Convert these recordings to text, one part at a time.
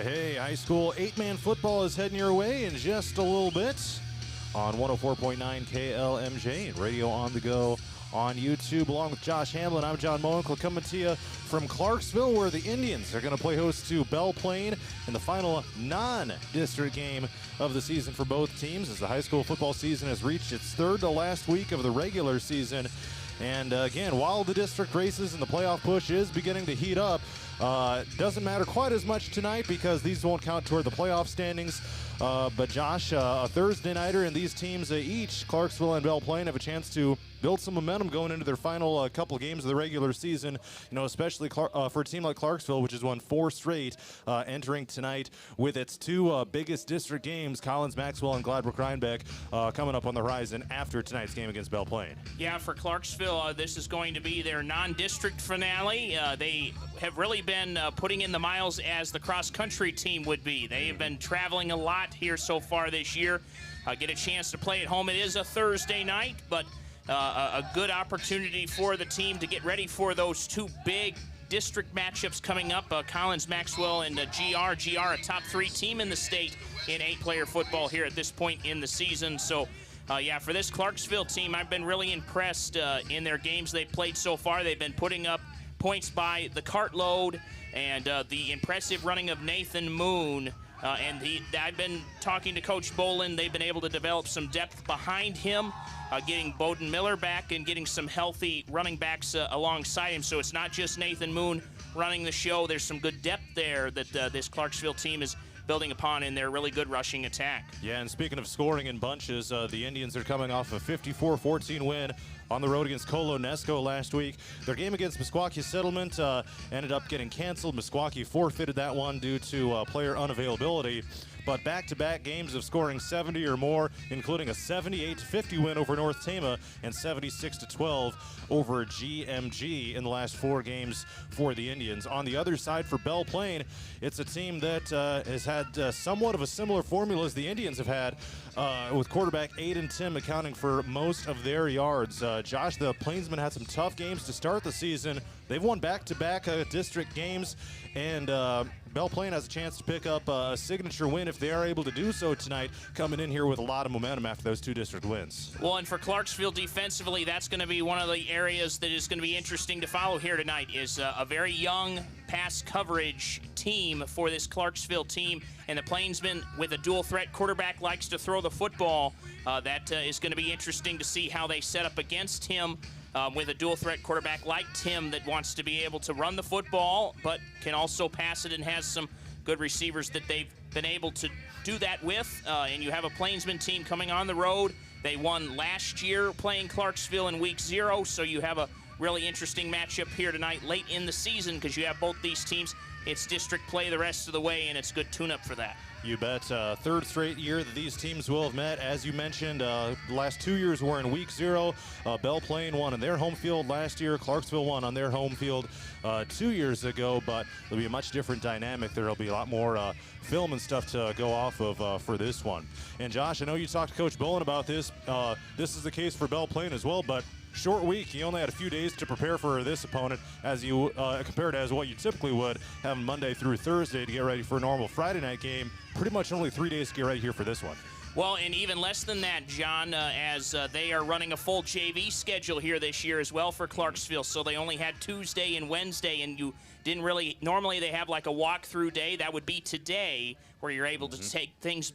Hey, high school 8-man football is heading your way in just a little bit on 104.9 KLMJ and radio on the go on YouTube. Along with Josh Hamlin, I'm John Moenkel coming to you from Clarksville, where the Indians are going to play host to Belle, Plaine in the final non-district game of the season for both teams, as the high school football season has reached its third to last week of the regular season. And again, while the district races and the playoff push is beginning to heat up, doesn't matter quite as much tonight because these won't count toward the playoff standings. But Josh, a Thursday nighter, and these teams each, Clarksville and Belle Plaine, have a chance to build some momentum going into their final couple of games of the regular season. You know, especially for a team like Clarksville, which has won 4 straight, entering tonight with its 2 biggest district games, Collins, Maxwell, and Gladbrook-Rhinebeck, coming up on the horizon after tonight's game against Belle Plaine. Yeah, for Clarksville, this is going to be their non-district finale. They have really been putting in the miles as the cross-country team would be. They have been traveling a lot here so far this year. Get a chance to play at home. It is a Thursday night, but a good opportunity for the team to get ready for those 2 big district matchups coming up. Collins, Maxwell, and GR. GR, a top 3 team in the state in 8-player football here at this point in the season. So, yeah, for this Clarksville team, I've been really impressed in their games they've played so far. They've been putting up points by the cartload, and the impressive running of Nathan Moon. I've been talking to Coach Bolin. They've been able to develop some depth behind him, getting Bowden Miller back and getting some healthy running backs alongside him. So it's not just Nathan Moon running the show. There's some good depth there that this Clarksville team is building upon in their really good rushing attack. Yeah, and speaking of scoring in bunches, the Indians are coming off a 54-14 win on the road against Colo-Nesco last week. Their game against Meskwaki Settlement ended up getting canceled. Meskwaki forfeited that one due to player unavailability. But back-to-back games of scoring 70 or more, including a 78-50 win over North Tama and 76-12 over GMG in the last 4 games for the Indians. On the other side for Belle Plaine, it's a team that has had somewhat of a similar formula as the Indians have had, with quarterback Aiden Tim accounting for most of their yards. Josh, the Plainsmen had some tough games to start the season. They've won back-to-back district games, and Belle Plaine has a chance to pick up a signature win if they are able to do so tonight, coming in here with a lot of momentum after those 2 district wins. Well, and for Clarksville defensively, that's going to be one of the areas that is going to be interesting to follow here tonight, is a very young pass coverage team for this Clarksville team, and the Plainsman with a dual threat quarterback likes to throw the football. That is going to be interesting to see how they set up against him. With a dual threat quarterback like Tim that wants to be able to run the football but can also pass it and has some good receivers that they've been able to do that with. And you have a Plainsman team coming on the road. They won last year playing Clarksville in week 0, so you have a really interesting matchup here tonight late in the season because you have both these teams. It's district play the rest of the way, and it's good tune-up for that. You bet. 3rd straight year that these teams will have met. As you mentioned, the last 2 years were in week 0. Belle Plaine won on their home field last year. Clarksville won on their home field 2 years ago, but it'll be a much different dynamic. There'll be a lot more film and stuff to go off of for this one. And Josh, I know you talked to Coach Bolin about this. This is the case for Belle Plaine as well, but short week. He only had a few days to prepare for this opponent, as you compared as what you typically would have Monday through Thursday to get ready for a normal Friday night game. Pretty much only 3 days to get ready here for this one. Well, and even less than that, John, as they are running a full JV schedule here this year as well for Clarksville. So they only had Tuesday and Wednesday, and you didn't really, normally they have like a walkthrough day. That would be today, where you're able to take things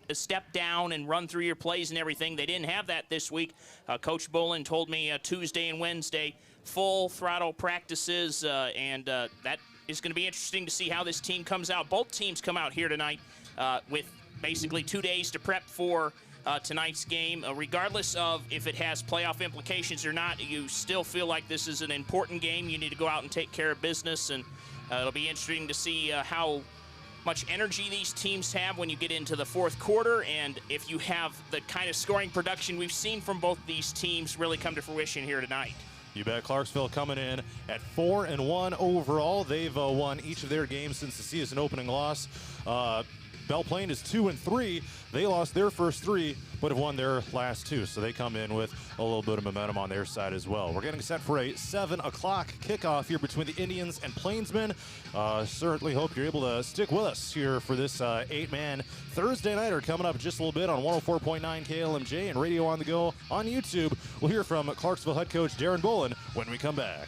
a step down and run through your plays and everything. They didn't have that this week. Coach Bolin told me Tuesday and Wednesday, full throttle practices, and that is going to be interesting to see how this team comes out. Both teams come out here tonight with basically 2 days to prep for tonight's game. Regardless of if it has playoff implications or not, you still feel like this is an important game. You need to go out and take care of business, and it'll be interesting to see how much energy these teams have when you get into the 4th quarter, and if you have the kind of scoring production we've seen from both these teams really come to fruition here tonight. You bet. Clarksville coming in at 4-1 overall. They've won each of their games since the season opening loss. Belle Plaine is 2-3. They lost their first 3, but have won their last 2. So they come in with a little bit of momentum on their side as well. We're getting set for a 7 o'clock kickoff here between the Indians and Plainsmen. Certainly hope you're able to stick with us here for this 8-man Thursday nighter coming up just a little bit on 104.9 KLMJ and Radio on the Go on YouTube. We'll hear from Clarksville head coach Darren Bolin when we come back.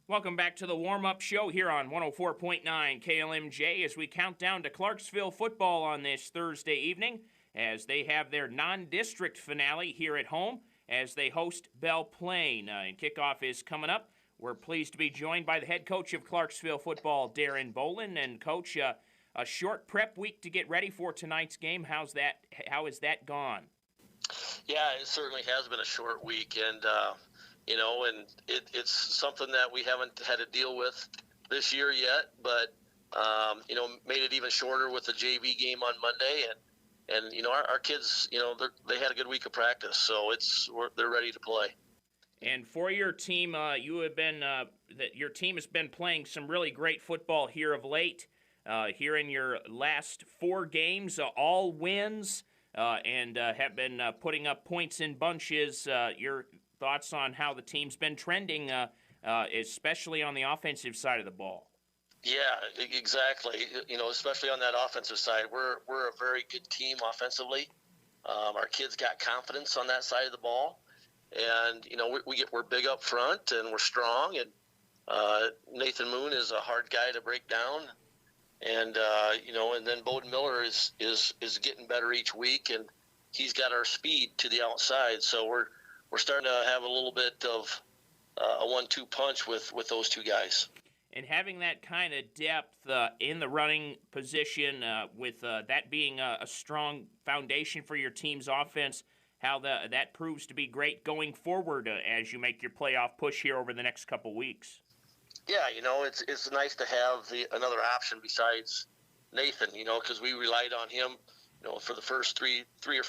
Welcome back to the warm-up show here on 104.9 KLMJ as we count down to Clarksville football on this Thursday evening as they have their non-district finale here at home as they host Belle Plaine. And kickoff is coming up. We're pleased to be joined by the head coach of Clarksville football, Darren Bolin. And Coach, a short prep week to get ready for tonight's game. How has that gone? Yeah, it certainly has been a short week, and it's something that we haven't had to deal with this year yet, but made it even shorter with the JV game on Monday, and our kids, they had a good week of practice, so they're ready to play. And for your team, your team has been playing some really great football here of late. Here in your last 4 games, all wins, and have been putting up points in bunches. Your thoughts on how the team's been trending, especially on the offensive side of the ball? Exactly. Especially on that offensive side, we're a very good team offensively. Our kids got confidence on that side of the ball, and we're big up front and we're strong. And Nathan Moon is a hard guy to break down, and and then Bowden Miller is getting better each week, and he's got our speed to the outside. So we're starting to have a little bit of a 1-2 punch with those two guys. And having that kind of depth in the running position, with that being a strong foundation for your team's offense, how that proves to be great going forward as you make your playoff push here over the next couple weeks. Yeah, it's nice to have another option besides Nathan, because we relied on him, for the first three or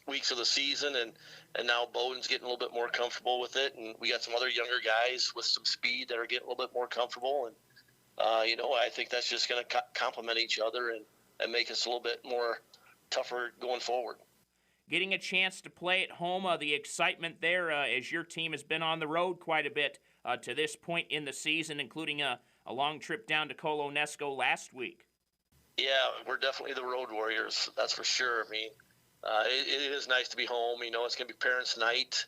weeks of the season, and now Bowden's getting a little bit more comfortable with it, and we got some other younger guys with some speed that are getting a little bit more comfortable, and I think that's just going to complement each other and make us a little bit more tougher going forward. Getting a chance to play at home, the excitement there as your team has been on the road quite a bit to this point in the season, including a long trip down to Colonesco last week. Yeah, we're definitely the road warriors, that's for sure. I mean, it is nice to be home. It's going to be parents' night,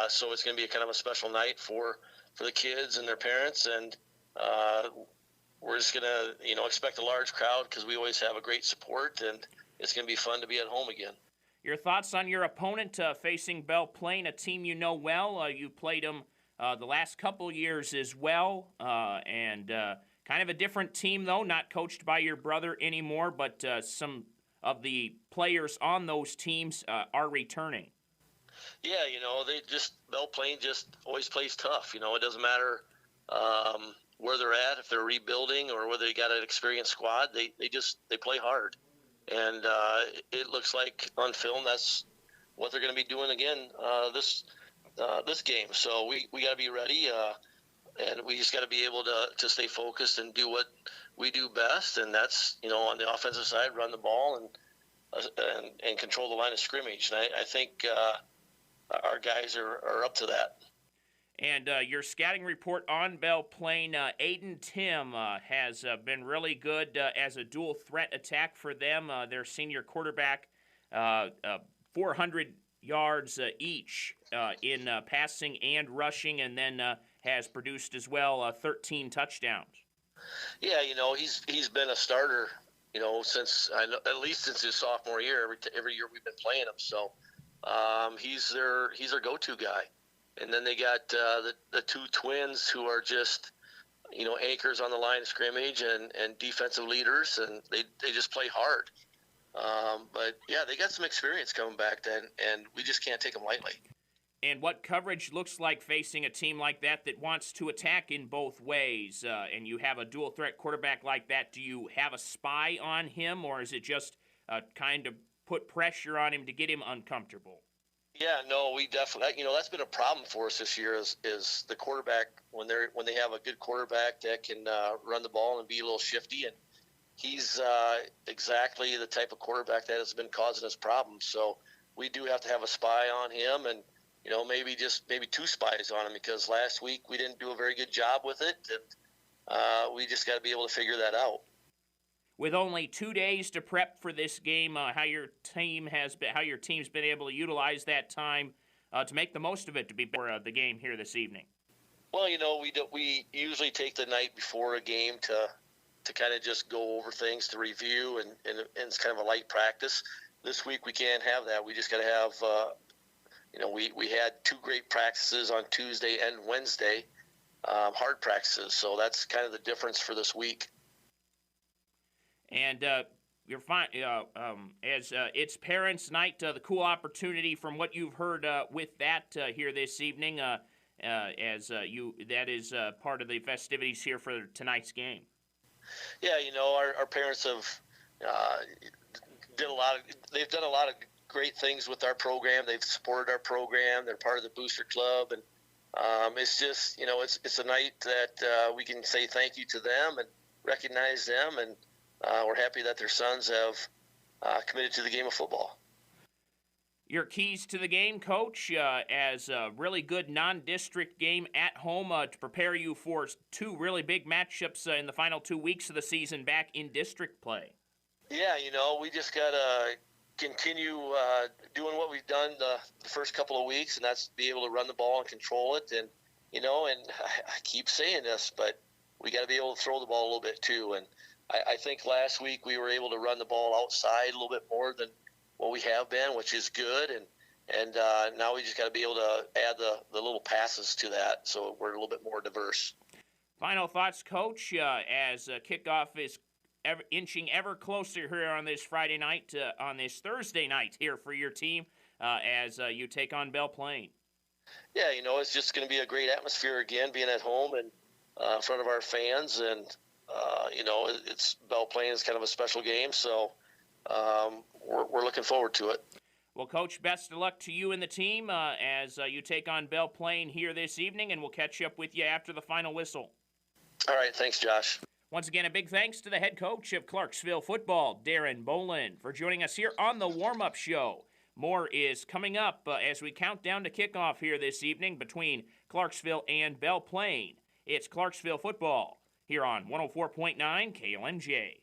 so it's going to be kind of a special night for the kids and their parents, and we're just going to expect a large crowd because we always have a great support, and it's going to be fun to be at home again. Your thoughts on your opponent facing Belle Plaine, a team you know well. You played them the last couple years as well, and kind of a different team, though, not coached by your brother anymore, but some of the players on those teams are returning. Yeah, Belle Plaine just always plays tough. It doesn't matter where they're at, if they're rebuilding or whether they got an experienced squad, they play hard. And it looks like on film that's what they're going to be doing again this game. So we got to be ready, and we just got to be able to stay focused and do what we do best, and that's on the offensive side, run the ball and control the line of scrimmage. And I think our guys are up to that. And your scouting report on Belle Plaine, Aiden Tim has been really good as a dual threat attack for them. Their senior quarterback, 400 yards each in passing and rushing, and then has produced as well 13 touchdowns. Yeah, he's been a starter, since at least since his sophomore year. Every year we've been playing him, so he's their go-to guy. And then they got the two twins who are just, anchors on the line of scrimmage and defensive leaders, and they just play hard. But, yeah, they got some experience coming back then, and we just can't take them lightly. And what coverage looks like facing a team like that wants to attack in both ways, and you have a dual-threat quarterback like that, do you have a spy on him, or is it just kind of put pressure on him to get him uncomfortable? Yeah, no, we definitely, that's been a problem for us this year is the quarterback when they have a good quarterback that can run the ball and be a little shifty, and he's exactly the type of quarterback that has been causing us problems. So we do have to have a spy on him, and maybe two spies on him, because last week we didn't do a very good job with it, and we just got to be able to figure that out. With only 2 days to prep for this game, how your team's been able to utilize that time to make the most of it to be for the game here this evening. Well, we usually take the night before a game to kind of just go over things, to review, and it's kind of a light practice. This week we can't have that. We just got to have, we had 2 great practices on Tuesday and Wednesday, hard practices. So that's kind of the difference for this week. And you're fine as it's Parents' Night, the cool opportunity from what you've heard with that here this evening, that is part of the festivities here for tonight's game. Yeah, our parents have they've done a lot of great things with our program. They've supported our program. They're part of the Booster Club, and it's just it's a night that we can say thank you to them and recognize them, and we're happy that their sons have committed to the game of football. Your keys to the game, Coach, as a really good non-district game at home to prepare you for two really big matchups in the final 2 weeks of the season back in district play. Yeah, we just got to continue doing what we've done the first couple of weeks, and that's be able to run the ball and control it. And, and I keep saying this, but we got to be able to throw the ball a little bit too. And I think last week we were able to run the ball outside a little bit more than what we have been, which is good. And now we just got to be able to add the little passes to that so we're a little bit more diverse. Final thoughts, Coach, as kickoff is inching ever closer here on this Friday night, on this Thursday night here for your team as you take on Belle Plaine. Yeah, it's just going to be a great atmosphere again, being at home and in front of our fans. And, it's Belle Plaine is kind of a special game, so we're looking forward to it. Well, Coach, best of luck to you and the team as you take on Belle Plaine here this evening, and we'll catch up with you after the final whistle. All right, thanks, Josh. Once again, a big thanks to the head coach of Clarksville football, Darren Bolin, for joining us here on the warm-up show. More is coming up as we count down to kickoff here this evening between Clarksville and Belle Plaine. It's Clarksville football here on 104.9 KLMJ.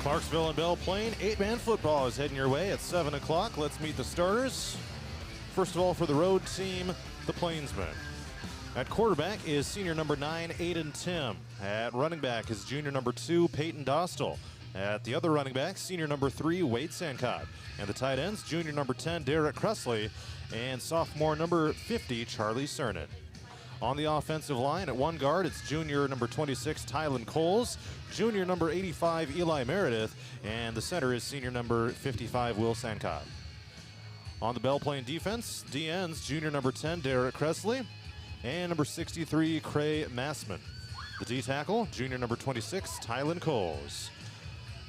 Clarksville and Belle Plaine, 8-man football is heading your way at 7 o'clock. Let's meet the starters. First of all, for the road team, the Plainsmen. At quarterback is senior number 9, Aiden Tim. At running back is junior number 2, Peyton Dostal. At the other running back, senior number 3, Wade Sancott. And the tight ends, junior number 10, Derek Cressley, and sophomore number 50, Charlie Cernan. On the offensive line, at one guard, it's junior number 26, Tylen Coles, junior number 85, Eli Meredith, and the center is senior number 55, Will Sancott. On the Belle Plaine defense, DNs, junior number 10, Derek Cressley, and number 63, Cray Massman. The D-tackle, junior number 26, Tylen Coles.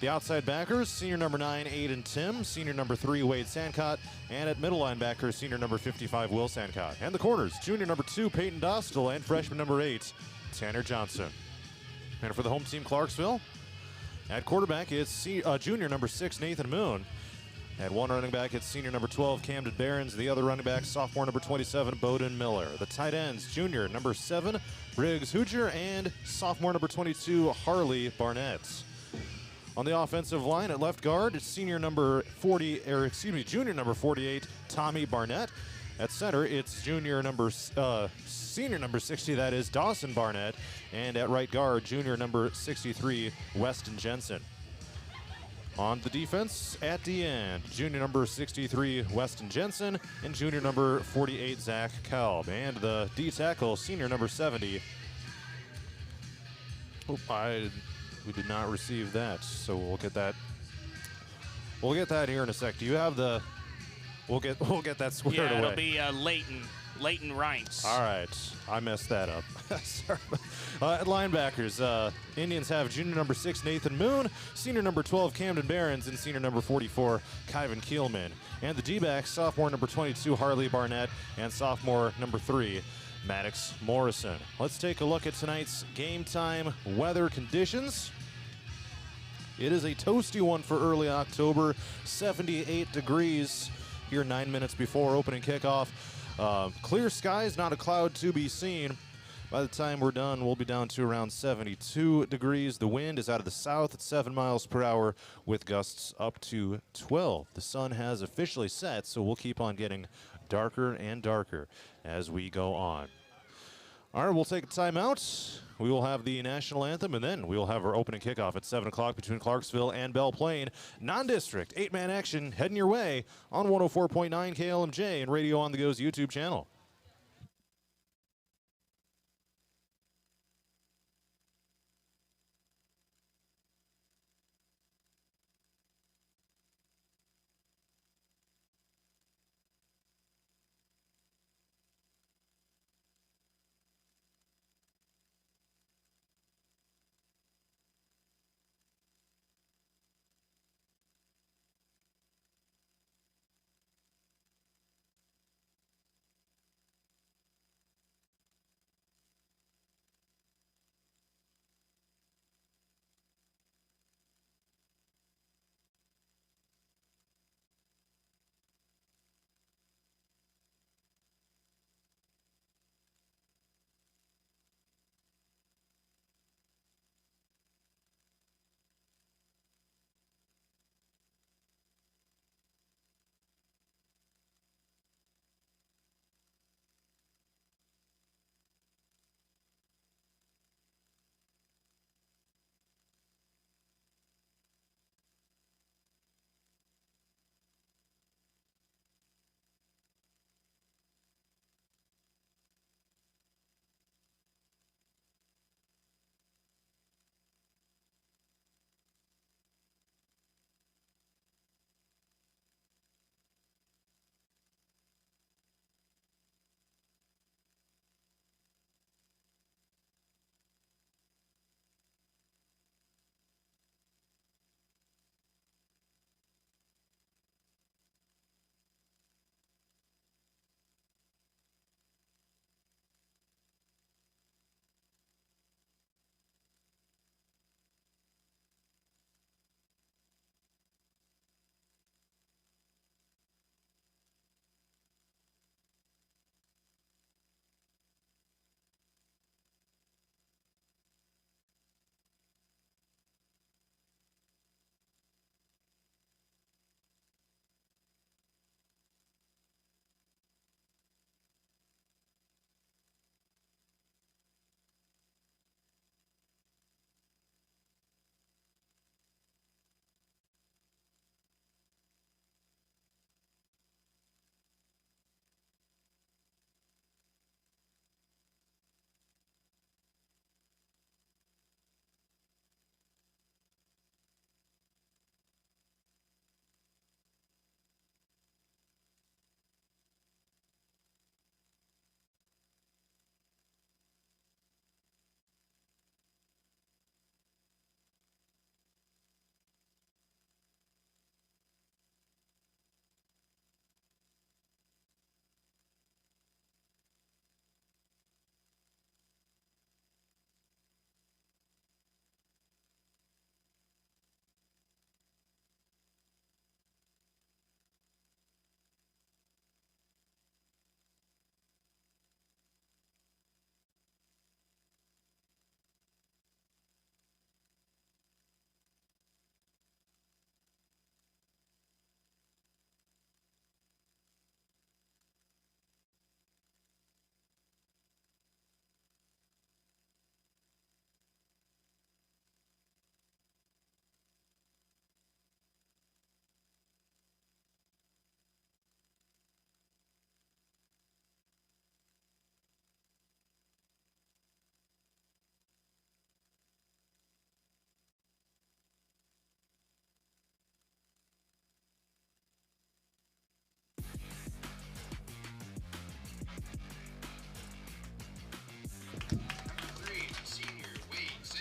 The outside backers, senior number 9, Aiden Tim, senior number 3, Wade Sancott, and at middle linebacker, senior number 55, Will Sancott. And the corners, junior number 2, Peyton Dostal, and freshman number 8, Tanner Johnson. And for the home team, Clarksville, at quarterback, it's junior number 6, Nathan Moon. At one running back, it's senior number 12, Camden Behrens. The other running back, sophomore number 27, Bowden Miller. The tight ends, junior number 7, Briggs Hooger, and sophomore number 22, Harley Barnett. On the offensive line, at left guard, it's junior number 48, Tommy Barnett. At center, it's senior number 60, that is Dawson Barnett. And at right guard, junior number 63, Weston Jensen. On the defense, at the end, junior number 63, Weston Jensen, and junior number 48, Zach Kalb. And the D-tackle, senior number 70. We did not receive that, so we'll get that. We'll get that here in a sec. Do you have the? We'll get that squared away. Yeah, it'll be Leighton Reinks. All right, I messed that up. Sorry. At linebackers, Indians have junior number 6, Nathan Moon, senior number 12, Camden Behrens, and senior number 44, Kyvan Keelman. And the D-backs, sophomore number 22, Harley Barnett, and sophomore number 3, Maddox Morrison. Let's take a look at tonight's game time weather conditions. It is a toasty one for early October, 78 degrees here 9 minutes before opening kickoff. Clear skies, not a cloud to be seen. By the time we're done, we'll be down to around 72 degrees. The wind is out of the south at 7 miles per hour with gusts up to 12. The sun has officially set, so we'll keep on getting darker and darker as we go on. All right, we'll take a timeout. We will have the national anthem, and then we will have our opening kickoff at 7 o'clock between Clarksville and Belle Plaine. Non-district, 8-man action heading your way on 104.9 KLMJ and Radio on the Go's YouTube channel.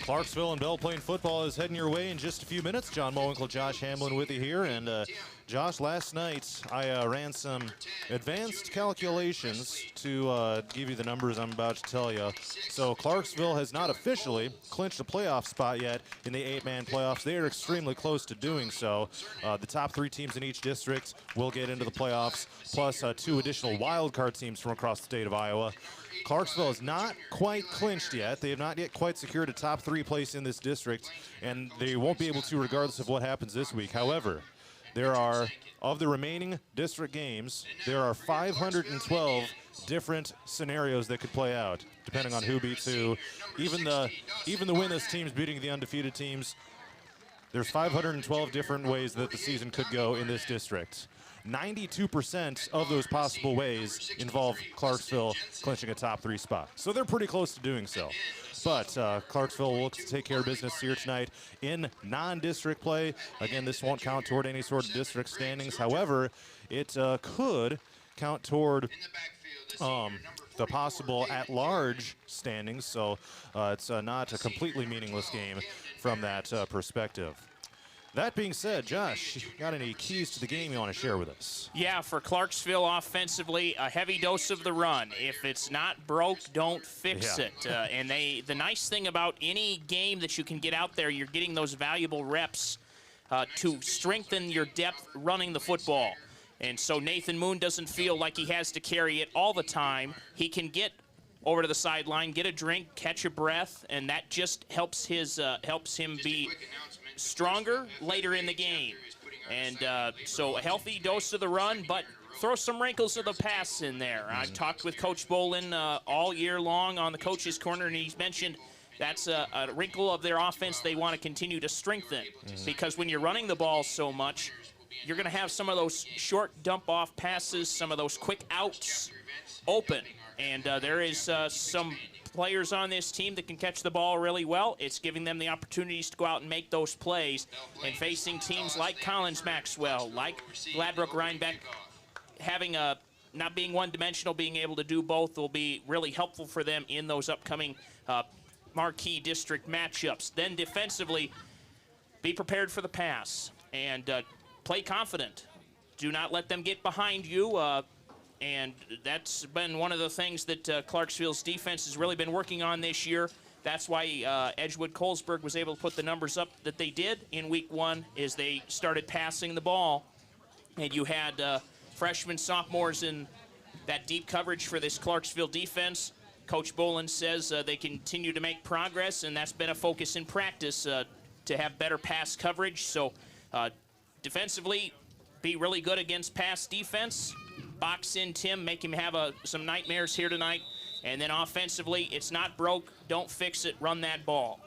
Clarksville and Belle Plaine football is heading your way in just a few minutes. John Mowinkle, Josh Hamlin with you here. And Josh, last night I ran some advanced calculations to give you the numbers I'm about to tell you. So Clarksville has not officially clinched a playoff spot yet in the 8-man playoffs. They are extremely close to doing so. The top 3 teams in each district will get into the playoffs, plus 2 additional wild card teams from across the state of Iowa. Clarksville is not quite clinched yet. They have not yet quite secured a top 3 place in this district, and they won't be able to regardless of what happens this week. However, there are, of the remaining district games, there are 512 different scenarios that could play out, depending on who beats who. Even the winless teams beating the undefeated teams. There's 512 different ways that the season could go in this district. 92% of those possible ways involve Clarksville clinching a top 3 spot. So they're pretty close to doing so. But Clarksville will look to take care of business here tonight in non-district play. Again, this won't count toward any sort of district standings. However, it could count toward the possible at-large standings. So it's not a completely meaningless game from that perspective. That being said, Josh, you got any keys to the game you want to share with us? Yeah, for Clarksville offensively, a heavy dose of the run. If it's not broke, don't fix it. And the nice thing about any game that you can get out there, you're getting those valuable reps to strengthen your depth running the football. And so Nathan Moon doesn't feel like he has to carry it all the time. He can get over to the sideline, get a drink, catch a breath, and that just helps him be stronger later in the game. And so a healthy dose of the run, but throw some wrinkles of the pass in there. I've talked with Coach Bolin all year long on the coach's corner, and he's mentioned that's a wrinkle of their offense they want to continue to strengthen. Because when you're running the ball so much, you're going to have some of those short dump-off passes, some of those quick outs open. And there is some players on this team that can catch the ball really well. It's giving them the opportunities to go out and make those plays. And facing teams like Collins Maxwell, like Gladbrook Rhinebeck, having not being one-dimensional, being able to do both will be really helpful for them in those upcoming marquee district matchups. Then defensively, be prepared for the pass and play confident. Do not let them get behind you. And that's been one of the things that Clarksville's defense has really been working on this year. That's why Edgewood Colesburg was able to put the numbers up that they did in week 1, is they started passing the ball. And you had freshmen, sophomores in that deep coverage for this Clarksville defense. Coach Bolin says they continue to make progress, and that's been a focus in practice to have better pass coverage. So defensively, be really good against pass defense. Box in Tim, make him have some nightmares here tonight. And then offensively, it's not broke, don't fix it, run that ball.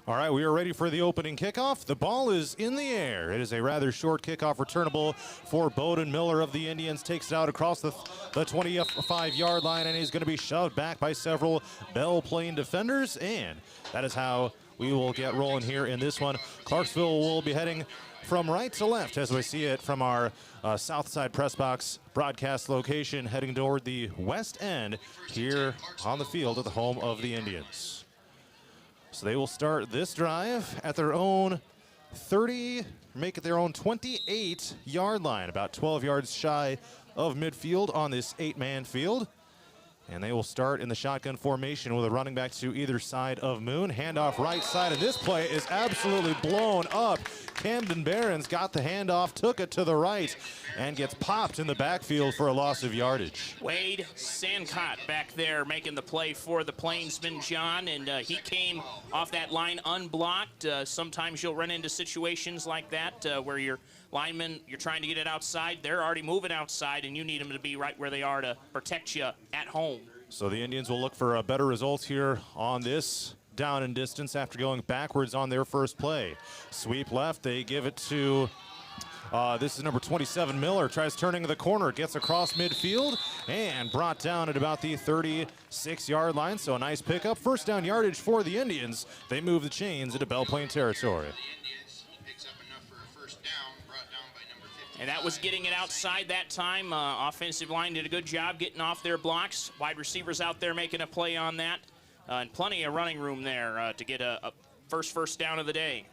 All right, we are ready for the opening kickoff. The ball is in the air. It is a rather short kickoff returnable for Bowden Miller of the Indians. Takes it out across the 25-yard line, and he's going to be shoved back by several Belle Plaine defenders. And that is how we will get rolling here in this one. Clarksville will be heading from right to left as we see it from our south side press box broadcast location, heading toward the west end here on the field at the home of the Indians. So they will start this drive at their own 30, make it their own 28-yard line, about 12 yards shy of midfield on this 8-man field. And they will start in the shotgun formation with a running back to either side of Moon. Handoff right side, and this play is absolutely blown up. Camden Barron's got the handoff, took it to the right, and gets popped in the backfield for a loss of yardage. Wade Sancott back there making the play for the Plainsman, John, and he came off that line unblocked. Sometimes you'll run into situations like that where your linemen, you're trying to get it outside, they're already moving outside, and you need them to be right where they are to protect you at home. So the Indians will look for a better result here on this down and distance after going backwards on their first play. Sweep left, they give it to, this is number 27, Miller, tries turning the corner, gets across midfield, and brought down at about the 36-yard line, so a nice pickup. First down yardage for the Indians. They move the chains into Belle Plaine territory. And that was getting it outside that time. Offensive line did a good job getting off their blocks. Wide receivers out there making a play on that. And plenty of running room there to get a first down of the day.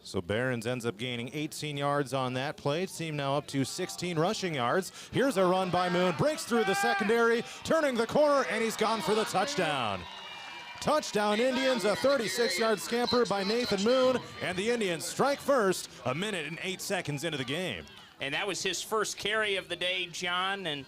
So Barons ends up gaining 18 yards on that play. Team now up to 16 rushing yards. Here's a run by Moon, breaks through the secondary, turning the corner, and he's gone for the touchdown. Touchdown Indians, a 36-yard scamper by Nathan Moon, and the Indians strike first 1 minute and 8 seconds into the game. And that was his first carry of the day, John, and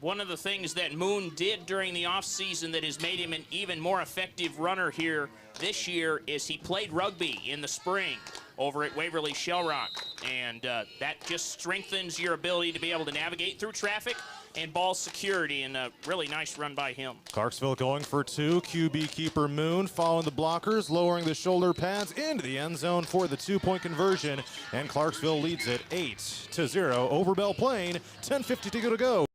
one of the things that Moon did during the offseason that has made him an even more effective runner here this year is he played rugby in the spring over at Waverly Shellrock, and that just strengthens your ability to be able to navigate through traffic and ball security, and a really nice run by him. Clarksville going for two. QB keeper Moon following the blockers, lowering the shoulder pads into the end zone for the 2-point conversion, and Clarksville leads it 8-0 over Belle Plaine. 10:52 to go.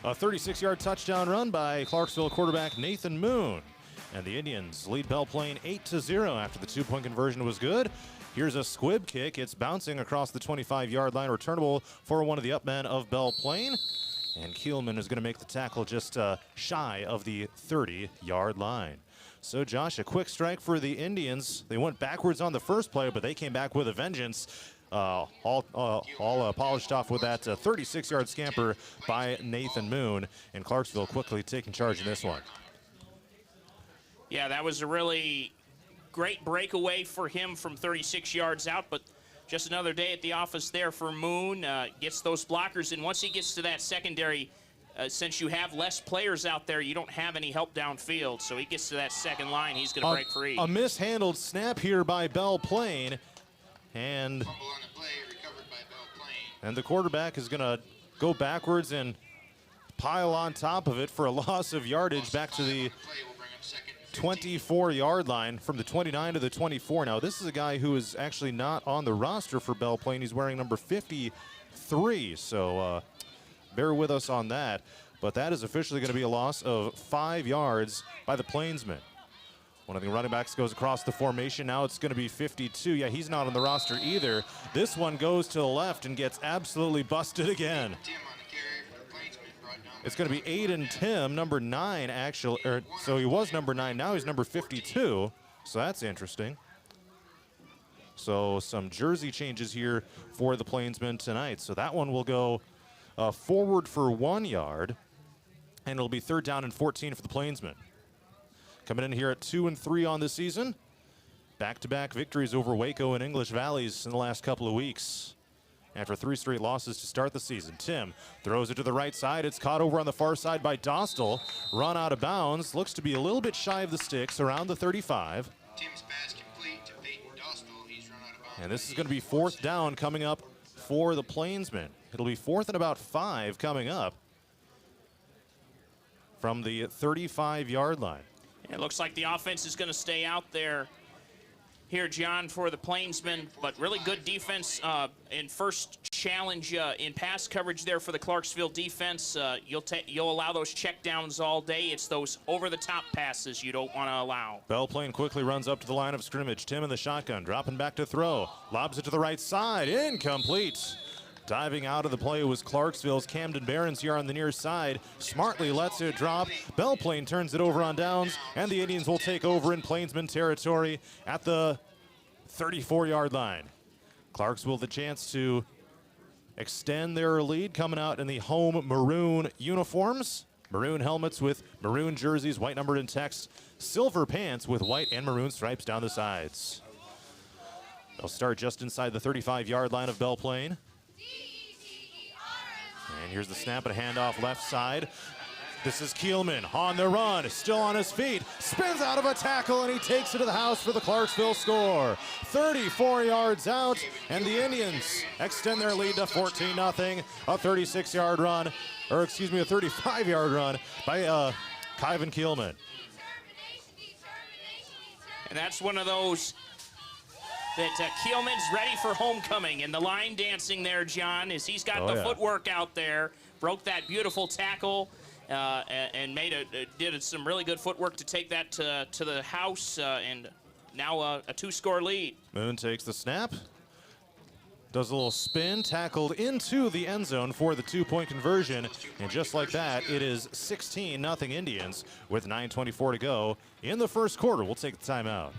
A 36-yard touchdown run by Clarksville quarterback Nathan Moon. And the Indians lead Belle Plaine 8-0 after the 2-point conversion was good. Here's a squib kick. It's bouncing across the 25-yard line, returnable for one of the upmen of Belle Plaine. And Kielman is going to make the tackle just shy of the 30-yard line. So, Josh, a quick strike for the Indians. They went backwards on the first play, but they came back with a vengeance. All polished off with that 36-yard scamper by Nathan Moon, and Clarksville quickly taking charge in this one. Yeah, that was a really great breakaway for him from 36 yards out, but just another day at the office there for Moon. Gets those blockers, and once he gets to that secondary, since you have less players out there, you don't have any help downfield, so he gets to that second line, he's going to break free. A mishandled snap here by Belle Plaine. And the quarterback is going to go backwards and pile on top of it for a loss of yardage back to the 24-yard line from the 29 to the 24. Now, this is a guy who is actually not on the roster for Belle Plaine. He's wearing number 53, so bear with us on that. But that is officially going to be a loss of 5 yards by the Plainsmen. One of the running backs goes across the formation. Now it's going to be 52. Yeah, he's not on the roster either. This one goes to the left and gets absolutely busted again. It's going to be Aiden Tim, number 9, actually. So he was number 9. Now he's number 52. So that's interesting. So some jersey changes here for the Plainsmen tonight. So that one will go forward for 1 yard. And it'll be 3rd down and 14 for the Plainsmen. Coming in here at 2-3 on the season. Back-to-back victories over Waco and English Valleys in the last couple of weeks. After 3 straight losses to start the season. Tim throws it to the right side. It's caught over on the far side by Dostal. Run out of bounds. Looks to be a little bit shy of the sticks, around the 35. Tim's pass complete to Peyton Dostal. He's run out of bounds. And this is going to be 4th down coming up for the Plainsmen. It'll be 4th and about 5 coming up from the 35-yard line. It looks like the offense is going to stay out there here, John, for the Plainsmen, but really good defense in first challenge in pass coverage there for the Clarksville defense. You'll allow those checkdowns all day. It's those over-the-top passes you don't want to allow. Belle Plaine quickly runs up to the line of scrimmage. Tim in the shotgun, dropping back to throw. Lobs it to the right side, incomplete. Diving out of the play was Clarksville's Camden Barons here on the near side. Smartly lets it drop. Belle Plaine turns it over on downs, and the Indians will take over in Plainsman territory at the 34-yard line. Clarksville the chance to extend their lead, coming out in the home maroon uniforms. Maroon helmets with maroon jerseys, white numbered in text, silver pants with white and maroon stripes down the sides. They'll start just inside the 35-yard line of Belle Plaine. And here's the snap and a handoff left side. This is Keelman on the run, still on his feet, spins out of a tackle, and he takes it to the house for the Clarksville score. 34 yards out, and the Indians extend their lead to 14-0. A 36-yard run, or excuse me, a 35-yard run by Kyvan Keelman. And that's one of those that Keelman's ready for homecoming, and the line dancing there, John, is he's got the footwork out there, broke that beautiful tackle, and did some really good footwork to take that to the house, and now a 2-score lead. Moon takes the snap, does a little spin, tackled into the end zone for the 2-point conversion, and just like that, it is 16-0 Indians with 9:24 to go in the first quarter. We'll take the timeout.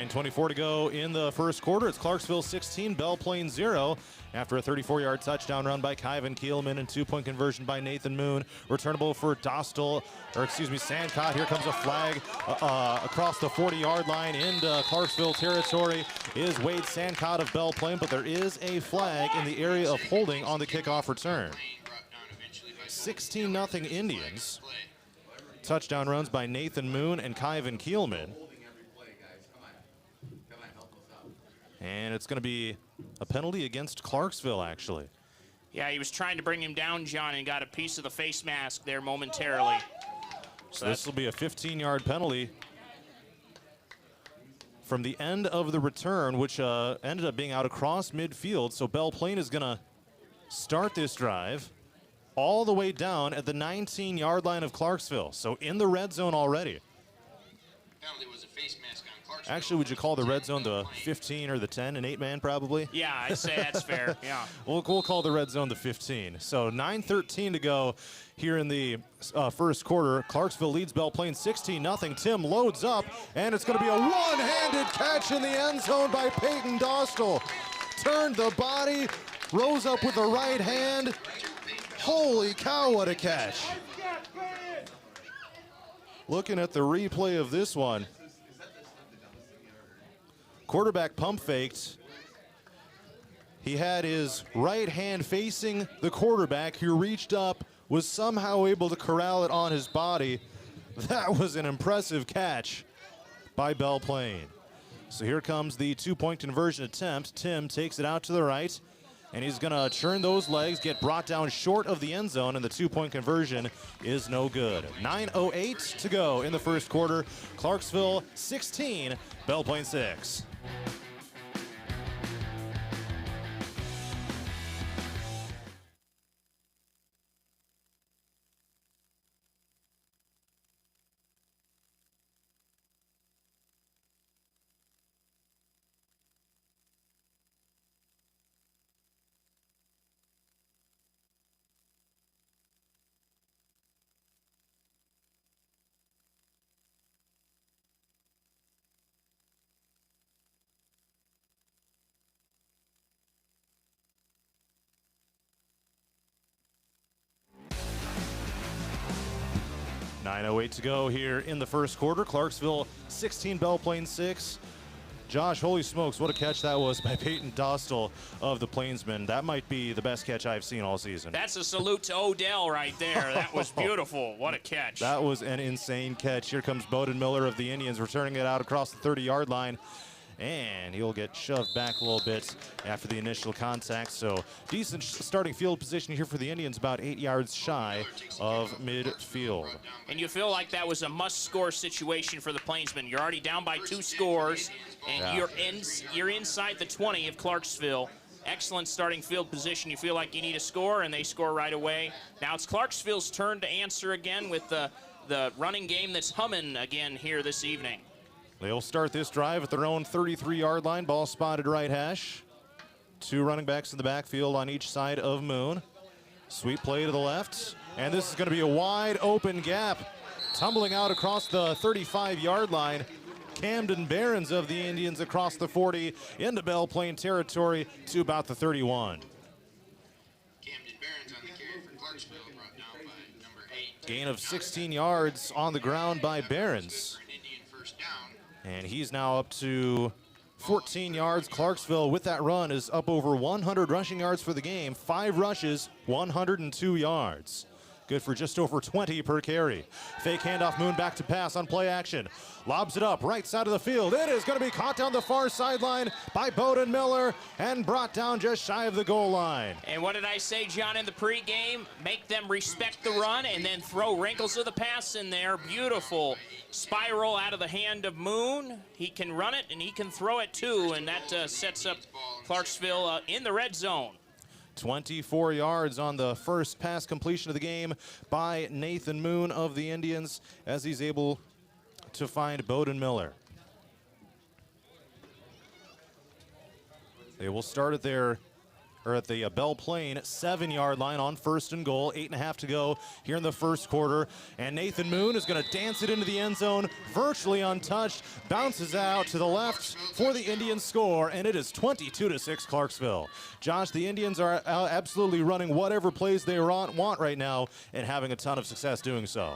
.24 to go in the first quarter. It's Clarksville 16, Belle Plaine 0. After a 34-yard touchdown run by Kyvan Keelman and 2-point conversion by Nathan Moon. Returnable for Sandcott. Here comes a flag across the 40-yard line into Clarksville territory is Wade Sandcott of Belle Plaine, but there is a flag in the area of holding on the kickoff return. 16-0 Indians. Touchdown runs by Nathan Moon and Kyvan Keelman. And it's going to be a penalty against Clarksville, actually. Yeah, he was trying to bring him down, John, and got a piece of the face mask there momentarily. So this will be a 15-yard penalty from the end of the return, which ended up being out across midfield. So Belle Plaine is going to start this drive all the way down at the 19-yard line of Clarksville. So in the red zone already. Penalty was a face mask on Clarksville. Actually, would you call the red zone the 15 or the 10, an 8-man probably? Yeah, I'd say that's fair, yeah. We'll call the red zone the 15. So 9:13 to go here in the first quarter. Clarksville leads Belle Plaine 16-0. Tim loads up, and it's going to be a one-handed catch in the end zone by Peyton Dostal. Turned the body, rose up with the right hand. Holy cow, what a catch. Looking at the replay of this one, quarterback pump faked. He had his right hand facing the quarterback, who reached up, was somehow able to corral it on his body. That was an impressive catch by Belle Plaine. So here comes the 2-point conversion attempt. Tim takes it out to the right, and he's going to churn those legs, get brought down short of the end zone, and the 2-point conversion is no good. 9:08 to go in the first quarter. Clarksville 16, Belle Plaine 6. .08 to go here in the first quarter. Clarksville 16, Belle Plaine 6. Josh, holy smokes, what a catch that was by Peyton Dostal of the Plainsmen. That might be the best catch I've seen all season. That's a salute to Odell right there. That was beautiful. What a catch. That was an insane catch. Here comes Bowden Miller of the Indians, returning it out across the 30-yard line. And he'll get shoved back a little bit after the initial contact. So decent starting field position here for the Indians, about 8 yards shy of midfield. And you feel like that was a must-score situation for the Plainsmen. You're already down by 2 scores, and you're inside the 20 of Clarksville. Excellent starting field position. You feel like you need a score, and they score right away. Now it's Clarksville's turn to answer again with the running game that's humming again here this evening. They'll start this drive at their own 33-yard line. Ball spotted right hash. 2 running backs in the backfield on each side of Moon. Sweep play to the left. And this is going to be a wide open gap. Tumbling out across the 35-yard line. Camden Barons of the Indians across the 40 into Belle Plaine territory to about the 31. Camden Barons on the carry for Clarksville, brought down by number 8. Gain of 16 yards on the ground by Barons. For an Indian first down. And he's now up to 14 yards. Clarksville with that run is up over 100 rushing yards for the game. 5 rushes, 102 yards. Good for just over 20 per carry. Fake handoff, Moon back to pass on play action. Lobs it up, right side of the field. It is going to be caught down the far sideline by Bowden Miller and brought down just shy of the goal line. And what did I say, John, in the pregame? Make them respect the run and then throw wrinkles of the pass in there. Beautiful spiral out of the hand of Moon. He can run it and he can throw it too, and that sets up Clarksville in the red zone. 24 yards on the first pass completion of the game by Nathan Moon of the Indians as he's able to find Bowden Miller. They will start at the Belle Plaine 7-yard line on 1st and goal. 8.5 to go here in the first quarter. And Nathan Moon is going to dance it into the end zone, virtually untouched. Bounces out to the left for the Indians score, and it is 22-6 Clarksville. Josh, the Indians are absolutely running whatever plays they want right now and having a ton of success doing so.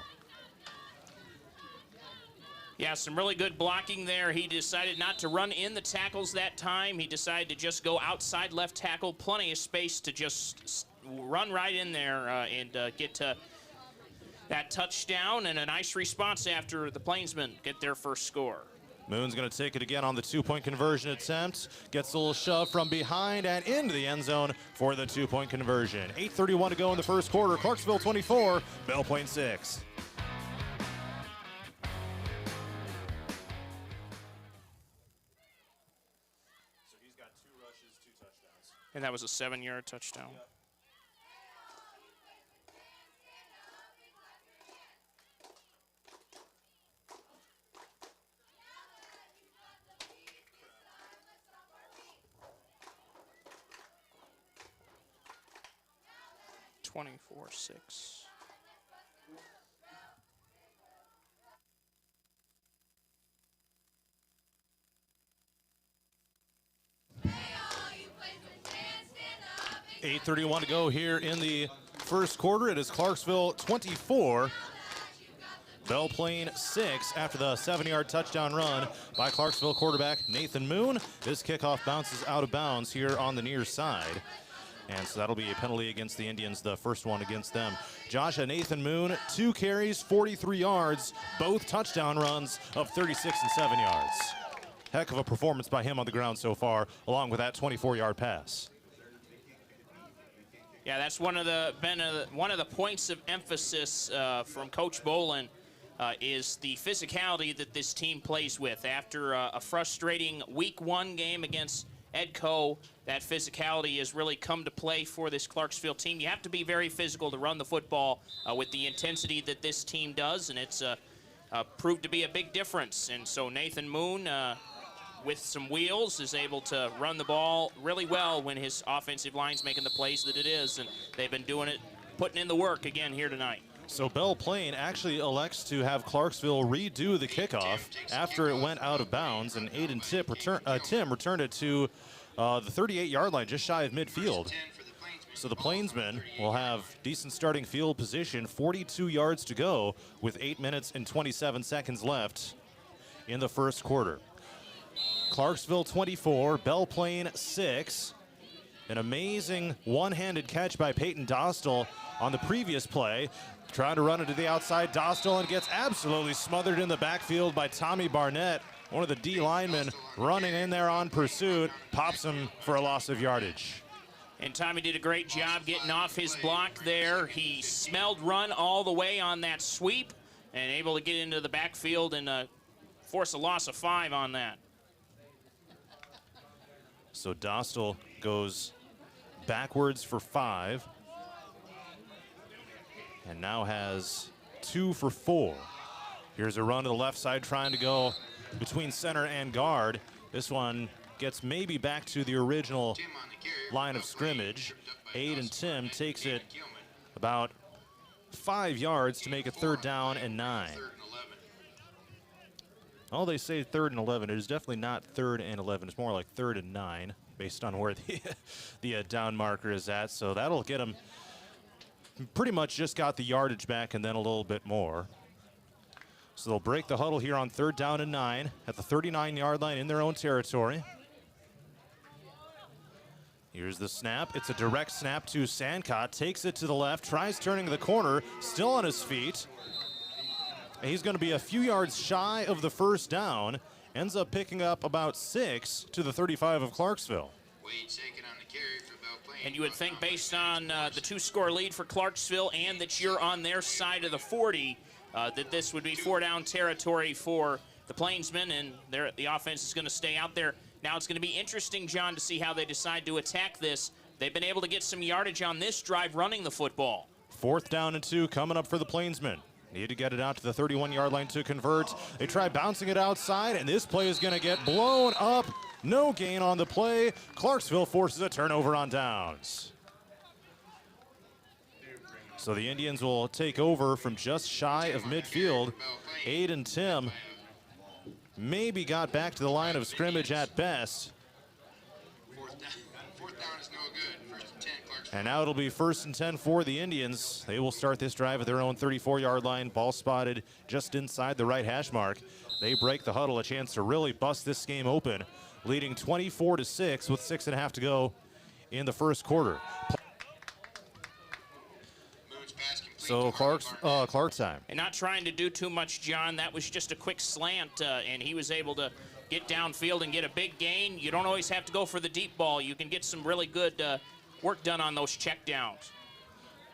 Yeah, some really good blocking there. He decided not to run in the tackles that time. He decided to just go outside left tackle. Plenty of space to just run right in there and get to that touchdown. And a nice response after the Plainsmen get their first score. Moon's going to take it again on the 2-point conversion attempt. Gets a little shove from behind and into the end zone for the 2-point conversion. 8:31 to go in the first quarter. Clarksville 24, Belle Plaine 6. And that was a 7-yard touchdown. Yep. (24-6). $8:31 to go here in the first quarter. It is Clarksville 24, Belle Plaine 6 after the 7-yard touchdown run by Clarksville quarterback Nathan Moon. This kickoff bounces out of bounds here on the near side. And so that'll be a penalty against the Indians, the first one against them. Josh, Nathan Moon, 2 carries, 43 yards, both touchdown runs of 36 and 7 yards. Heck of a performance by him on the ground so far, along with that 24-yard pass. Yeah, that's one of the points of emphasis from Coach Bolin is the physicality that this team plays with. After a frustrating Week 1 game against Edco, that physicality has really come to play for this Clarksville team. You have to be very physical to run the football with the intensity that this team does, and it's proved to be a big difference. And so Nathan Moon, with some wheels, is able to run the ball really well when his offensive line's making the plays that it is, and they've been doing it, putting in the work again here tonight. So Belle Plaine actually elects to have Clarksville redo the kickoff after it went out of bounds, and Aiden Tim returned it to the 38-yard line, just shy of midfield. So the Plainsmen will have decent starting field position, 42 yards to go with 8 minutes and 27 seconds left in the first quarter. Clarksville 24, Belle Plaine 6. An amazing one-handed catch by Peyton Dostal on the previous play. Trying to run it to the outside, Dostal, and gets absolutely smothered in the backfield by Tommy Barnett. One of the D linemen running in there on pursuit, pops him for a loss of yardage. And Tommy did a great job getting off his block there. He smelled run all the way on that sweep and able to get into the backfield and force a loss of 5 on that. So Dostal goes backwards for 5. And now has 2 for 4. Here's a run to the left side trying to go between center and guard. This one gets maybe back to the original line of scrimmage. Aiden Tim takes it about 5 yards to make it 3rd down and 9. Oh, they say 3rd and 11. It is definitely not 3rd and 11. It's more like 3rd and 9 based on where the down marker is at. So that'll get them pretty much just got the yardage back and then a little bit more. So they'll break the huddle here on 3rd down and 9 at the 39-yard line in their own territory. Here's the snap. It's a direct snap to Sancott. Takes it to the left, tries turning the corner, still on his feet. He's going to be a few yards shy of the 1st down. Ends up picking up about 6 to the 35 of Clarksville. And you would think, based on the 2-score lead for Clarksville and that you're on their side of the 40, that this would be 4-down territory for the Plainsmen, and the offense is going to stay out there. Now it's going to be interesting, John, to see how they decide to attack this. They've been able to get some yardage on this drive running the football. 4th down and 2 coming up for the Plainsmen. Need to get it out to the 31-yard line to convert. They try bouncing it outside, and this play is going to get blown up. No gain on the play. Clarksville forces a turnover on downs. So the Indians will take over from just shy of midfield. Aiden Tim maybe got back to the line of scrimmage at best. 4th down is no good. 1st and 10, Clarksville. And now it'll be 1st and 10 for the Indians. They will start this drive at their own 34-yard line. Ball spotted just inside the right hash mark. They break the huddle, a chance to really bust this game open, leading 24-6 with 6.5 to go in the 1st quarter. So Clark time. And not trying to do too much, John. That was just a quick slant, and he was able to get downfield and get a big gain. You don't always have to go for the deep ball. You can get some really good work done on those checkdowns.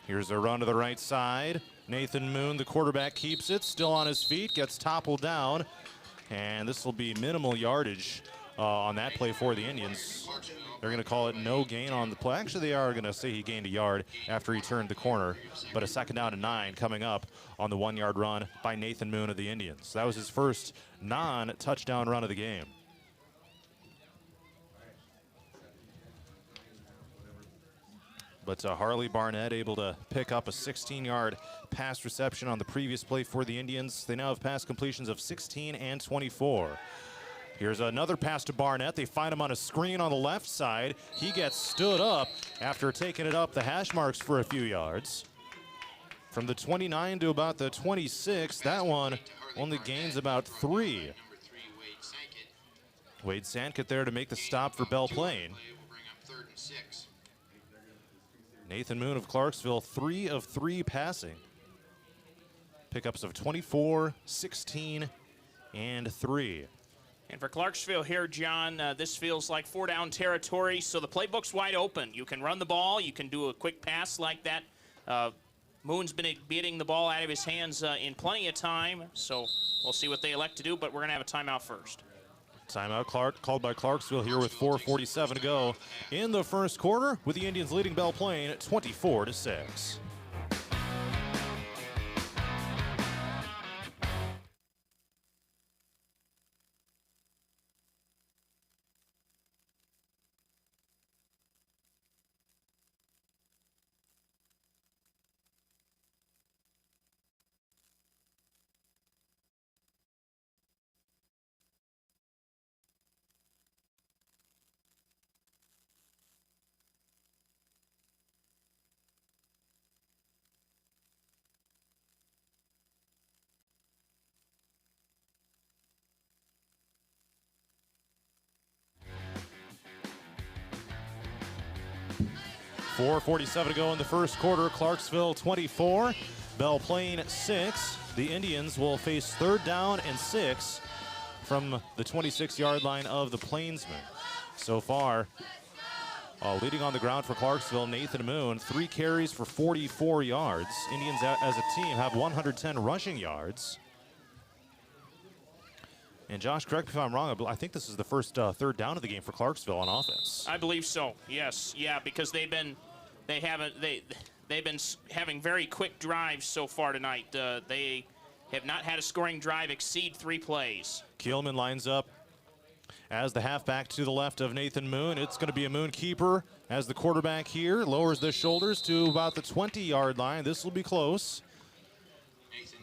Here's a run to the right side. Nathan Moon, the quarterback, keeps it, still on his feet, gets toppled down, and this will be minimal yardage on that play for the Indians. They're going to call it no gain on the play. Actually, they are going to say he gained a yard after he turned the corner, but a 2nd down and 9 coming up on the 1-yard run by Nathan Moon of the Indians. That was his first non-touchdown run of the game. But Harley Barnett able to pick up a 16-yard pass reception on the previous play for the Indians. They now have pass completions of 16 and 24. Here's another pass to Barnett. They find him on a screen on the left side. He gets stood up after taking it up the hash marks for a few yards. From the 29 to about the 26, that one only gains about 3. Wade Sankett there to make the stop for Belle Plaine. Nathan Moon of Clarksville, 3 of 3 passing. Pickups of 24, 16, and 3. And for Clarksville here, John, this feels like 4-down territory, so the playbook's wide open. You can run the ball. You can do a quick pass like that. Moon's been beating the ball out of his hands in plenty of time, so we'll see what they elect to do, but we're going to have a timeout first. Timeout called by Clarksville here with 4:47 to go in the 1st quarter, with the Indians leading Belle Plaine 24-6. .447 to go in the 1st quarter. Clarksville 24, Belle Plaine 6. The Indians will face 3rd down and 6 from the 26-yard line of the Plainsmen. So far, leading on the ground for Clarksville, Nathan Moon, 3 carries for 44 yards. Indians as a team have 110 rushing yards. And Josh, correct me if I'm wrong, I think this is the first 3rd down of the game for Clarksville on offense. I believe so. Yes, yeah, because they've been having very quick drives so far tonight. They have not had a scoring drive exceed 3 plays. Kielman lines up as the halfback to the left of Nathan Moon. It's going to be a Moon keeper as the quarterback here lowers the shoulders to about the 20-yard line. This will be close.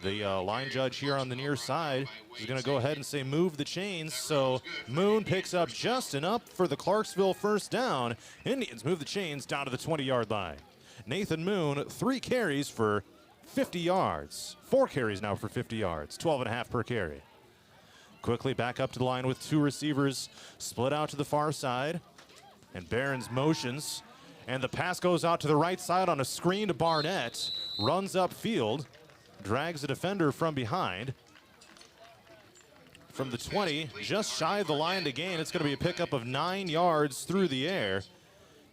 The line judge here on the near side is going to go ahead and say move the chains. So Moon picks up just enough for the Clarksville first down. Indians move the chains down to the 20-yard line. Nathan Moon, 3 carries for 50 yards. 4 carries now for 50 yards, 12.5 per carry. Quickly back up to the line with 2 receivers split out to the far side. And Barron's motions. And the pass goes out to the right side on a screen to Barnett. Runs upfield. Drags a defender from behind. From the 20, just shy of the line to gain. It's going to be a pickup of 9 yards through the air.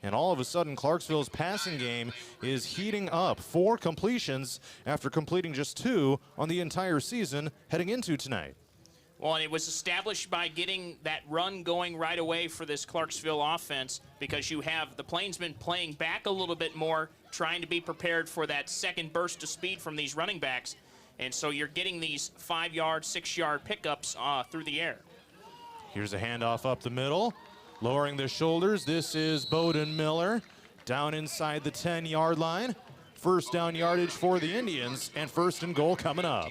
And all of a sudden, Clarksville's passing game is heating up. 4 completions after completing just 2 on the entire season heading into tonight. Well, and it was established by getting that run going right away for this Clarksville offense, because you have the Plainsmen playing back a little bit more, trying to be prepared for that second burst of speed from these running backs. And so you're getting these 5-yard, 6-yard pickups through the air. Here's a handoff up the middle. Lowering the shoulders, this is Bowden Miller. Down inside the 10-yard line. First down yardage for the Indians, and first and goal coming up.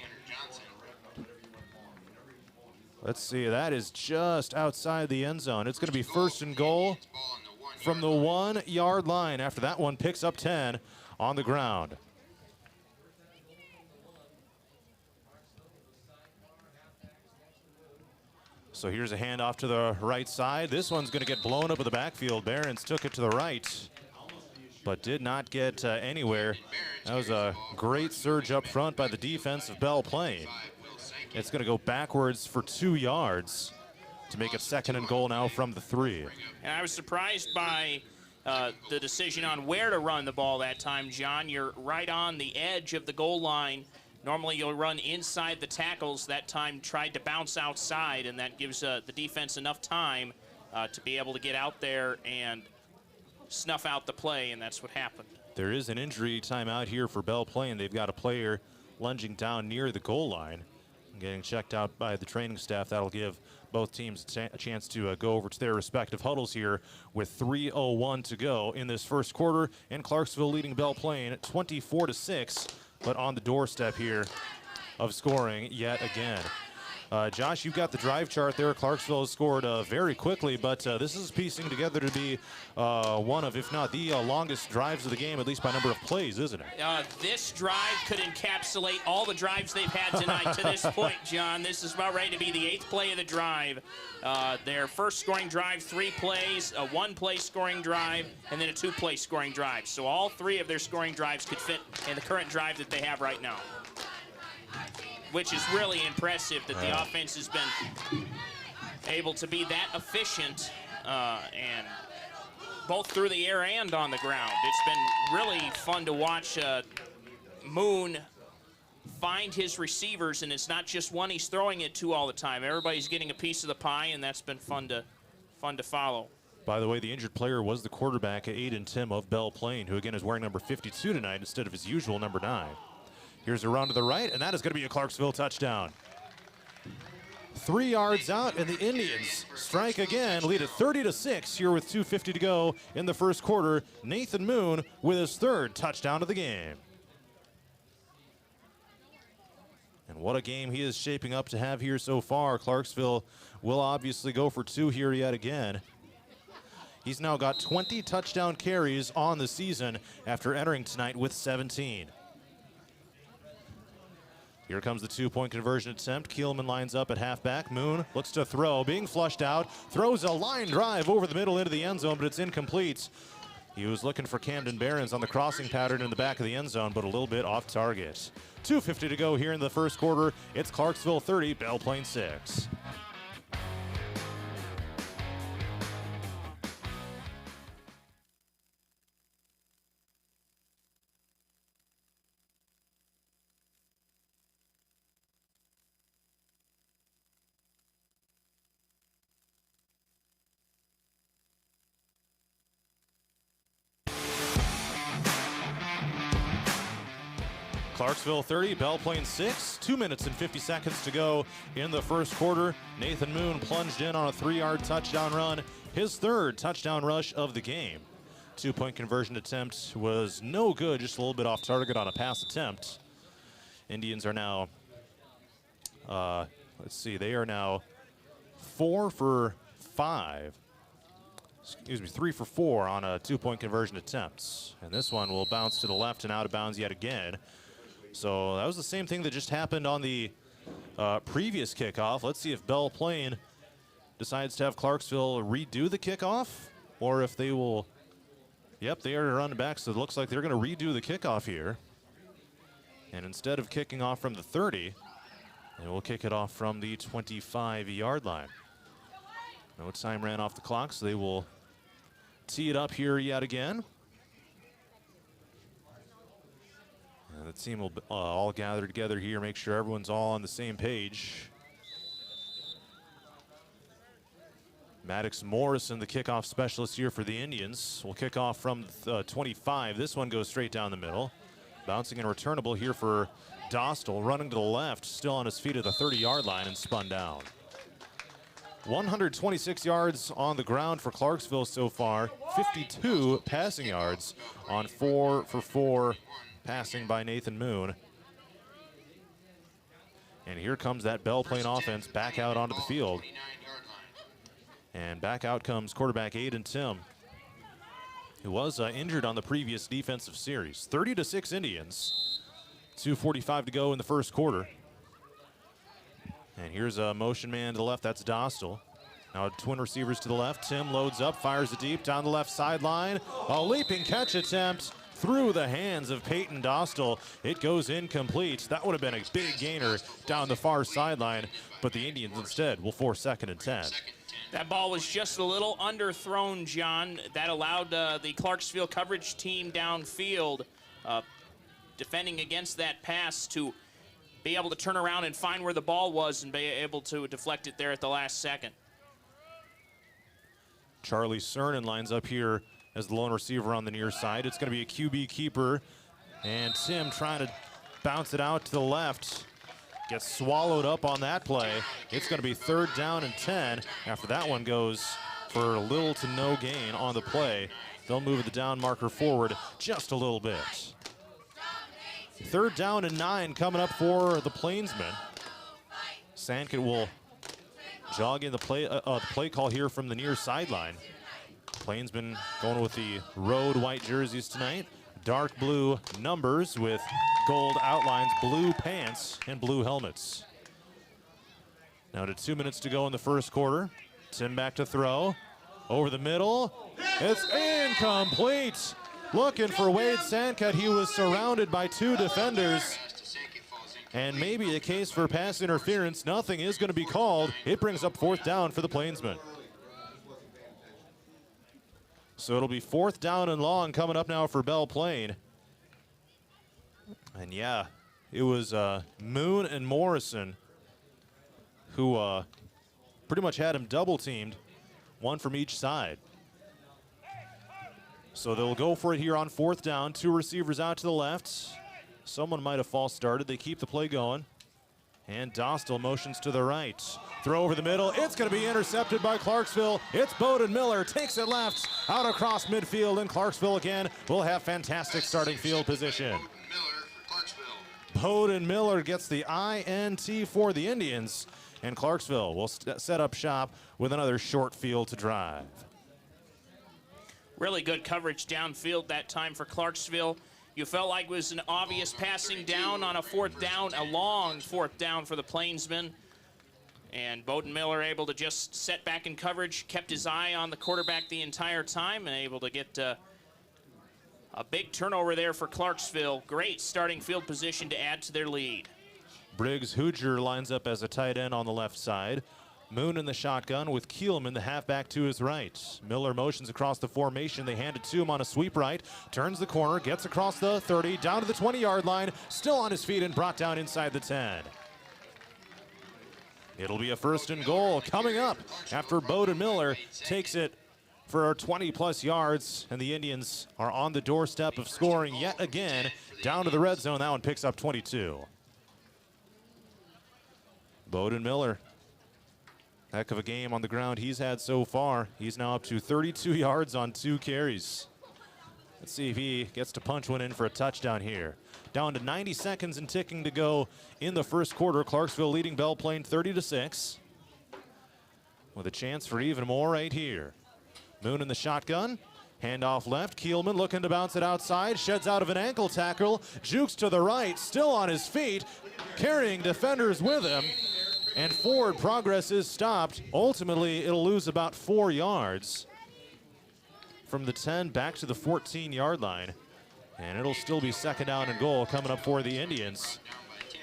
Let's see, that is just outside the end zone. It's going to be first and goal from the 1-yard line after that one picks up 10 on the ground. So here's a handoff to the right side. This one's going to get blown up in the backfield. Barons took it to the right, but did not get anywhere. That was a great surge up front by the defense of Belle Plaine. It's going to go backwards for 2 yards to make it second and goal now from the 3. And I was surprised by the decision on where to run the ball that time, John. You're right on the edge of the goal line. Normally you'll run inside the tackles. That time tried to bounce outside, and that gives the defense enough time to be able to get out there and snuff out the play, and that's what happened. There is an injury timeout here for Belle Plaine. They've got a player lunging down near the goal line, getting checked out by the training staff. That'll give both teams a chance to go over to their respective huddles here with 3:01 to go in this first quarter, and Clarksville leading Belle Plaine 24-6, but on the doorstep here of scoring yet again. Josh, you've got the drive chart there. Clarksville has scored very quickly, but this is piecing together to be one of, if not the longest drives of the game, at least by number of plays, isn't it? This drive could encapsulate all the drives they've had tonight to this point, John. This is about ready to be the 8th play of the drive. Their first scoring drive, 3 plays, a 1-play scoring drive, and then a 2-play scoring drive. So all 3 of their scoring drives could fit in the current drive that they have right now, which is really impressive that the offense has been able to be that efficient and both through the air and on the ground. It's been really fun to watch Moon find his receivers, and it's not just one he's throwing it to all the time. Everybody's getting a piece of the pie, and that's been fun to follow. By the way, the injured player was the quarterback, Aiden Tim of Belle Plaine, who again is wearing number 52 tonight instead of his usual number 9. Here's a run to the right, and that is going to be a Clarksville touchdown. 3 yards out, and the Indians strike again, lead at 30-6 here with 2:50 to go in the first quarter. Nathan Moon with his 3rd touchdown of the game. And what a game he is shaping up to have here so far. Clarksville will obviously go for 2 here yet again. He's now got 20 touchdown carries on the season after entering tonight with 17. Here comes the 2-point conversion attempt. Kielman lines up at halfback. Moon looks to throw, being flushed out. Throws a line drive over the middle into the end zone, but it's incomplete. He was looking for Camden Barons on the crossing pattern in the back of the end zone, but a little bit off target. 2:50 to go here in the first quarter. It's Clarksville 30, Belle Plaine 6. Clarksville 30, Belle Plaine 6. 2 minutes and 50 seconds to go in the first quarter. Nathan Moon plunged in on a 3-yard touchdown run, his third touchdown rush of the game. 2-point conversion attempt was no good, just a little bit off target on a pass attempt. Indians are now, they are now 3 for 4 on a 2-point conversion attempts. And this one will bounce to the left and out of bounds yet again. So that was the same thing that just happened on the previous kickoff. Let's see if Belle Plaine decides to have Clarksville redo the kickoff, or if they will. Yep, they are running back, so it looks like they're going to redo the kickoff here. And instead of kicking off from the 30, they will kick it off from the 25-yard line. No time ran off the clock, so they will tee it up here yet again. And the team will all gather together here, make sure everyone's all on the same page. Maddox Morrison, the kickoff specialist here for the Indians, will kick off from 25. This one goes straight down the middle. Bouncing and returnable here for Dostal, running to the left, still on his feet at the 30-yard line and spun down. 126 yards on the ground for Clarksville so far, 52 passing yards on 4 for 4 passing by Nathan Moon. And here comes that Belle Plaine offense back out onto the field. And back out comes quarterback Aiden Tim, who was injured on the previous defensive series. 30-6 Indians, 2:45 to go in the first quarter. And here's a motion man to the left, that's Dostal. Now twin receivers to the left. Tim loads up, fires it deep down the left sideline. A leaping catch attempt through the hands of Peyton Dostal. It goes incomplete. That would have been a big gainer down the far sideline, but the Indians instead will force 2nd and 10. That ball was just a little underthrown, John. That allowed the Clarksville coverage team downfield, defending against that pass, to be able to turn around and find where the ball was and be able to deflect it there at the last second. Charlie Cernan lines up here as the lone receiver on the near side. It's going to be a QB keeper, and Tim trying to bounce it out to the left. Gets swallowed up on that play. It's going to be 3rd down and 10 after that one goes for little to no gain on the play. They'll move the down marker forward just a little bit. 3rd down and 9 coming up for the Plainsmen. Sandkit will jog in the play call here from the near sideline. Plainsmen going with the road white jerseys tonight. Dark blue numbers with gold outlines, blue pants, and blue helmets. Now to 2 minutes to go in the first quarter. Tim back to throw. Over the middle. It's incomplete. Looking for Wade Sandkut. He was surrounded by 2 defenders. And maybe a case for pass interference. Nothing is going to be called. It brings up 4th down for the Plainsmen. So it'll be 4th down and long coming up now for Belle Plaine. And yeah, it was Moon and Morrison who pretty much had him double teamed, one from each side. So they'll go for it here on 4th down. 2 receivers out to the left. Someone might have false started. They keep the play going. And Dostal motions to the right. Throw over the middle. It's going to be intercepted by Clarksville. It's Bowden Miller. Takes it left out across midfield. And Clarksville again will have fantastic starting field position. Bowden Miller gets the INT for the Indians. And Clarksville will set up shop with another short field to drive. Really good coverage downfield that time for Clarksville. You felt like it was an obvious passing down on a 4th down, a long 4th down for the Plainsmen. And Bowden Miller able to just set back in coverage, kept his eye on the quarterback the entire time, and able to get a big turnover there for Clarksville. Great starting field position to add to their lead. Briggs Hooger lines up as a tight end on the left side. Moon in the shotgun with Kielman, the halfback, to his right. Miller motions across the formation. They hand it to him on a sweep right. Turns the corner, gets across the 30, down to the 20-yard line. Still on his feet and brought down inside the 10. It'll be a 1st and goal coming up after Bowden Miller takes it for 20-plus yards, and the Indians are on the doorstep of scoring yet again. Down to the red zone. That one picks up 22. Bowden Miller, heck of a game on the ground he's had so far. He's now up to 32 yards on 2 carries. Let's see if he gets to punch one in for a touchdown here. Down to 90 seconds and ticking to go in the first quarter. Clarksville leading Belle Plaine 30-6. With a chance for even more right here. Moon in the shotgun. Handoff left. Kielman looking to bounce it outside. Sheds out of an ankle tackle. Jukes to the right. Still on his feet. Carrying defenders with him. And forward progress is stopped. Ultimately, it'll lose about 4 yards. From the 10 back to the 14-yard line. And it'll still be second down and goal coming up for the Indians.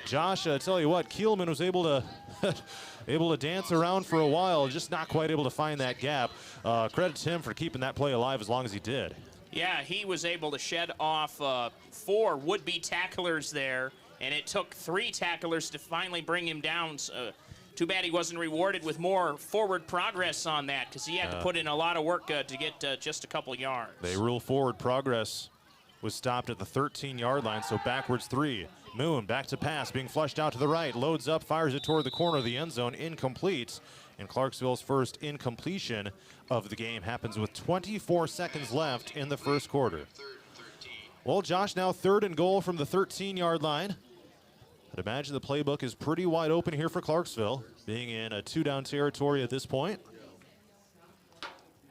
Josh, I tell you what, Kielman was able to dance around for a while, just not quite able to find that gap. Credit to him for keeping that play alive as long as he did. Yeah, he was able to shed off 4 would-be tacklers there, and it took 3 tacklers to finally bring him down. Too bad he wasn't rewarded with more forward progress on that, because he had to put in a lot of work to get just a couple yards. They rule forward progress was stopped at the 13-yard line, so backwards 3. Moon back to pass, being flushed out to the right, loads up, fires it toward the corner of the end zone, incomplete. And Clarksville's first incompletion of the game happens with 24 seconds left in the first quarter. Well, Josh, now 3rd and goal from the 13-yard line. I'd imagine the playbook is pretty wide open here for Clarksville, being in a 2-down territory at this point.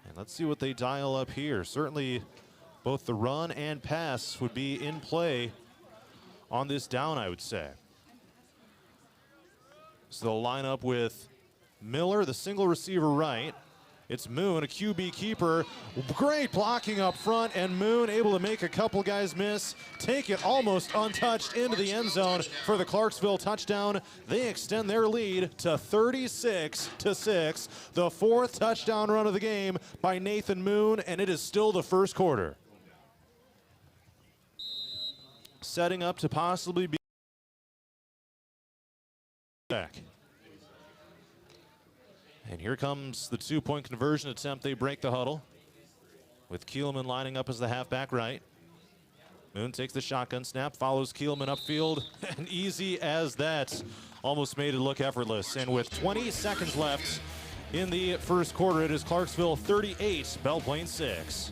And let's see what they dial up here. Certainly both the run and pass would be in play on this down, I would say. So they'll line up with Miller, the single receiver right. It's Moon, a QB keeper. Great blocking up front, and Moon able to make a couple guys miss, take it almost untouched into the end zone for the Clarksville touchdown. They extend their lead to 36-6, the 4th touchdown run of the game by Nathan Moon, and it is still the first quarter. Setting up to possibly be back. And here comes the 2-point conversion attempt. They break the huddle with Kielman lining up as the halfback right. Moon takes the shotgun snap, follows Kielman upfield, and easy as that. Almost made it look effortless. And with 20 seconds left in the first quarter, it is Clarksville 38, Belle Plaine 6.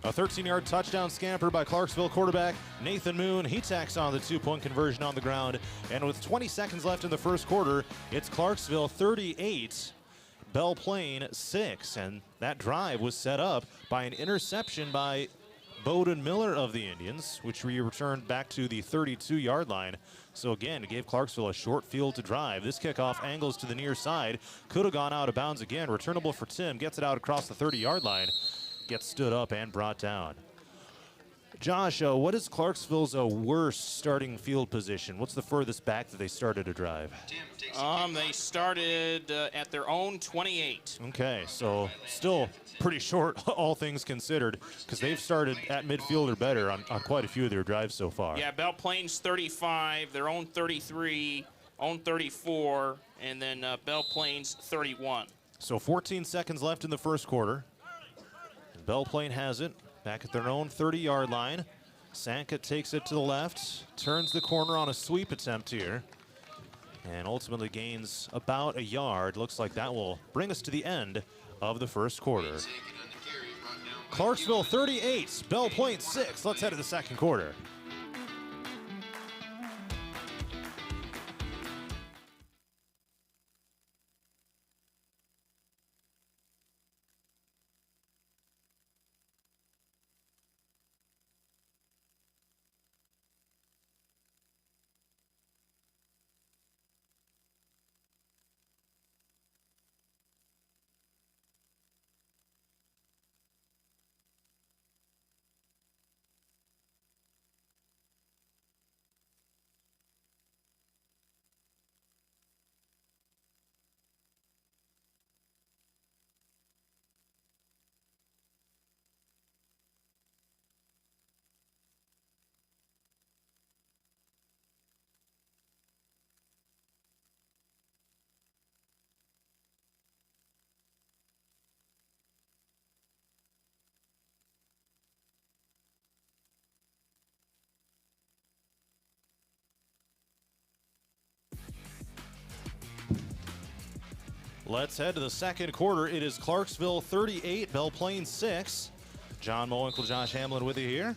A 13-yard touchdown scamper by Clarksville quarterback Nathan Moon. He tacks on the 2-point conversion on the ground. And with 20 seconds left in the first quarter, it's Clarksville 38, Belle Plaine 6. And that drive was set up by an interception by Bowden Miller of the Indians, which we returned back to the 32-yard line. So again, it gave Clarksville a short field to drive. This kickoff angles to the near side. Could have gone out of bounds again. Returnable for Tim. Gets it out across the 30-yard line. Gets stood up and brought down. Josh, what is Clarksville's worst starting field position? What's the furthest back that they started to drive? They started at their own 28. Okay, so still pretty short, all things considered, because they've started at midfield or better on quite a few of their drives so far. Yeah, Belle Plaine's 35, their own 33, own 34, and then Belle Plaine's 31. So 14 seconds left in the first quarter. Belle Plaine has it back at their own 30-yard line. Sanka takes it to the left, turns the corner on a sweep attempt here, and ultimately gains about a yard. Looks like that will bring us to the end of the first quarter. Clarksville 38, Belle Plaine 6. Let's head to the second quarter. Let's head to the second quarter. It is Clarksville 38, Belle Plaine 6. John Mowinkle, Josh Hamlin with you here.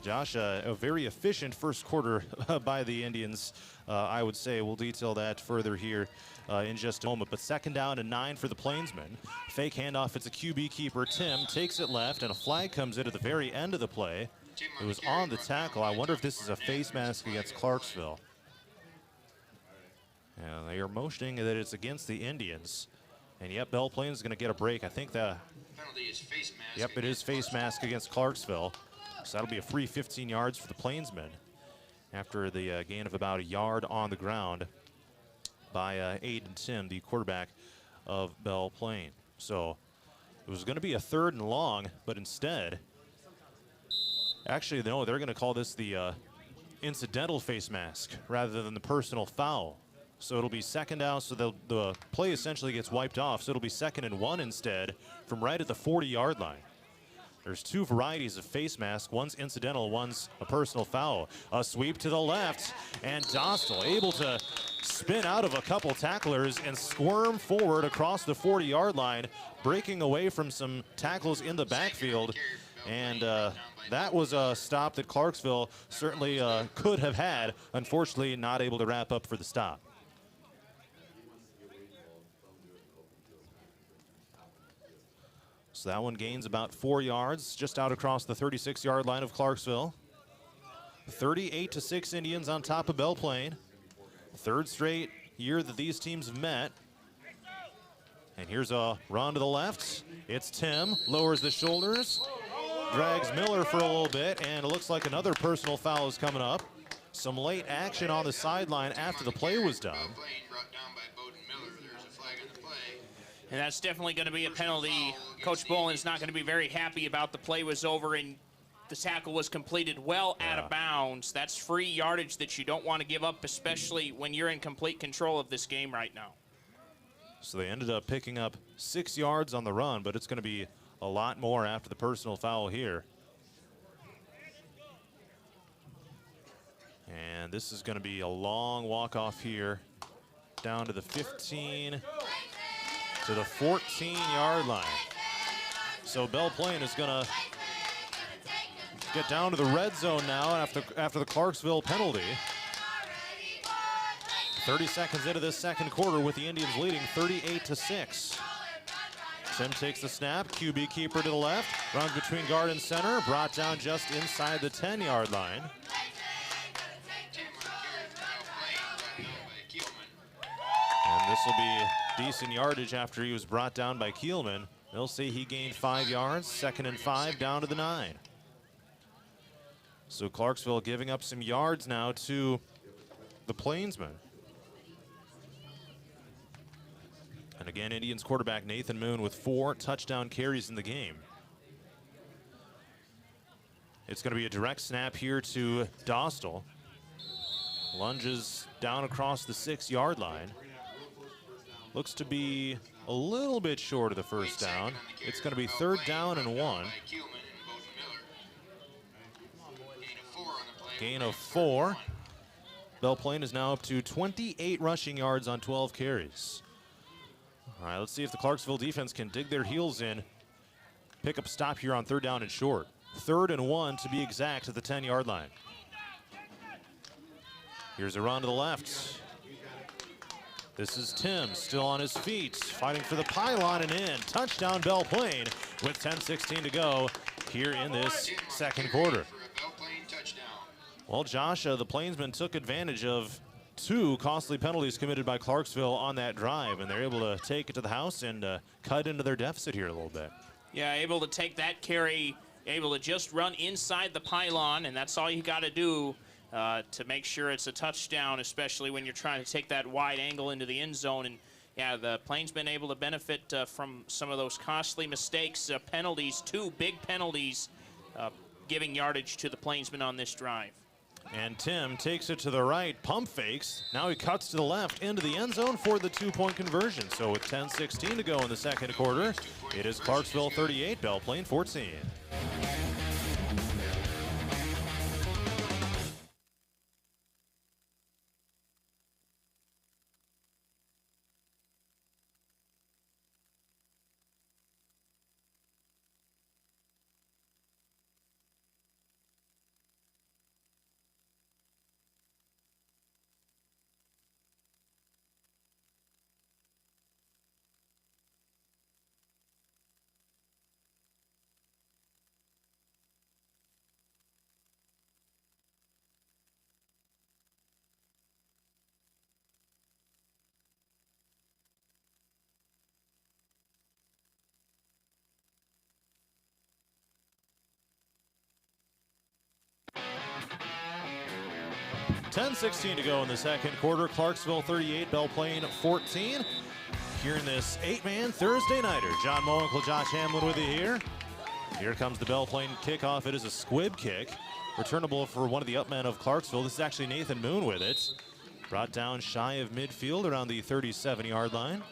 Josh, a very efficient first quarter by the Indians, I would say. We'll detail that further here in just a moment. But second down and 9 for the Plainsmen. Fake handoff, it's a QB keeper. Tim takes it left, and a flag comes in at the very end of the play. It was on the tackle. I wonder if this is a face mask against Clarksville. And they are motioning that it's against the Indians. And yep, Belle Plaine is going to get a break. I think the Penalty is face mask. Yep, it is face mask against Clarksville. So that'll be a free 15 yards for the Plainsmen after the gain of about a yard on the ground by Aiden Tim, the quarterback of Belle Plaine. So it was going to be a 3rd and long, but instead, actually, no, they're going to call this the incidental face mask rather than the personal foul. So it'll be second down, so the play essentially gets wiped off. So it'll be 2nd and 1 instead from right at the 40-yard line. There's 2 varieties of face mask. One's incidental, one's a personal foul. A sweep to the left, and Dostal able to spin out of a couple tacklers and squirm forward across the 40-yard line, breaking away from some tackles in the backfield. And that was a stop that Clarksville certainly could have had. Unfortunately, not able to wrap up for the stop. So that one gains about 4 yards, just out across the 36-yard line of Clarksville. 38-6 Indians on top of Belle Plaine. 3rd straight year that these teams have met. And here's a run to the left. It's Tim, lowers the shoulders, drags Miller for a little bit, and it looks like another personal foul is coming up. Some late action on the sideline after the play was done. And that's definitely going to be a penalty. Coach Boland's not going to be very happy about. The play was over and the tackle was completed well out of bounds. That's free yardage that you don't want to give up, especially when you're in complete control of this game right now. So they ended up picking up 6 yards on the run, but it's going to be a lot more after the personal foul here. And this is going to be a long walk-off here down to the 15. To the 14-yard line. So Belle Plaine is going to get down to the red zone now after the Clarksville penalty. 30 seconds into this second quarter with the Indians leading 38-6. Tim takes the snap, QB keeper to the left, runs between guard and center, brought down just inside the 10-yard line. And this will be decent yardage after he was brought down by Kielman. They'll say he gained 5 yards, 2nd and 5 down to the 9. So Clarksville giving up some yards now to the Plainsmen. And again, Indians quarterback Nathan Moon with 4 touchdown carries in the game. It's going to be a direct snap here to Dostal. Lunges down across the 6-yard line. Looks to be a little bit short of the first down. It's going to be 3rd down and 1. Gain of 4. Belle Plaine is now up to 28 rushing yards on 12 carries. All right, let's see if the Clarksville defense can dig their heels in. Pick up a stop here on 3rd down and short. 3rd and 1 to be exact at the 10-yard line. Here's a run to the left. This is Tim, still on his feet, fighting for the pylon and in. Touchdown Belle Plaine with 10:16 to go here in this second quarter. Well, Josh, the Plainsmen took advantage of 2 costly penalties committed by Clarksville on that drive, and they're able to take it to the house and cut into their deficit here a little bit. Yeah, able to take that carry, able to just run inside the pylon, and that's all you got to do to make sure it's a touchdown, especially when you're trying to take that wide angle into the end zone. And yeah, the Plaine's been able to benefit from some of those costly mistakes, penalties, 2 big penalties, giving yardage to the Plainsmen on this drive. And Tim takes it to the right, pump fakes. Now he cuts to the left into the end zone for the 2-point conversion. So with 10:16 to go in the second quarter, it is Clarksville 38, Belle Plaine 14. 10:16 to go in the second quarter. Clarksville 38, Belle Plaine 14. Here in this 8-man Thursday nighter. John Mowinkle, Josh Hamlin with you here. Here comes the Belle Plaine kickoff. It is a squib kick. Returnable for one of the upmen of Clarksville. This is actually Nathan Moon with it. Brought down shy of midfield around the 37-yard line.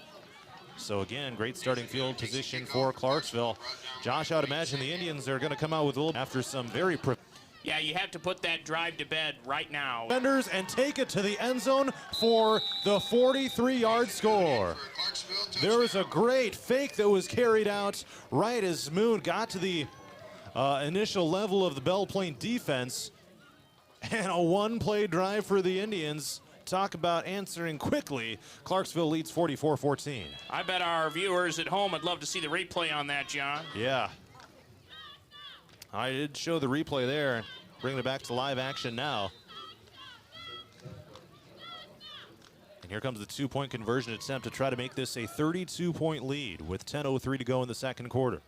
So again, great starting field position for Clarksville. Josh, I would imagine the Indians are going to come out with a little after some very... Yeah, you have to put that drive to bed right now. Defenders and take it to the end zone for the 43-yard score. There was a great fake that was carried out right as Moon got to the initial level of the Belle Plaine defense. And a one-play drive for the Indians. Talk about answering quickly. Clarksville leads 44-14. I bet our viewers at home would love to see the replay on that, John. Yeah. I did show the replay there. Bringing it back to live action now. And here comes the two-point conversion attempt to try to make this a 32-point lead with 10:03 to go in the second quarter.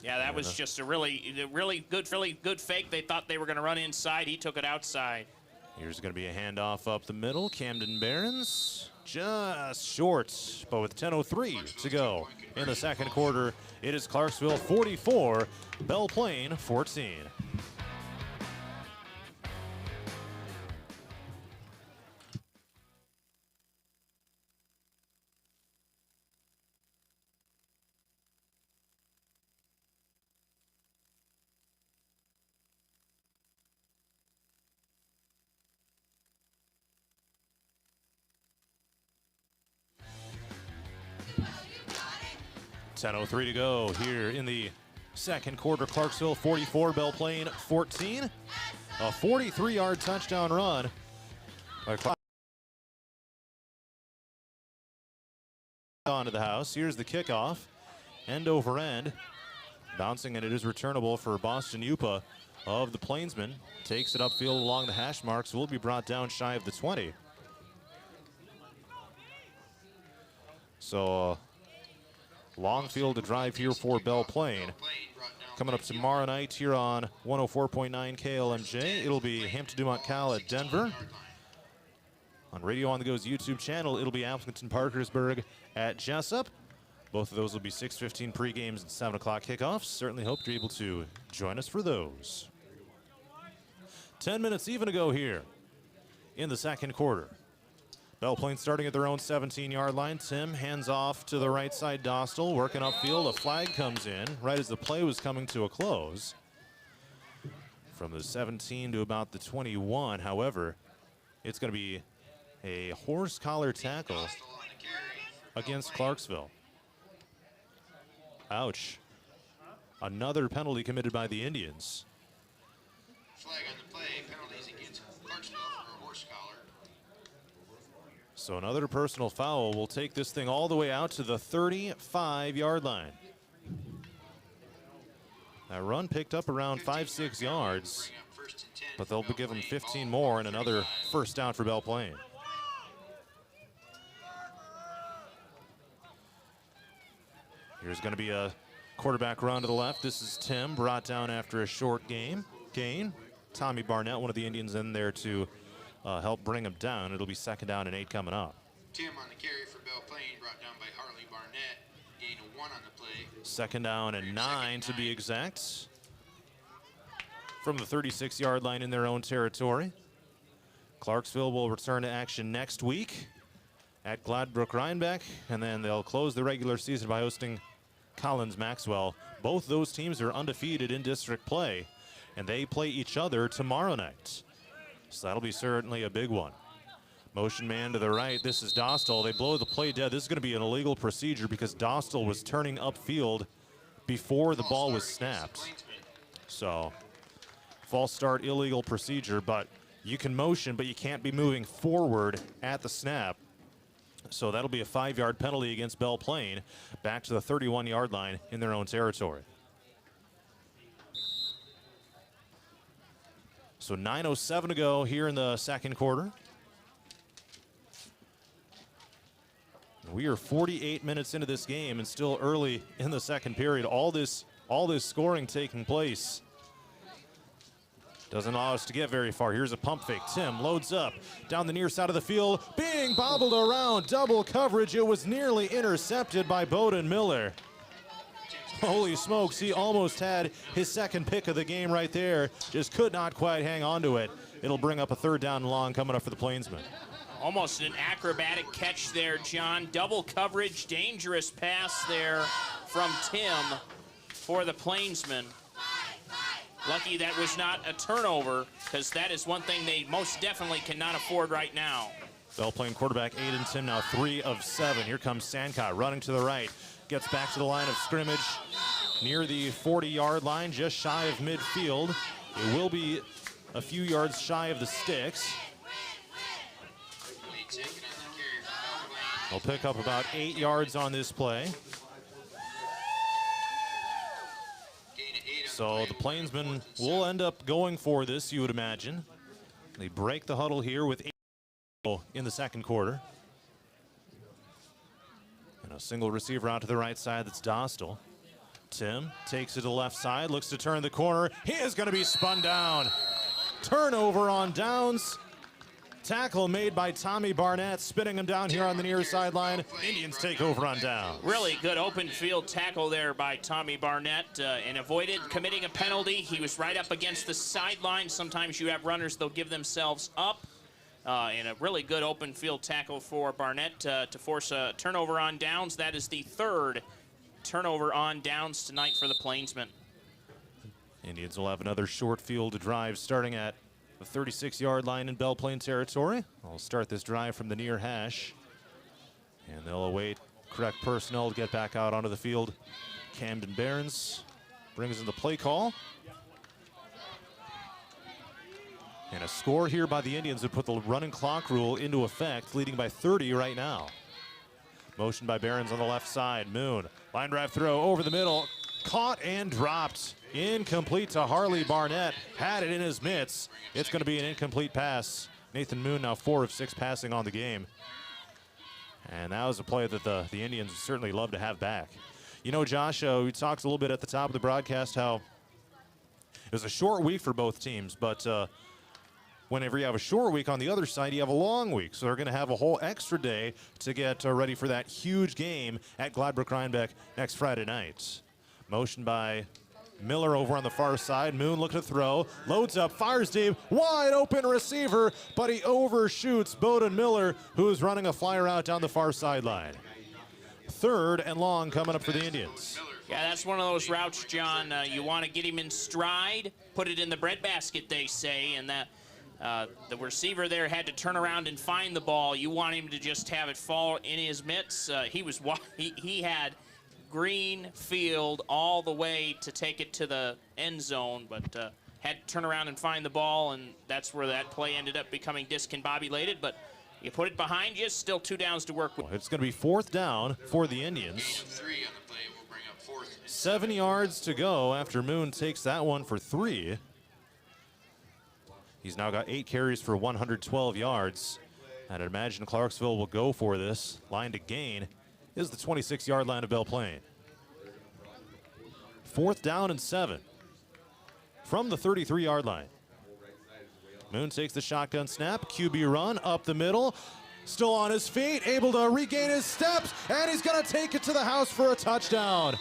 Yeah, that was just a really good fake. They thought they were going to run inside. He took it outside. Here's going to be a handoff up the middle. Camden Barons just short, but with 10:03 to go in the second quarter, it is Clarksville 44, Belle Plaine 14. .10:03 to go here in the second quarter. Clarksville 44, Belle Plaine 14. A 43-yard touchdown run by onto the house. Here's the kickoff, end over end, bouncing, and it is returnable for Boston Yupa of the Plainsmen. Takes it upfield along the hash marks. Will be brought down shy of the 20. So long field to drive here for Belle Plaine. Coming up tomorrow night here on 104.9 KLMJ, it'll be Hampton Dumont Cal at Denver. On Radio On The Go's YouTube channel, it'll be Appleton Parkersburg at Jessup. Both of those will be 6:15 pre-games and 7 o'clock kickoffs. Certainly hope you're able to join us for those. 10 minutes even to go here in the second quarter. Belle Plaine starting at their own 17-yard line. Tim hands off to the right side. Dostal working upfield. A flag comes in right as the play was coming to a close. From the 17 to about the 21. However, it's going to be a horse collar tackle against Clarksville. Ouch. Another penalty committed by the Indians. Flag on the play, penalties against Clarksville for a horse collar. So another personal foul will take this thing all the way out to the 35-yard line. That run picked up around 5-6 yards, but they'll give them 15 more and another first down for Belle Plaine. Here's going to be a quarterback run to the left. This is Tim, brought down after a short gain. Tommy Barnett, one of the Indians, in there to help bring him down. It'll be 2nd down and 8 coming up. Tim on the carry for Belle Plaine, brought down by Harley Barnett. Gain of 1 on the play. 2nd down and 9 to be exact. From the 36-yard line in their own territory. Clarksville will return to action next week at Gladbrook Rhinebeck, and then they'll close the regular season by hosting Collins Maxwell. Both those teams are undefeated in district play, and they play each other tomorrow night. So that'll be certainly a big one. Motion man to the right. This is Dostal. They blow the play dead. This is going to be an illegal procedure because Dostal was turning upfield before the ball was snapped. So false start, illegal procedure, but you can motion, but you can't be moving forward at the snap. So that'll be a 5-yard penalty against Belle Plaine, back to the 31-yard line in their own territory. So 9:07 to go here in the second quarter. We are 48 minutes into this game and still early in the second period. All this scoring taking place Doesn't allow us to get very far. Here's a pump fake. Tim loads up down the near side of the field, being bobbled around. Double coverage. It was nearly intercepted by Bowden Miller. Holy smokes, he almost had his second pick of the game right there. Just could not quite hang on to it. It'll bring up a 3rd down and long coming up for the Plainsmen. Almost an acrobatic catch there, John. Double coverage, dangerous pass there from Tim for the Plainsmen. Lucky that was not a turnover, because that is one thing they most definitely cannot afford right now. Belle Plaine quarterback Aiden Tim now 3 of 7. Here comes Sancott running to the right. Gets back to the line of scrimmage near the 40-yard line, just shy of midfield. It will be a few yards shy of the sticks. They'll pick up about 8 yards on this play. So the Plainsmen will end up going for this, you would imagine. They break the huddle here with 8 in the second quarter. And a single receiver out to the right side, that's Dostal. Tim takes it to the left side, looks to turn the corner. He is going to be spun down. Turnover on downs. Tackle made by Tommy Barnett, spinning him down here on the near sideline. Indians take over on down. Really good open field tackle there by Tommy Barnett and avoided committing a penalty. He was right up against the sideline. Sometimes you have runners, they'll give themselves up. And a really good open field tackle for Barnett to force a turnover on downs. That is the 3rd turnover on downs tonight for the Plainsmen. Indians will have another short field drive starting at the 36-yard line in Belle Plaine territory. They'll start this drive from the near hash, and they'll await correct personnel to get back out onto the field. Camden Barons brings in the play call. And a score here by the Indians to put the running clock rule into effect, leading by 30 right now. Motion by Barons on the left side. Moon, line drive throw over the middle. Caught and dropped. Incomplete to Harley Barnett. Had it in his mitts. It's going to be an incomplete pass. Nathan Moon now 4 of 6 passing on the game. And that was a play that the Indians certainly love to have back. You know, Josh, we talked a little bit at the top of the broadcast how it was a short week for both teams, but whenever you have a short week on the other side, you have a long week. So they're going to have a whole extra day to get ready for that huge game at Gladbrook-Rhinebeck next Friday night. Motion by Miller over on the far side. Moon looking to throw. Loads up, fires deep. Wide open receiver, but he overshoots Bowden Miller, who's running a fly route down the far sideline. 3rd and long coming up for the Indians. Yeah, that's one of those routes, John. You want to get him in stride, put it in the breadbasket, they say, and that the receiver there had to turn around and find the ball. You want him to just have it fall in his mitts. He had green field all the way to take it to the end zone, but had to turn around and find the ball, and that's where that play ended up becoming discombobulated. But you put it behind you, still 2 downs to work with. It's going to be 4th down for the Indians. 3 on the play will bring up 4th. 7 yards to go after Moon takes that one for 3. He's now got 8 carries for 112 yards. And I'd imagine Clarksville will go for this. Line to gain is the 26-yard line of Belle Plaine. 4th down and 7 from the 33-yard line. Moon takes the shotgun snap, QB run up the middle, still on his feet, able to regain his steps, and he's going to take it to the house for a touchdown.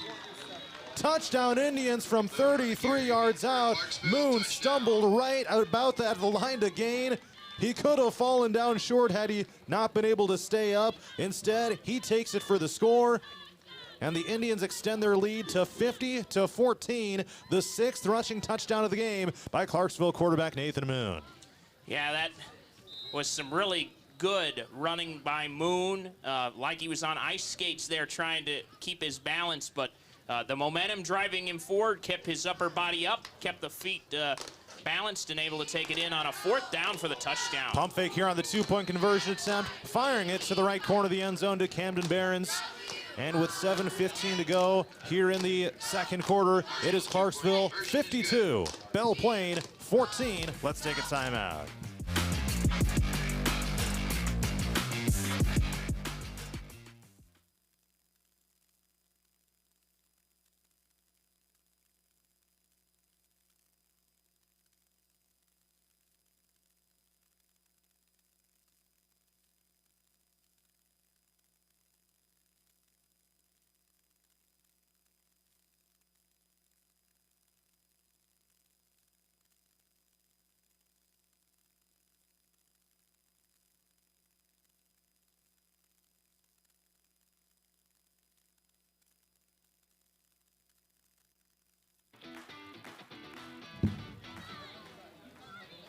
Touchdown Indians from 33 yards out. Moon stumbled right about at the line to gain. He could have fallen down short had he not been able to stay up. Instead, he takes it for the score. And the Indians extend their lead to 50-14, the 6th rushing touchdown of the game by Clarksville quarterback Nathan Moon. Yeah, that was some really good running by Moon, like he was on ice skates there trying to keep his balance, but the momentum driving him forward kept his upper body up, kept the feet balanced and able to take it in on a 4th down for the touchdown. Pump fake here on the 2-point conversion attempt, firing it to the right corner of the end zone to Camden Barons. And with 7:15 to go here in the second quarter, it is Clarksville 52, Belle Plaine 14. Let's take a timeout.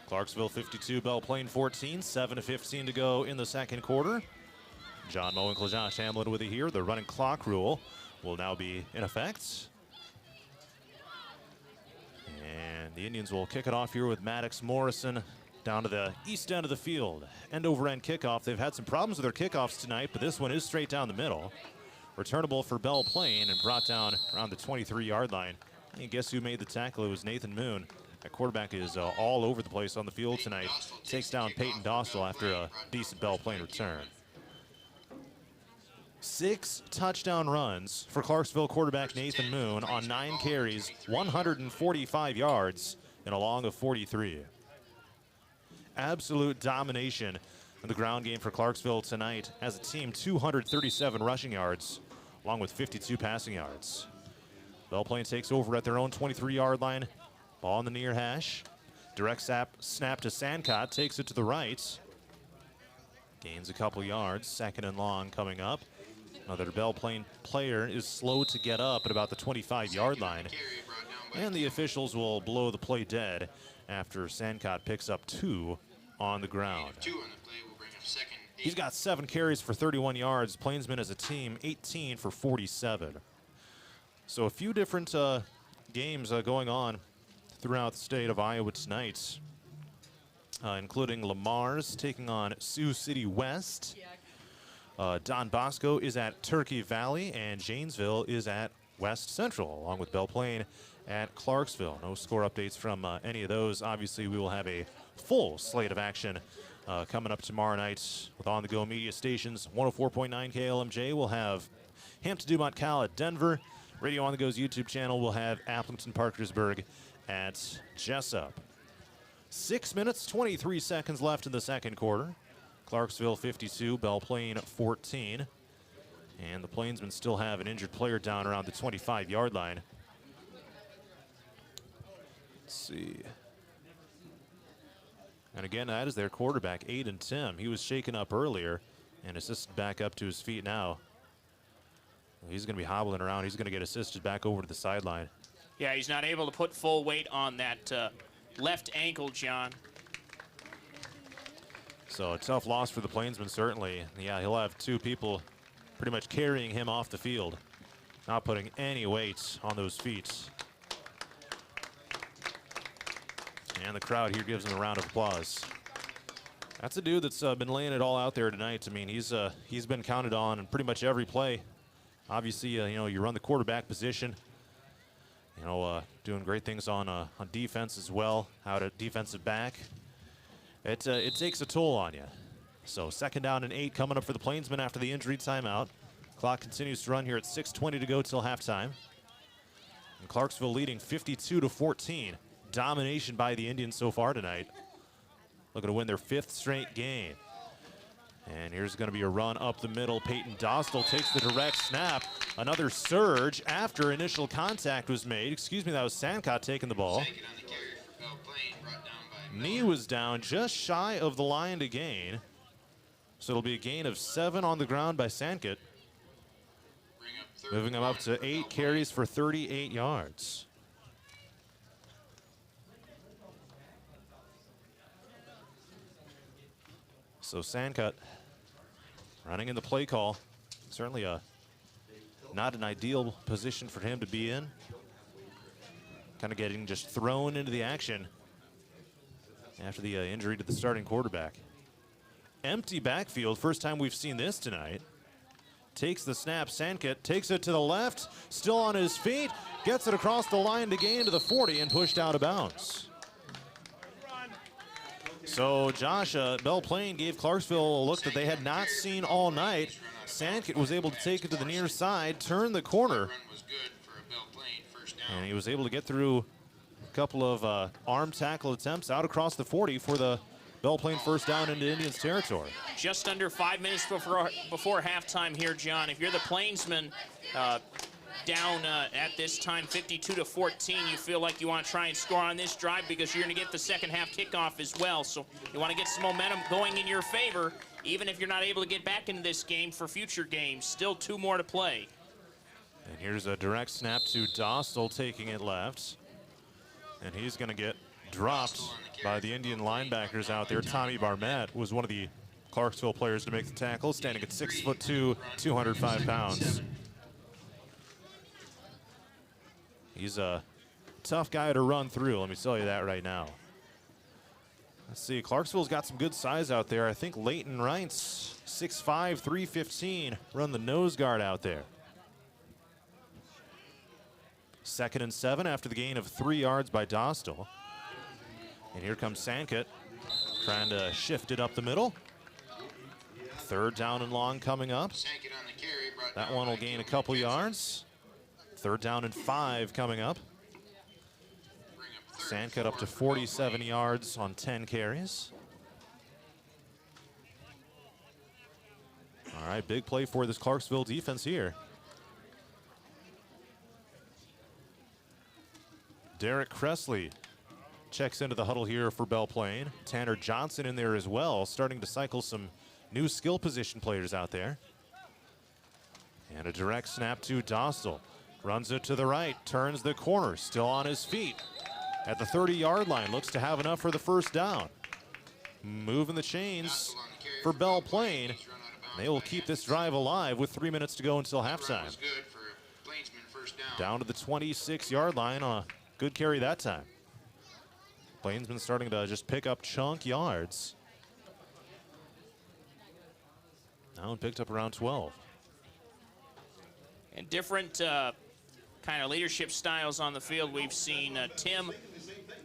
Clarksville 52, Belle Plaine 14, 7:15 to go in the second quarter. John Mowinkle, Josh Hamlin with you here. The running clock rule will now be in effect. And the Indians will kick it off here with Maddox Morrison down to the east end of the field. End-over-end kickoff. They've had some problems with their kickoffs tonight, but this one is straight down the middle. Returnable for Belle Plaine and brought down around the 23-yard line. And guess who made the tackle? It was Nathan Moon. That quarterback is all over the place on the field tonight. Takes down Peyton Dostal after a decent Belle Plaine return. 6 touchdown runs for Clarksville quarterback Nathan Moon on 9 carries, 145 yards, and a long of 43. Absolute domination in the ground game for Clarksville tonight. As a team, 237 rushing yards, along with 52 passing yards. Belle Plaine takes over at their own 23-yard line. Ball in the near hash. Direct snap to Sandcott. Takes it to the right. Gains a couple yards. 2nd and long coming up. Another Belle Plaine player is slow to get up at about the 25-yard line. And the officials will blow the play dead after Sandcott picks up 2 on the ground. He's got 7 carries for 31 yards. Plainsmen as a team, 18 for 47. So a few different games going on throughout the state of Iowa tonight, including Lamar's taking on Sioux City West. Don Bosco is at Turkey Valley, and Janesville is at West Central, along with Belle Plaine at Clarksville. No score updates from any of those. Obviously, we will have a full slate of action coming up tomorrow night with on-the-go media stations. 104.9 KLMJ will have Hampton Dumont Cal at Denver. Radio on the Go's YouTube channel will have Appleton Parkersburg at Jessup. 6 minutes, 23 seconds left in the second quarter. Clarksville 52, Belle Plaine 14. And the Plainsmen still have an injured player down around the 25-yard line. Let's see. And again, that is their quarterback, Aiden Tim. He was shaken up earlier and assisted back up to his feet now. He's going to be hobbling around. He's going to get assisted back over to the sideline. Yeah, he's not able to put full weight on that left ankle, John. So a tough loss for the Plainsmen, certainly. Yeah, he'll have 2 people pretty much carrying him off the field, not putting any weight on those feet. And the crowd here gives him a round of applause. That's a dude that's been laying it all out there tonight. I mean, he's been counted on in pretty much every play. Obviously, you know, you run the quarterback position. You know, doing great things on defense as well, out at defensive back. It takes a toll on you. So 2nd down and 8 coming up for the Plainsmen after the injury timeout. Clock continues to run here at 6:20 to go till halftime. And Clarksville leading 52-14. Domination by the Indians so far tonight. Looking to win their 5th straight game. And here's going to be a run up the middle. Peyton Dostal takes the direct snap. Another surge after initial contact was made. Excuse me, that was Sandcott taking the ball. Knee was down just shy of the line to gain. So it'll be a gain of 7 on the ground by Sandcott. Moving him up to 8 carries for 38 yards. So Sandcott running in the play call. Certainly not an ideal position for him to be in. Kind of getting just thrown into the action after the injury to the starting quarterback. Empty backfield, first time we've seen this tonight. Takes the snap, Sandcott takes it to the left, still on his feet, gets it across the line to gain to the 40 and pushed out of bounds. So Josh, Belle Plaine gave Clarksville a look that they had not seen all night. Sandcott was able to take it to the near side, turn the corner, and he was able to get through a couple of arm tackle attempts out across the 40 for the Belle Plaine first down into Indians territory. Just under 5 minutes before halftime here, John. If you're the Plainsmen down at this time 52-14, you feel like you want to try and score on this drive because you're going to get the second half kickoff as well. So you want to get some momentum going in your favor, even if you're not able to get back into this game for future games. Still 2 more to play. And here's a direct snap to Dostal taking it left. And he's going to get dropped by the Indian linebackers out there. Tommy Barnett was one of the Clarksville players to make the tackle, standing at 6'2", 205 pounds. He's a tough guy to run through, let me tell you that right now. Let's see, Clarksville's got some good size out there. I think Leighton Wrights, 6'5", 315, run the nose guard out there. 2nd and 7 after the gain of 3 yards by Dostal. And here comes Sankett, trying to shift it up the middle. 3rd down and long coming up. That one will gain a couple yards. 3rd down and 5 coming up. Sankett up to 47 yards on 10 carries. All right, big play for this Clarksville defense here. Derek Cressley checks into the huddle here for Belle Plaine. Tanner Johnson in there as well, starting to cycle some new skill position players out there. And a direct snap to Dostal. Runs it to the right, turns the corner, still on his feet. At the 30-yard line, looks to have enough for the 1st down. Moving the chains for Belle Plaine. They will keep this drive alive with 3 minutes to go until halftime. Down to the 26-yard line on a good carry that time. Plaine's been starting to just pick up chunk yards. Now picked up around 12. And different kind of leadership styles on the field. We've seen Tim,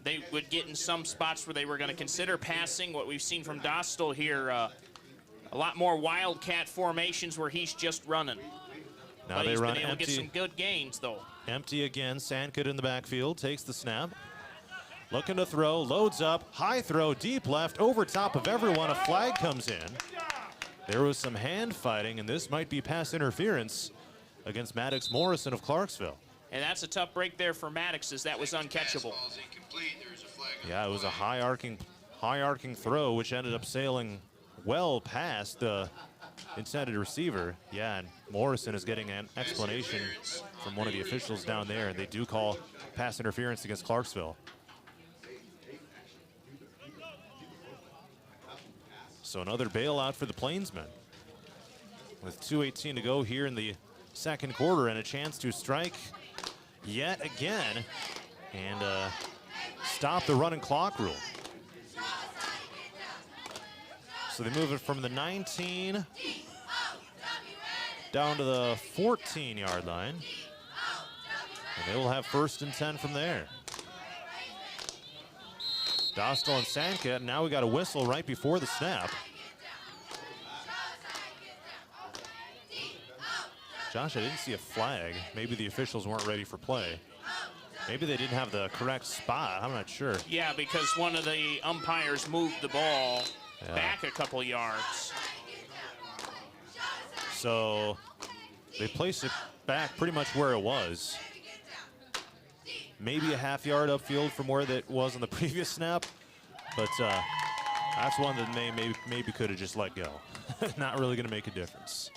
they would get in some spots where they were going to consider passing. What we've seen from Dostal here, a lot more wildcat formations where he's just running. Now but they he's run been able empty. to get some good gains, though. Empty again. Sankett in the backfield, takes the snap. Looking to throw, loads up, high throw, deep left, over top of everyone. A flag comes in. There was some hand fighting, and this might be pass interference against Maddox Morrison of Clarksville. And that's a tough break there for Maddox, as that was uncatchable. Yeah, it was a high arcing throw, which ended up sailing well past the intended receiver. Yeah, and Morrison is getting an explanation from one of the officials down there, and they do call pass interference against Clarksville. So another bailout for the Plainsmen. With 2:18 to go here in the 2nd quarter, and a chance to strike yet again and stop the running clock rule. So they move it from the 19 down to the 14-yard line. And they will have 1st and 10 from there. Dostal and Sankett, and now we got a whistle right before the snap. Josh, I didn't see a flag. Maybe the officials weren't ready for play. Maybe they didn't have the correct spot. I'm not sure. Yeah, because one of the umpires moved the ball back a couple yards. So they placed it back pretty much where it was. Maybe a half yard upfield from where that was on the previous snap, but that's one that maybe could have just let go. Not really going to make a difference.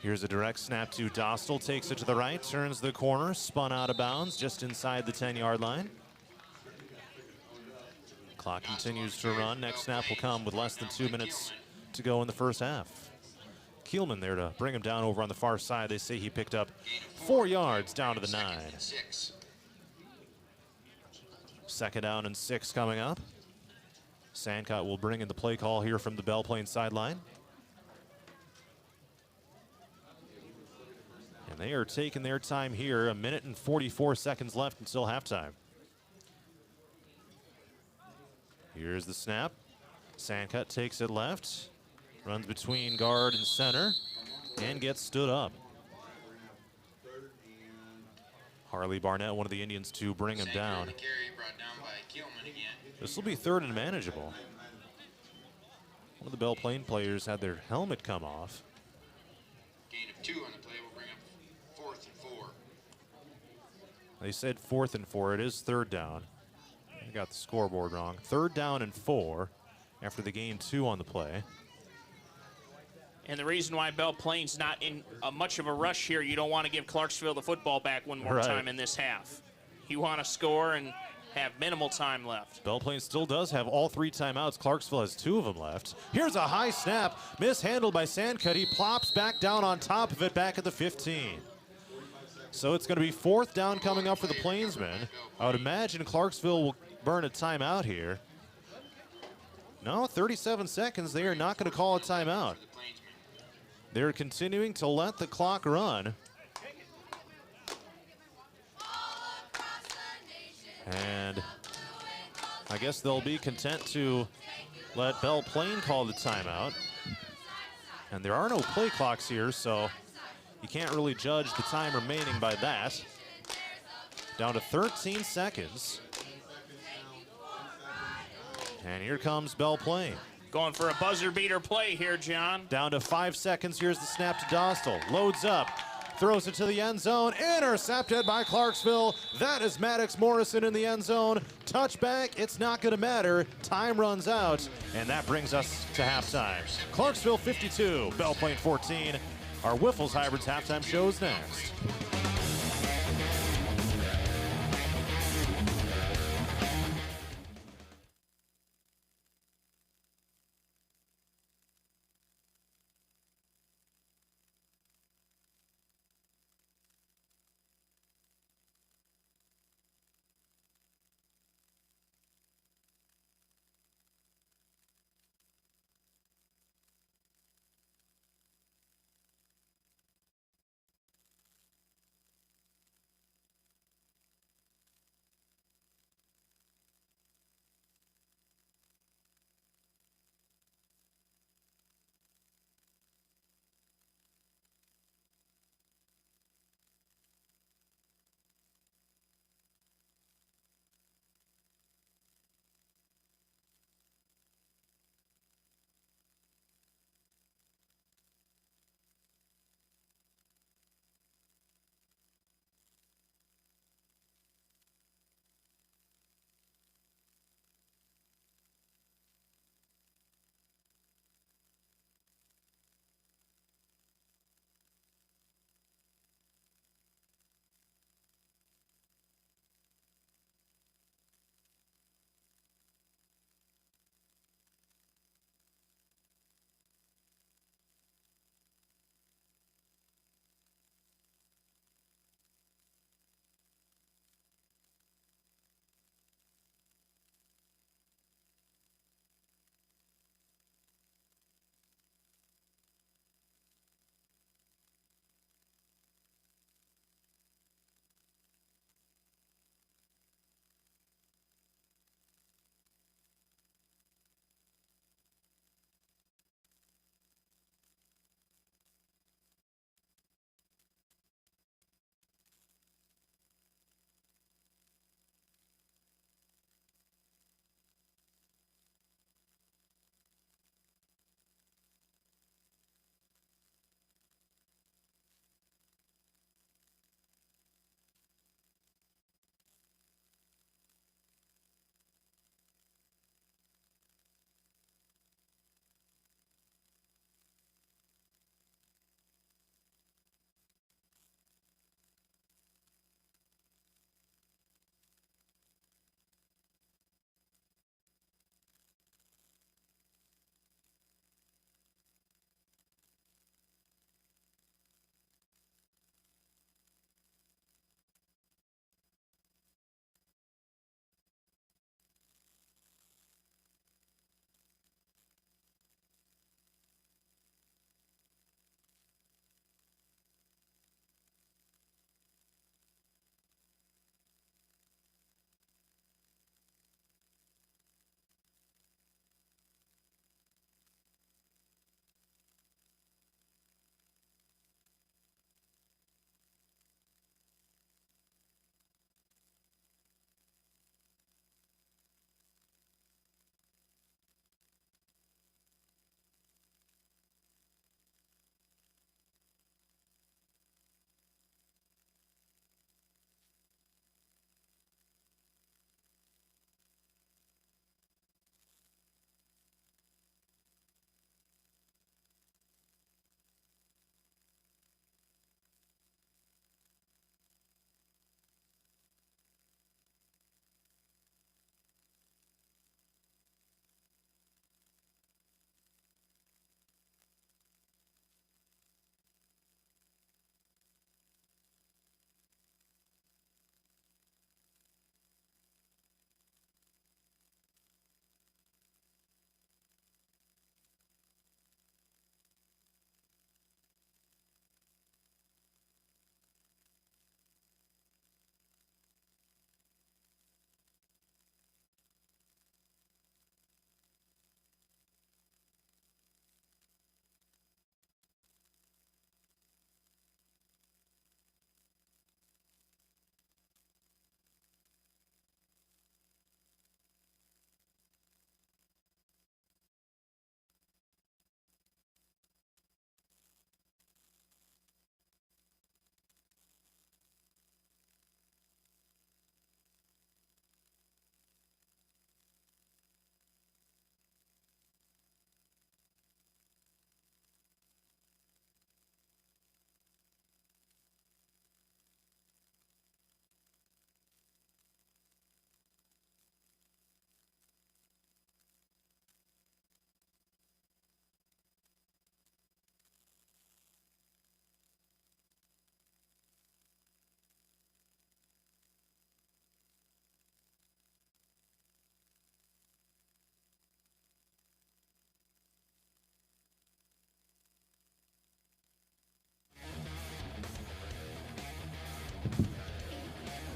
Here's a direct snap to Dostal, takes it to the right, turns the corner, spun out of bounds just inside the 10-yard line. Clock continues to run. Next snap will come with less than 2 minutes to go in the 1st half. Kielman there to bring him down over on the far side. They say he picked up 4 yards down to the 9. 2nd down and 6 coming up. Sankett will bring in the play call here from the Belle Plaine sideline. And they are taking their time here. 1 minute and 44 seconds left until halftime. Here's the snap. Sankett takes it left. Runs between guard and center and gets stood up. Harley Barnett, one of the Indians, to bring him down. This will be 3rd and manageable. One of the Belle Plaine players had their helmet come off. Gain of 2 on the play will bring up 4th and 4. They said 4th and 4. It is 3rd down. I got the scoreboard wrong. 3rd down and 4 after the gain 2 on the play. And the reason why Belle Plaine's not in much of a rush here, you don't want to give Clarksville the football back one more time in this half. You want to score and have minimal time left. Belle Plaine still does have all 3 timeouts. Clarksville has 2 of them left. Here's a high snap, mishandled by Sandcutt. He plops back down on top of it back at the 15. So it's going to be 4th down coming up for the Plainsmen. I would imagine Clarksville will burn a timeout here. No, 37 seconds. They are not going to call a timeout. They're continuing to let the clock run. And I guess they'll be content to let Belle Plaine call the timeout. And there are no play clocks here, so you can't really judge the time remaining by that. Down to 13 seconds. And here comes Belle Plaine. Going for a buzzer beater play here, John. Down to 5 seconds. Here's the snap to Dostal. Loads up. Throws it to the end zone. Intercepted by Clarksville. That is Maddox Morrison in the end zone. Touchback. It's not going to matter. Time runs out. And that brings us to halftime. Clarksville 52, Belle Plaine 14. Our Wiffles Hybrids halftime show is next.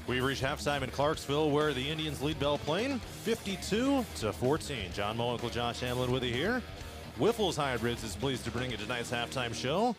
We've reached halftime in Clarksville, where the Indians lead Belle Plaine 52-14. John Moe, Josh Hamlin with you here. Wiffles Hybrids is pleased to bring you tonight's halftime show.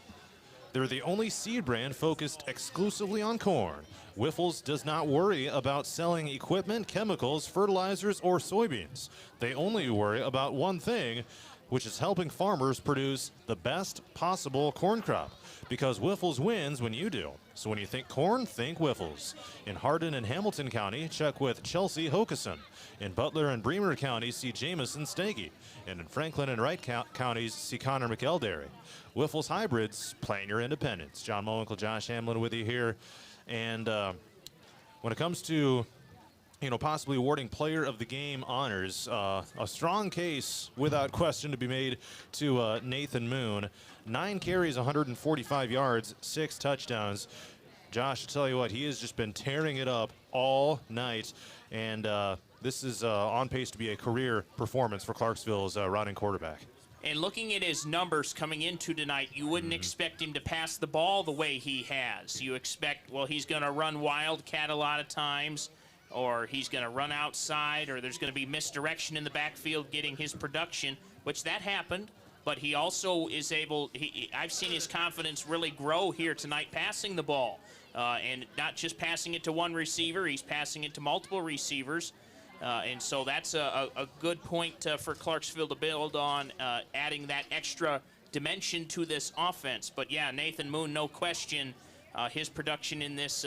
They're the only seed brand focused exclusively on corn. Wiffles does not worry about selling equipment, chemicals, fertilizers, or soybeans. They only worry about one thing, which is helping farmers produce the best possible corn crop. Because Wiffles wins when you do. So when you think corn, think Wiffles. In Hardin and Hamilton County, check with Chelsea Hokeson. In Butler and Bremer County, see Jamison Stagey. And in Franklin and Wright counties, see Connor McElderry. Wiffles Hybrids, playing your independence. John Moe, Josh Hamlin with you here. And when it comes to possibly awarding player of the game honors, a strong case without question to be made to Nathan Moon. 9 carries, 145 yards, 6 touchdowns. Josh, I tell you what, he has just been tearing it up all night, and this is on pace to be a career performance for Clarksville's running quarterback. And looking at his numbers coming into tonight, you wouldn't expect him to pass the ball the way he has. You expect, well, he's going to run wildcat a lot of times, or he's going to run outside, or there's going to be misdirection in the backfield getting his production, which that happened. But he also is able, I've seen his confidence really grow here tonight passing the ball. And not just passing it to one receiver, he's passing it to multiple receivers. And so that's a good point for Clarksville to build on, adding that extra dimension to this offense. But yeah, Nathan Moon, no question, his production in this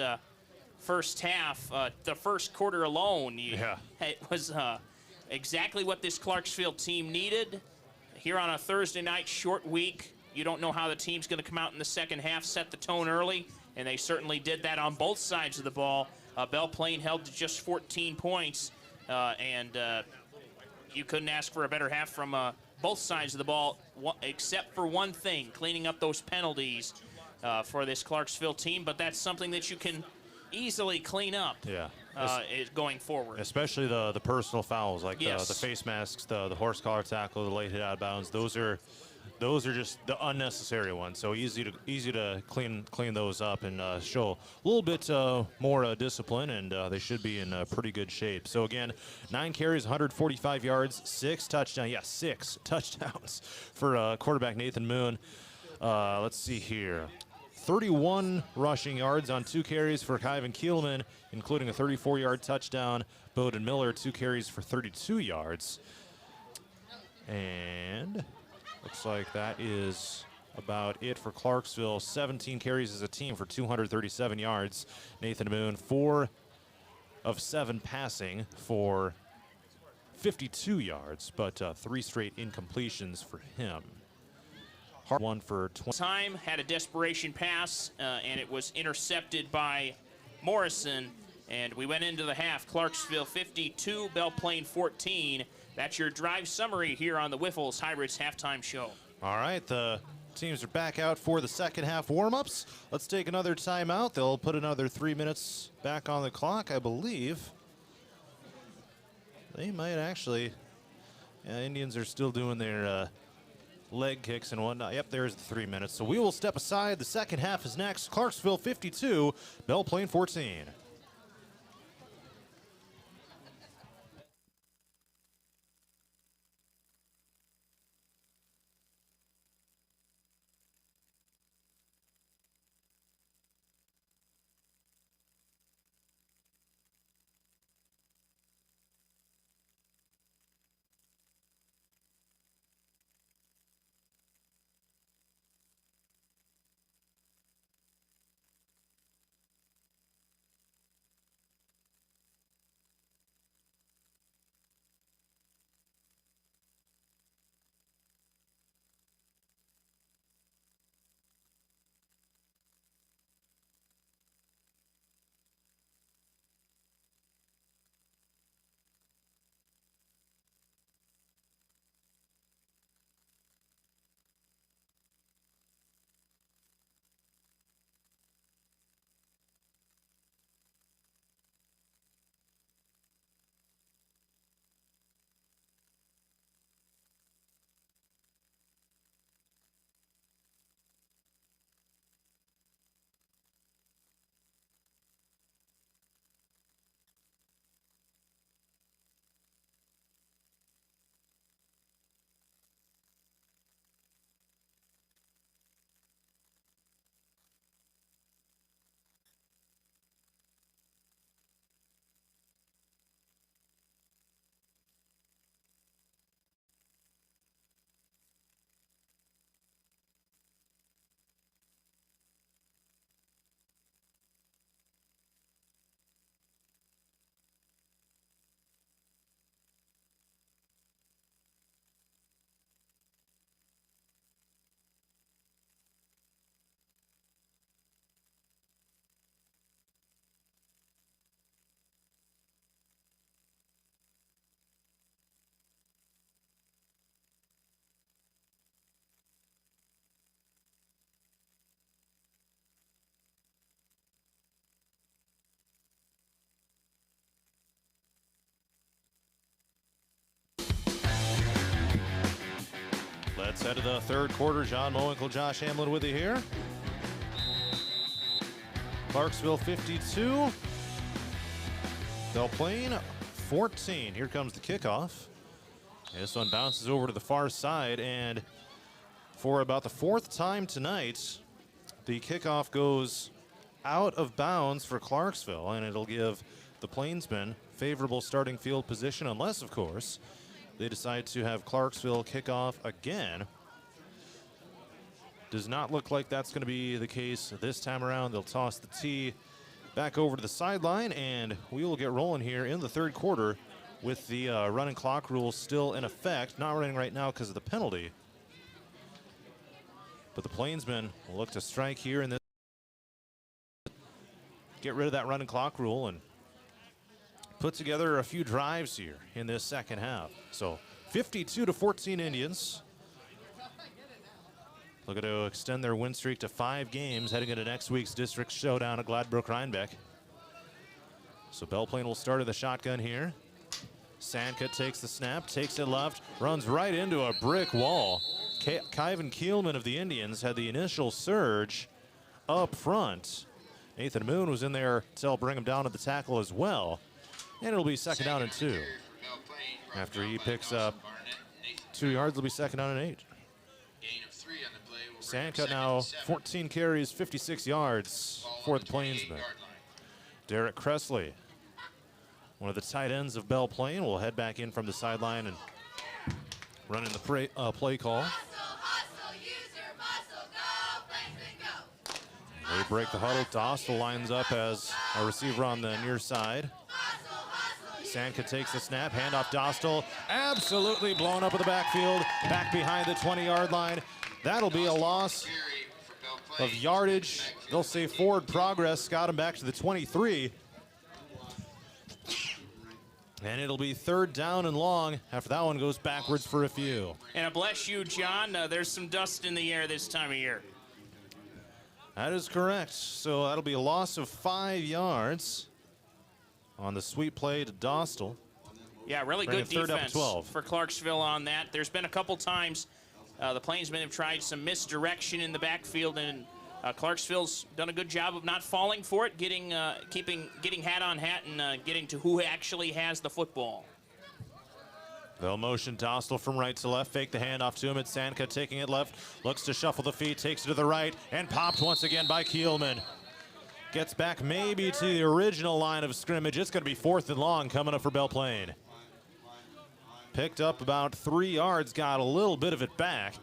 first half, the first quarter alone, it was exactly what this Clarksville team needed. Here on a Thursday night short week, you don't know how the team's going to come out in the second half, set the tone early, and they certainly did that on both sides of the ball. Belle Plaine held to just 14 points, and you couldn't ask for a better half from both sides of the ball, except for one thing, cleaning up those penalties for this Clarksville team, but that's something that you can easily clean up going forward. Especially the personal fouls, like the face masks, the horse collar tackle, the late hit out of bounds. Those are just the unnecessary ones. So easy to clean those up and show a little bit more discipline, and they should be in pretty good shape. So again, 9 carries, 145 yards, 6 touchdowns. Yeah, 6 touchdowns for quarterback Nathan Moon. Let's see here. 31 rushing yards on 2 carries for Kyvan Kielman, including a 34-yard touchdown. Bowden Miller, 2 carries for 32 yards. And looks like that is about it for Clarksville. 17 carries as a team for 237 yards. Nathan Moon, 4 of 7 passing for 52 yards, but 3 straight incompletions for him. One for 20. Time had a desperation pass, and it was intercepted by Morrison. And we went into the half. Clarksville 52, Belle Plaine 14. That's your drive summary here on the Wiffles Hybrids halftime show. All right, the teams are back out for the second half warm-ups. Let's take another timeout. They'll put another 3 minutes back on the clock, I believe. They might actually. Indians are still doing their leg kicks and whatnot. Yep, there's the 3 minutes. So we will step aside. The second half is next. Clarksville 52, Belle Plaine 14. Let's head to the third quarter. John Mowinkle, Josh Hamlin with you here. Clarksville 52. Belle Plaine 14. Here comes the kickoff. This one bounces over to the far side, and for about the fourth time tonight, the kickoff goes out of bounds for Clarksville, and it'll give the Plainsmen favorable starting field position, unless, of course, they decide to have Clarksville kick off again. Does not look like that's going to be the case this time around. They'll toss the tee back over to the sideline, and we will get rolling here in the third quarter with the running clock rule still in effect. Not running right now because of the penalty. But the Plainsmen will look to strike here in this. Get rid of that running clock rule and put together a few drives here in this second half. So 52-14 Indians. Looking to extend their win streak to 5 games heading into next week's district showdown at Gladbrook-Rhinebeck. So Belle Plaine will start at the shotgun here. Sandka takes the snap, takes it left, runs right into a brick wall. Kyvan Kielman of the Indians had the initial surge up front. Nathan Moon was in there to help bring him down at the tackle as well. And it'll be second down and 2. After he picks up 2 yards, it'll be second down and 8. Sandka now 14 carries, 56 yards for the Plainsmen. Derek Cressley, one of the tight ends of Belle Plaine, will head back in from the sideline and run in the play call. They break the huddle. Dostal lines up as a receiver on the near side. Sandka takes the snap, handoff Dostal. Absolutely blown up in the backfield, back behind the 20-yard line. That'll be a loss of yardage. They'll say forward progress, got him back to the 23. And it'll be third down and long after that one goes backwards for a few. And bless you, John, there's some dust in the air this time of year. That is correct. So that'll be a loss of 5 yards on the sweep play to Dostal. Yeah, really good defense for Clarksville on that. There's been a couple times the Plainsmen have tried some misdirection in the backfield, and Clarksville's done a good job of not falling for it, getting hat on hat and getting to who actually has the football. They'll motion Dostal from right to left, fake the handoff to him. It's Sandka taking it left, looks to shuffle the feet, takes it to the right, and popped once again by Kielman. Gets back maybe to the original line of scrimmage. It's going to be fourth and long coming up for Belle Plaine. Picked up about 3 yards, got a little bit of it back.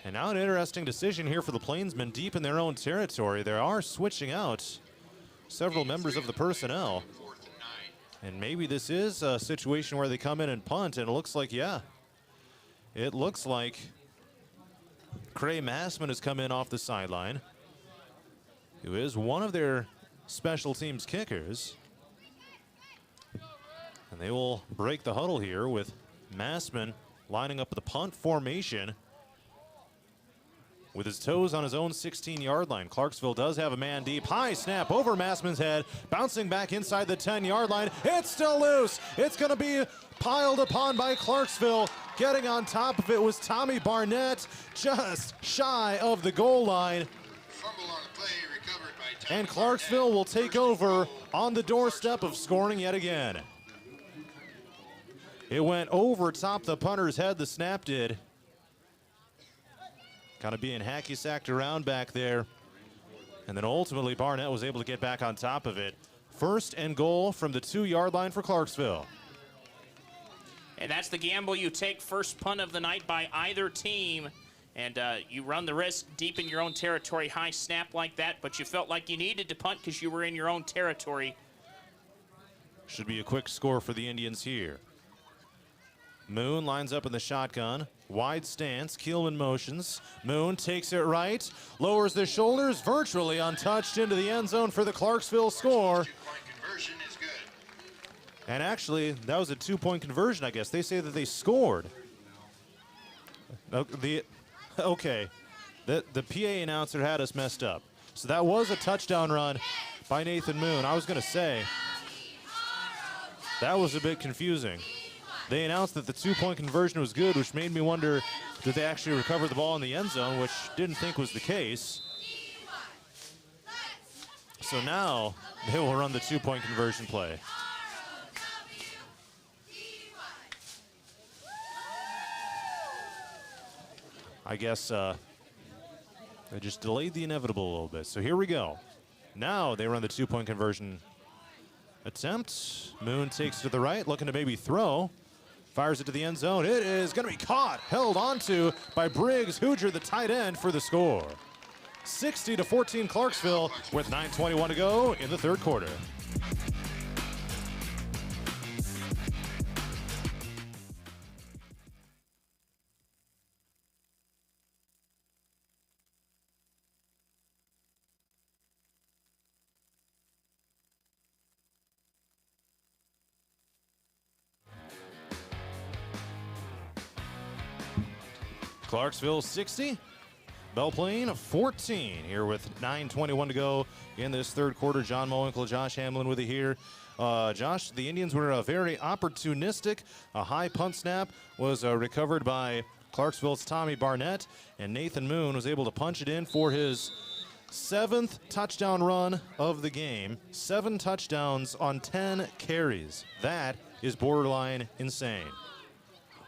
And now an interesting decision here for the Plainsmen deep in their own territory. They are switching out several members of the personnel. And maybe this is a situation where they come in and punt, and it looks like, yeah. It looks like Cray Massman has come in off the sideline, who is one of their special teams kickers. And they will break the huddle here with Massman lining up the punt formation with his toes on his own 16-yard line. Clarksville does have a man deep. High snap over Massman's head, bouncing back inside the 10-yard line. It's still loose. It's going to be piled upon by Clarksville. Getting on top of it was Tommy Barnett, just shy of the goal line. And Clarksville will take over on the doorstep of scoring yet again. It went over top the punter's head, the snap did. Kind of being hacky-sacked around back there. And then ultimately Barnett was able to get back on top of it. First and goal from the 2-yard line for Clarksville. And that's the gamble you take, first punt of the night by either team. And you run the risk deep in your own territory, high snap like that, but you felt like you needed to punt because you were in your own territory. Should be a quick score for the Indians here. Moon lines up in the shotgun. Wide stance, Kielman motions. Moon takes it right, lowers the shoulders, virtually untouched into the end zone for the Clarksville score. Two-point conversion is good. And actually, that was a 2-point conversion, I guess. They say that they scored. Okay, the PA announcer had us messed up. So that was a touchdown run by Nathan Moon. I was going to say, that was a bit confusing. they announced that the two-point conversion was good, which made me wonder, did they actually recover the ball in the end zone, which didn't think was the case. So now they will run the two-point conversion play. I guess they just delayed the inevitable a little bit. So here we go. Now they run the two-point conversion attempt. Moon takes it to the right, looking to maybe throw. Fires it to the end zone. It is going to be caught, held onto by Briggs Hoosier, the tight end, for the score. 60-14 Clarksville with 9:21 to go in the third quarter. Clarksville 60, Belle Plaine 14 here with 9:21 to go in this third quarter. John Mowinkle, Josh Hamlin with you here. Josh, the Indians were very opportunistic. A high punt snap was recovered by Clarksville's Tommy Barnett, and Nathan Moon was able to punch it in for his 7th touchdown run of the game. 7 touchdowns on 10 carries. That is borderline insane.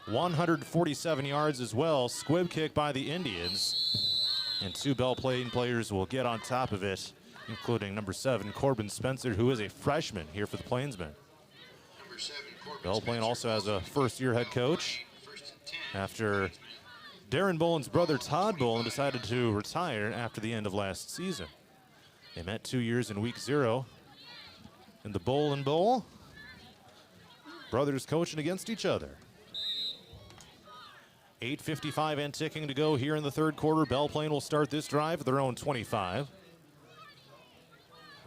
147 yards as well. Squib kick by the Indians. And 2 Belle Plaine players will get on top of it, including number 7, Corbin Spencer, who is a freshman here for the Plainsmen. Belle Plaine also has a first-year head coach after Darren Boland's brother, Todd Boland, decided to retire after the end of last season. They met 2 years in week 0 in the Boland Bowl. Brothers coaching against each other. 8:55 and ticking to go here in the third quarter. Belle Plaine will start this drive at their own 25.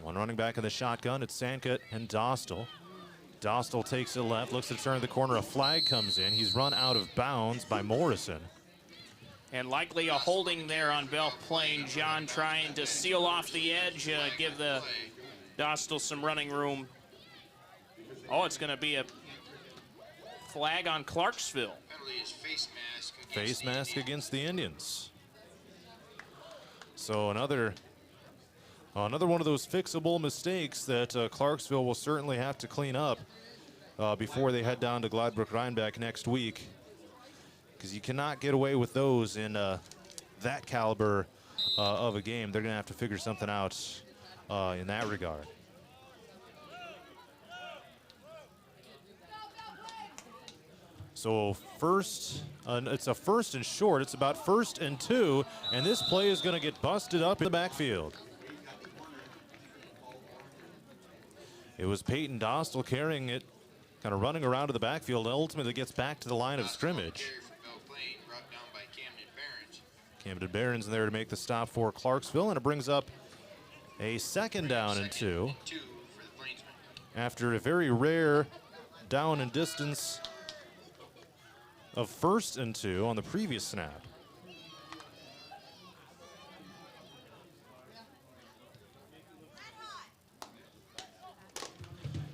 One running back in the shotgun. It's Sankut and Dostal. Dostal takes it left, looks to turn the corner. A flag comes in. He's run out of bounds by Morrison. And likely a holding there on Belle Plaine. John trying to seal off the edge, give the Dostal some running room. Oh, it's going to be a flag on Clarksville. Face mask against the Indians. So another one of those fixable mistakes that Clarksville will certainly have to clean up before they head down to Gladbrook-Rhinebeck next week, because you cannot get away with those in that caliber of a game. They're going to have to figure something out in that regard. So first, it's a first and short. It's about 1st and 2, and this play is going to get busted up in the backfield. It was Peyton Dostal carrying it, kind of running around to the backfield, and ultimately gets back to the line of scrimmage. Camden Barron's there to make the stop for Clarksville, and it brings up a 2nd down and 2 after a very rare down and distance of 1st and 2 on the previous snap.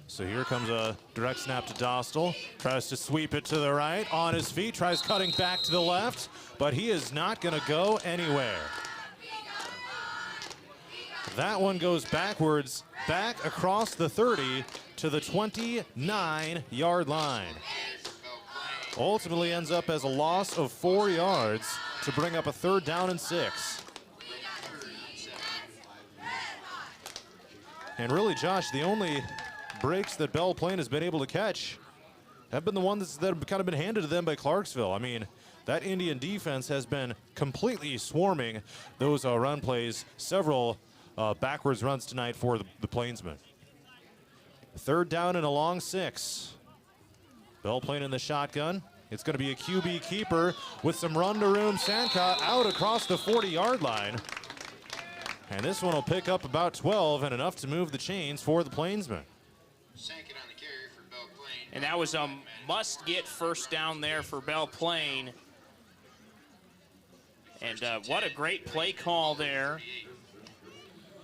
So here comes a direct snap to Dostal. Tries to sweep it to the right, on his feet, tries cutting back to the left, but he is not going to go anywhere. That one goes backwards, back across the 30 to the 29-yard line. Ultimately ends up as a loss of 4 yards to bring up a 3rd down and 6. And really, Josh, the only breaks that Belle Plaine has been able to catch have been the ones that have kind of been handed to them by Clarksville. I mean, that Indian defense has been completely swarming those run plays. Several backwards runs tonight for the Plainsmen. 3rd down and a long 6. Belle Plaine in the shotgun. It's going to be a QB keeper with some run-to-room. Sankut out across the 40-yard line. And this one will pick up about 12 and enough to move the chains for the Plainsmen. And that was a must-get 1st down there for Belle Plaine. And what a great play call there.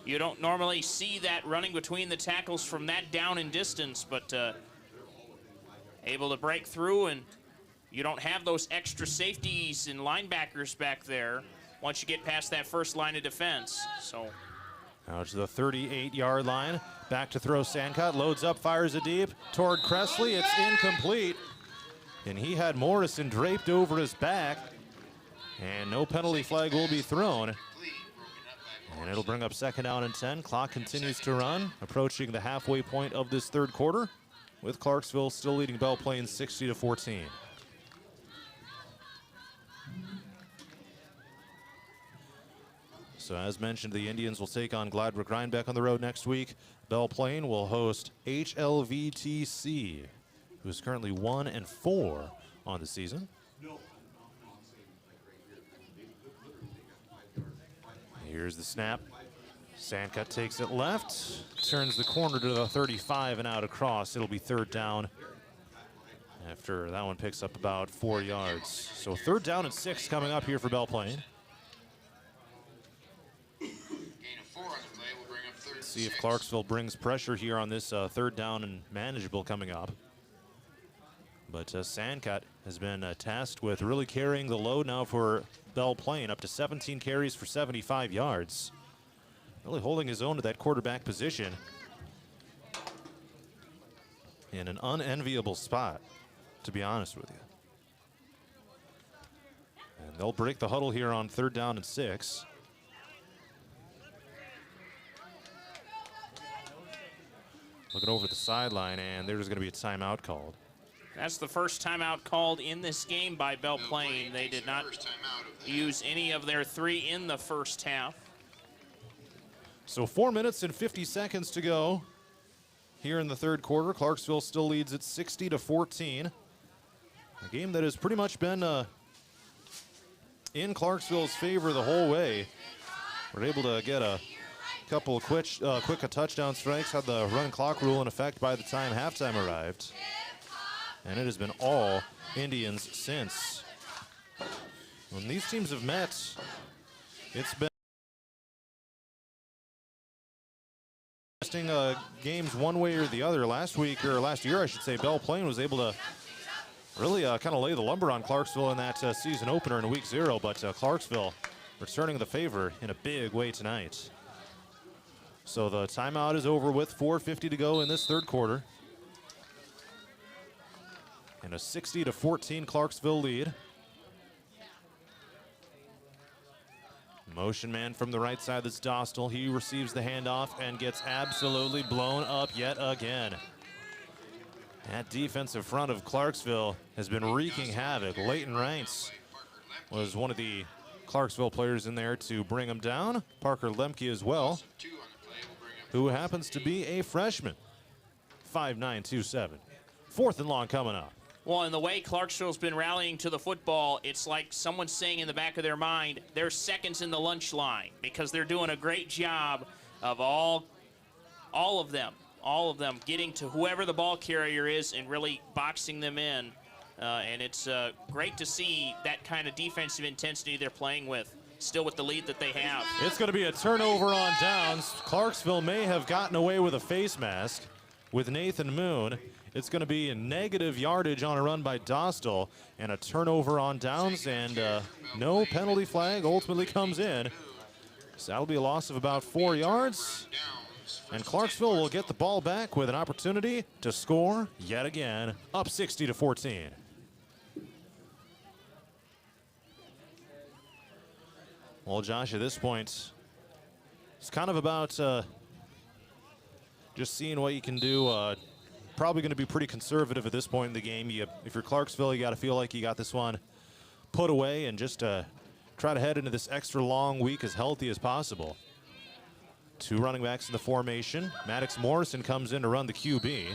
You don't normally see that running between the tackles from that down and distance, but able to break through, and you don't have those extra safeties and linebackers back there once you get past that first line of defense. So out to the 38-yard line. Back to throw Sandcott. Loads up, fires it deep toward Cressley. It's incomplete. And he had Morrison draped over his back. And no penalty flag will be thrown. And it'll bring up 2nd down and 10. Clock continues to run, approaching the halfway point of this 3rd quarter, with Clarksville still leading Belle Plaine 60-14. So as mentioned, the Indians will take on Gladbrook Rhinebeck on the road next week. Belle Plaine will host HLVTC, who is currently 1-4 on the season. Here's the snap. Sandcutt takes it left, turns the corner to the 35 and out across. It'll be 3rd down after that one picks up about 4 yards. So 3rd down and 6 coming up here for Belle Plaine. See if Clarksville brings pressure here on this 3rd down and manageable coming up. But Sandcutt has been tasked with really carrying the load now for Belle Plaine, up to 17 carries for 75 yards. Really holding his own to that quarterback position in an unenviable spot, to be honest with you. And they'll break the huddle here on 3rd down and 6. Looking over the sideline, and there's going to be a timeout called. That's the first timeout called in this game by Belle Plaine. They did not use any of their 3 in the first half. So 4 minutes and 50 seconds to go here in the 3rd quarter. Clarksville still leads at 60-14. A game that has pretty much been in Clarksville's favor the whole way. We're able to get a couple of quick touchdown strikes, had the run clock rule in effect by the time halftime arrived. And it has been all Indians since. When these teams have met, it's been games one way or the other. Last year, I should say, Belle Plaine was able to really kind of lay the lumber on Clarksville in that season opener in week 0, but Clarksville returning the favor in a big way tonight. So the timeout is over with, 4:50 to go in this 3rd quarter. And a 60-14 Clarksville lead. Motion man from the right side, that's Dostal. He receives the handoff and gets absolutely blown up yet again. That defensive front of Clarksville has been wreaking havoc. Leighton Reintz was one of the Clarksville players in there to bring him down. Parker Lemke as well, who happens to be a freshman. 5'9", 2'7". 4th and long coming up. Well, and the way Clarksville's been rallying to the football, it's like someone's saying in the back of their mind, they're seconds in the lunch line, because they're doing a great job of all of them getting to whoever the ball carrier is and really boxing them in. And it's great to see that kind of defensive intensity they're playing with, still with the lead that they have. It's going to be a turnover on downs. Clarksville may have gotten away with a face mask with Nathan Moon. It's going to be a negative yardage on a run by Dostal and a turnover on downs, and no penalty flag ultimately comes in. So that'll be a loss of about 4 yards. And Clarksville will get the ball back with an opportunity to score yet again, up 60-14. Well, Josh, at this point, it's kind of about just seeing what you can do. Probably going to be pretty conservative at this point in the game. If you're Clarksville, you got to feel like you got this one put away and just try to head into this extra long week as healthy as possible. 2 running backs in the formation. Maddox Morrison comes in to run the QB.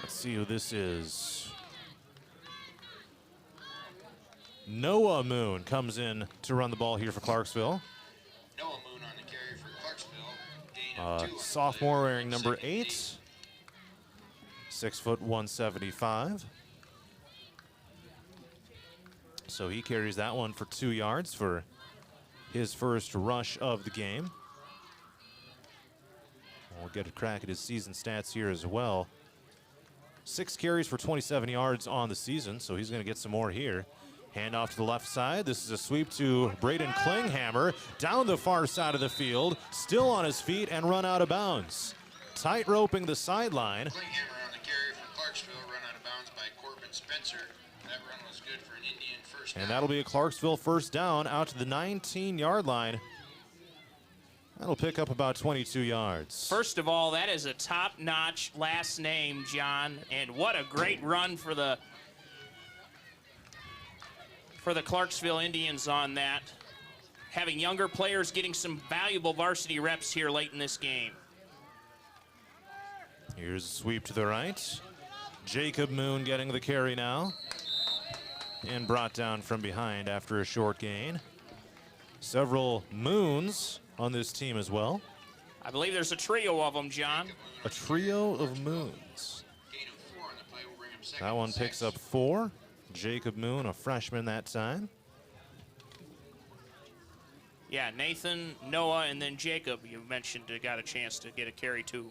Let's see who this is. Noah Moon comes in to run the ball here for Clarksville. Noah Moon on the carry for Clarksville. Sophomore wearing number 8. 6 foot 175. So he carries that one for 2 yards for his first rush of the game. We'll get a crack at his season stats here as well. 6 carries for 27 yards on the season, so he's going to get some more here. Hand off to the left side. This is a sweep to Braden Klinghammer down the far side of the field, still on his feet and run out of bounds. Tight roping the sideline. Klinghammer on the carry for Clarksville, run out of bounds by Corbin Spencer. That run was good for an Indian first down. And that'll be a Clarksville first down out to the 19-yard line. That'll pick up about 22 yards. First of all, that is a top-notch last name, John, and what a great run for the Clarksville Indians on that. Having younger players getting some valuable varsity reps here late in this game. Here's a sweep to the right. Jacob Moon getting the carry now. And brought down from behind after a short gain. Several Moons on this team as well. I believe there's a trio of them, John. A trio of Moons. Gain of 4 on the play will bring him second That one and picks 6. up 4. Jacob Moon, a freshman that time. Yeah, Nathan, Noah, and then Jacob, you mentioned, got a chance to get a carry too.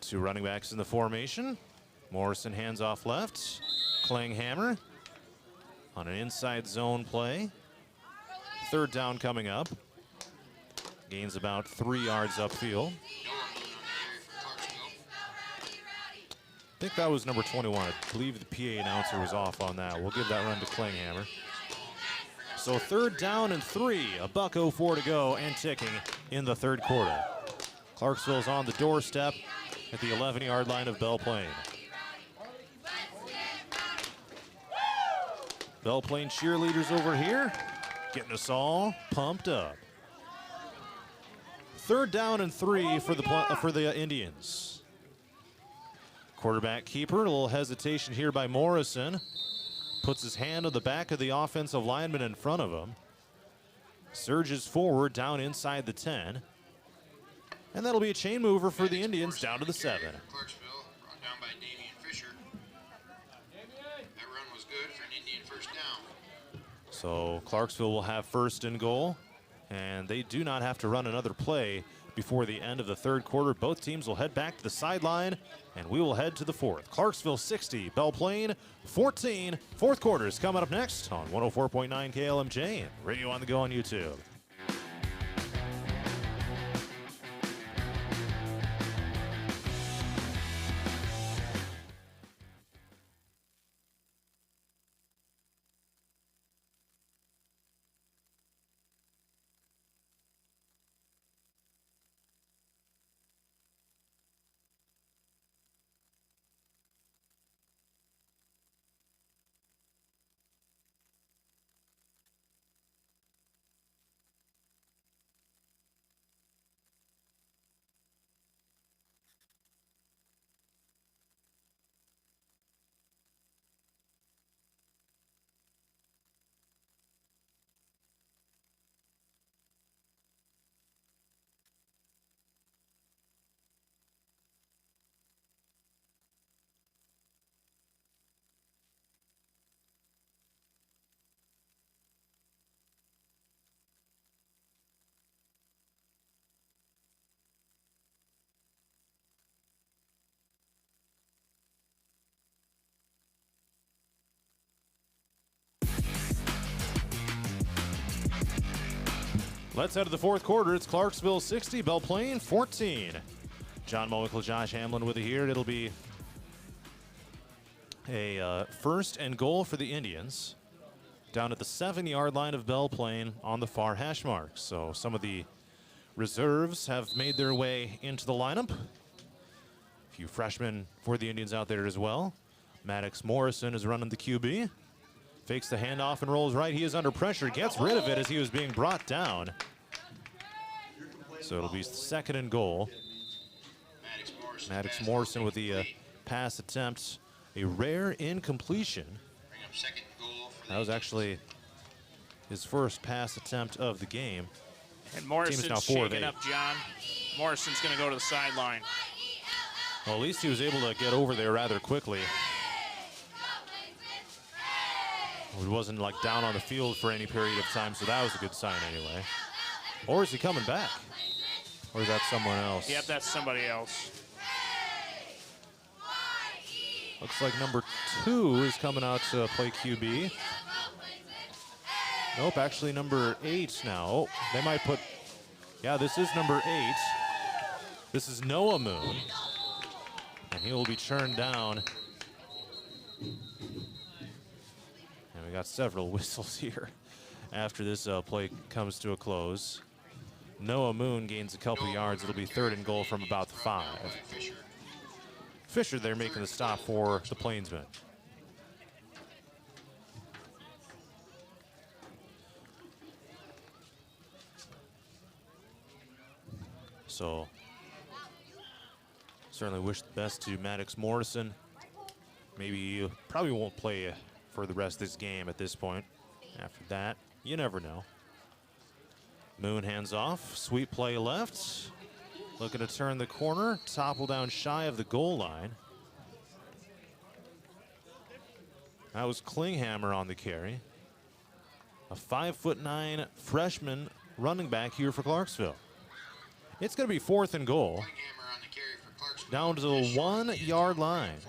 2 running backs in the formation. Morrison hands off left. Klinghammer on an inside zone play. 3rd down coming up. Gains about 3 yards upfield. Noah Moon on the carry for Clarksville. I think that was number 21. I believe the PA announcer was off on that. We'll give that run to Klinghammer. So 3rd down and 3. A $1:04 to go and ticking in the 3rd quarter. Clarksville's on the doorstep at the 11-yard line of Belle Plaine. Belle Plaine cheerleaders over here, getting us all pumped up. 3rd down and 3 for the Indians. Quarterback keeper, a little hesitation here by Morrison. Puts his hand on the back of the offensive lineman in front of him. Surges forward down inside the 10. And that'll be a chain mover for the Indians down to the 7. Clarksville, brought down by Damian Fisher. That run was good for an Indian first down. So Clarksville will have 1st and goal, and they do not have to run another play before the end of the 3rd quarter. Both teams will head back to the sideline, and we will head to the 4th. Clarksville 60, Belle Plaine 14. 4th quarter is coming up next on 104.9 KLMJ and Radio on the Go on YouTube. Let's head to the 4th quarter. It's Clarksville 60, Belle Plaine 14. John Mowinkle, Josh Hamlin with you here. It'll be a 1st and goal for the Indians down at the 7-yard line of Belle Plaine on the far hash mark. So some of the reserves have made their way into the lineup. A few freshmen for the Indians out there as well. Maddox Morrison is running the QB. Fakes the handoff and rolls right. He is under pressure. Gets rid of it as he was being brought down. So it'll be 2nd and goal. Maddox Morrison with the pass attempt. A rare incompletion. Bring up 2nd goal for That was actually his first pass attempt of the game. And Morrison's now 4 of shaking 8. up, John. Morrison's going to go to the sideline. Well, at least he was able to get over there rather quickly. He wasn't like down on the field for any period of time, so that was a good sign anyway. Or is he coming back? Or is that someone else? Yep, that's somebody else. Looks like number 2 is coming out to play QB. Nope, actually number 8 now. Oh, they might put, yeah, this is number 8. This is Noah Moon. And he will be churned down. And we got several whistles here after this play comes to a close. Noah Moon gains a couple yards. It'll be 3rd and goal from about the 5. Fisher there making the stop for the Plainsmen. So certainly wish the best to Maddox Morrison. Maybe you probably won't play for the rest of this game at this point. After that, you never know. Moon hands off, sweep play left. Looking to turn the corner, topple down shy of the goal line. That was Klinghammer on the carry. A 5'9" freshman running back here for Clarksville. It's going to be 4th and goal. Down to the 1-yard line.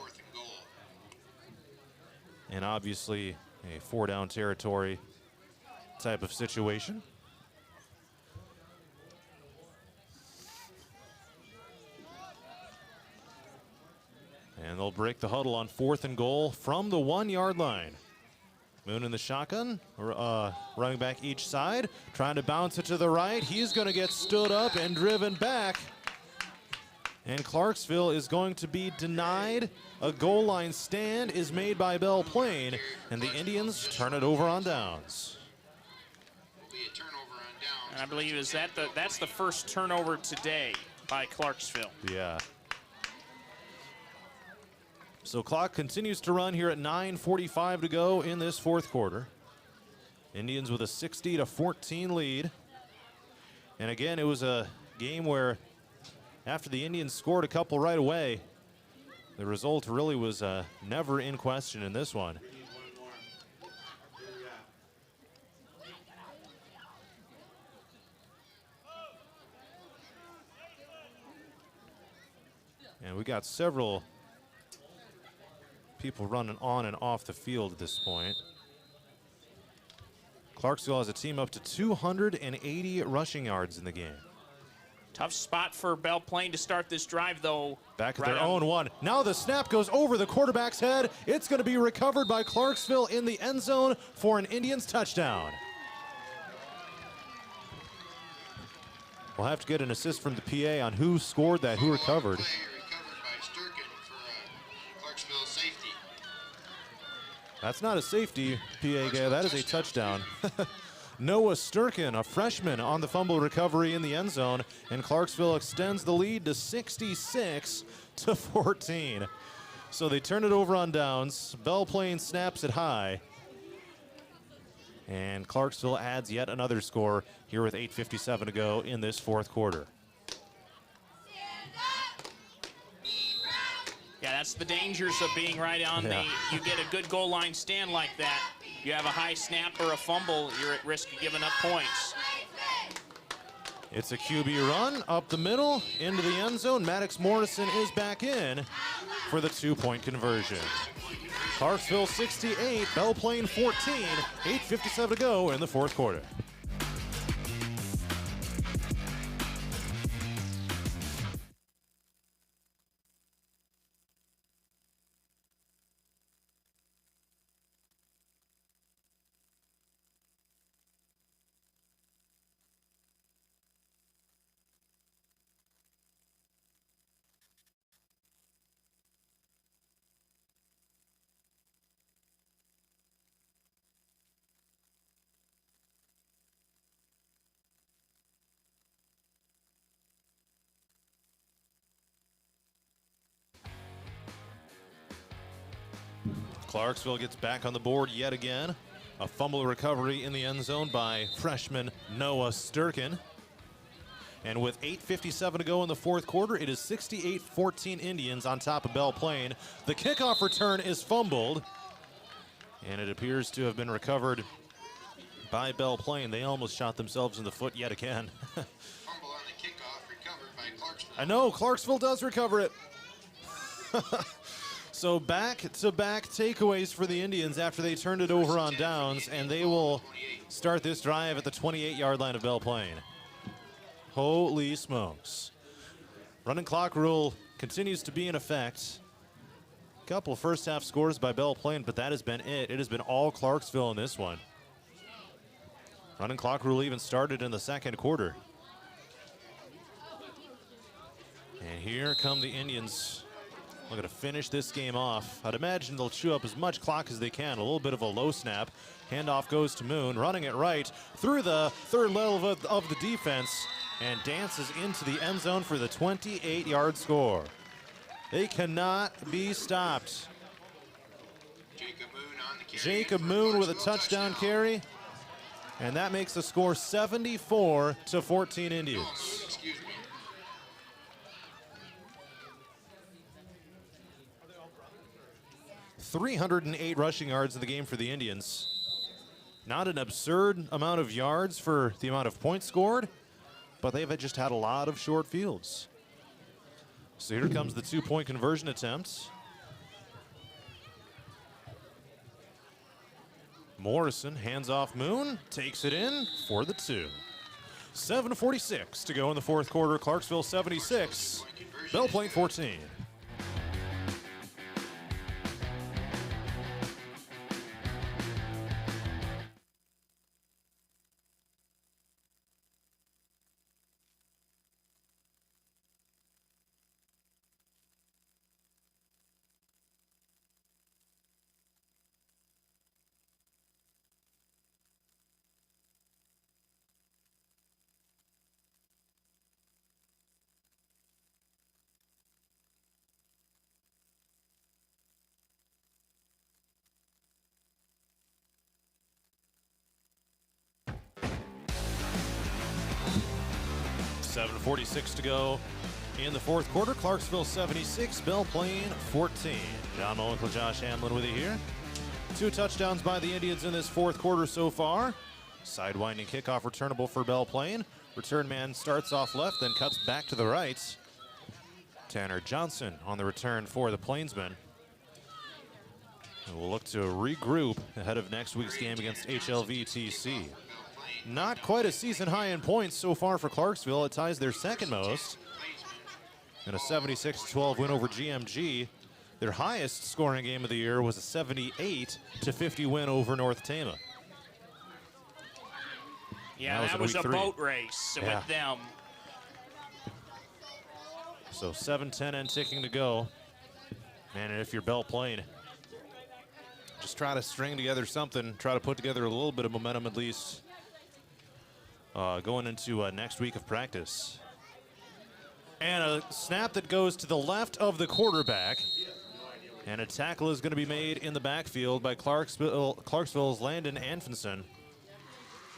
And obviously a 4-down territory type of situation. And they'll break the huddle on 4th and goal from the 1-yard line. Moon in the shotgun, running back each side, trying to bounce it to the right. He's going to get stood up and driven back. And Clarksville is going to be denied. A goal line stand is made by Belle Plaine, and the Indians turn it over on downs. And I believe that's the first turnover today by Clarksville. Yeah. So clock continues to run here at 9:45 to go in this 4th quarter. Indians with a 60-14 lead. And again, it was a game where after the Indians scored a couple right away, the result really was never in question in this one. And we got several people running on and off the field at this point. Clarksville has a team up to 280 rushing yards in the game. Tough spot for Belle Plaine to start this drive, though. Back at their own 1. Now the snap goes over the quarterback's head. It's going to be recovered by Clarksville in the end zone for an Indians touchdown. We'll have to get an assist from the PA on who scored that, who recovered. That's not a safety, PA guy. That is a touchdown. Noah Sturkin, a freshman, on the fumble recovery in the end zone, and Clarksville extends the lead to 66-14. So they turn it over on downs. Belle Plaine snaps it high. And Clarksville adds yet another score here with 8:57 to go in this 4th quarter. Yeah, that's the dangers of being right on you get a good goal line stand like that. You have a high snap or a fumble, you're at risk of giving up points. It's a QB run up the middle into the end zone. Maddox Morrison is back in for the 2-point conversion. Clarksville 68, Belle Plaine 14, 8:57 to go in the 4th quarter. Clarksville gets back on the board yet again. A fumble recovery in the end zone by freshman Noah Sturkin. And with 8:57 to go in the 4th quarter, it is 68-14 Indians on top of Belle Plaine. The kickoff return is fumbled, and it appears to have been recovered by Belle Plaine. They almost shot themselves in the foot yet again. Fumble on the kickoff recovered by Clarksville. I know, Clarksville does recover it. So back-to-back takeaways for the Indians after they turned it over on downs, and they will start this drive at the 28-yard line of Belle Plaine. Holy smokes. Running clock rule continues to be in effect. Couple first half scores by Belle Plaine, but that has been it. It has been all Clarksville in this one. Running clock rule even started in the second quarter. And here come the Indians. Looking to finish this game off. I'd imagine they'll chew up as much clock as they can. A little bit of a low snap. Handoff goes to Moon, running it right through the third level of the defense and dances into the end zone for the 28-yard score. They cannot be stopped. Jacob Moon with a touchdown carry, and that makes the score 74-14 Indians. 308 rushing yards in the game for the Indians. Not an absurd amount of yards for the amount of points scored, but they've just had a lot of short fields. So here comes the two-point conversion attempt. Morrison hands off Moon, takes it in for the 2. 7:46 to go in the fourth quarter. Clarksville 76, Belle Plaine 14. .46 to go in the fourth quarter. Clarksville 76, Belle Plaine 14. John Mowinkle, Josh Hamlin with you here. 2 touchdowns by the Indians in this fourth quarter so far. Sidewinding kickoff returnable for Belle Plaine. Return man starts off left, then cuts back to the right. Tanner Johnson on the return for the Plainsmen. And we'll look to regroup ahead of next week's game against HLVTC. Not quite a season high in points so far for Clarksville. It ties their second most. In a 76-12 win over GMG. Their highest scoring game of the year was a 78-50 win over North Tama. Yeah, that was a boat race with them. So 7-10 and ticking to go. Man, and if you're Belle Plaine, just try to string together something, try to put together a little bit of momentum at least. Going into next week of practice. And a snap that goes to the left of the quarterback. And a tackle is going to be made in the backfield by Clarksville's Landon Anfinson.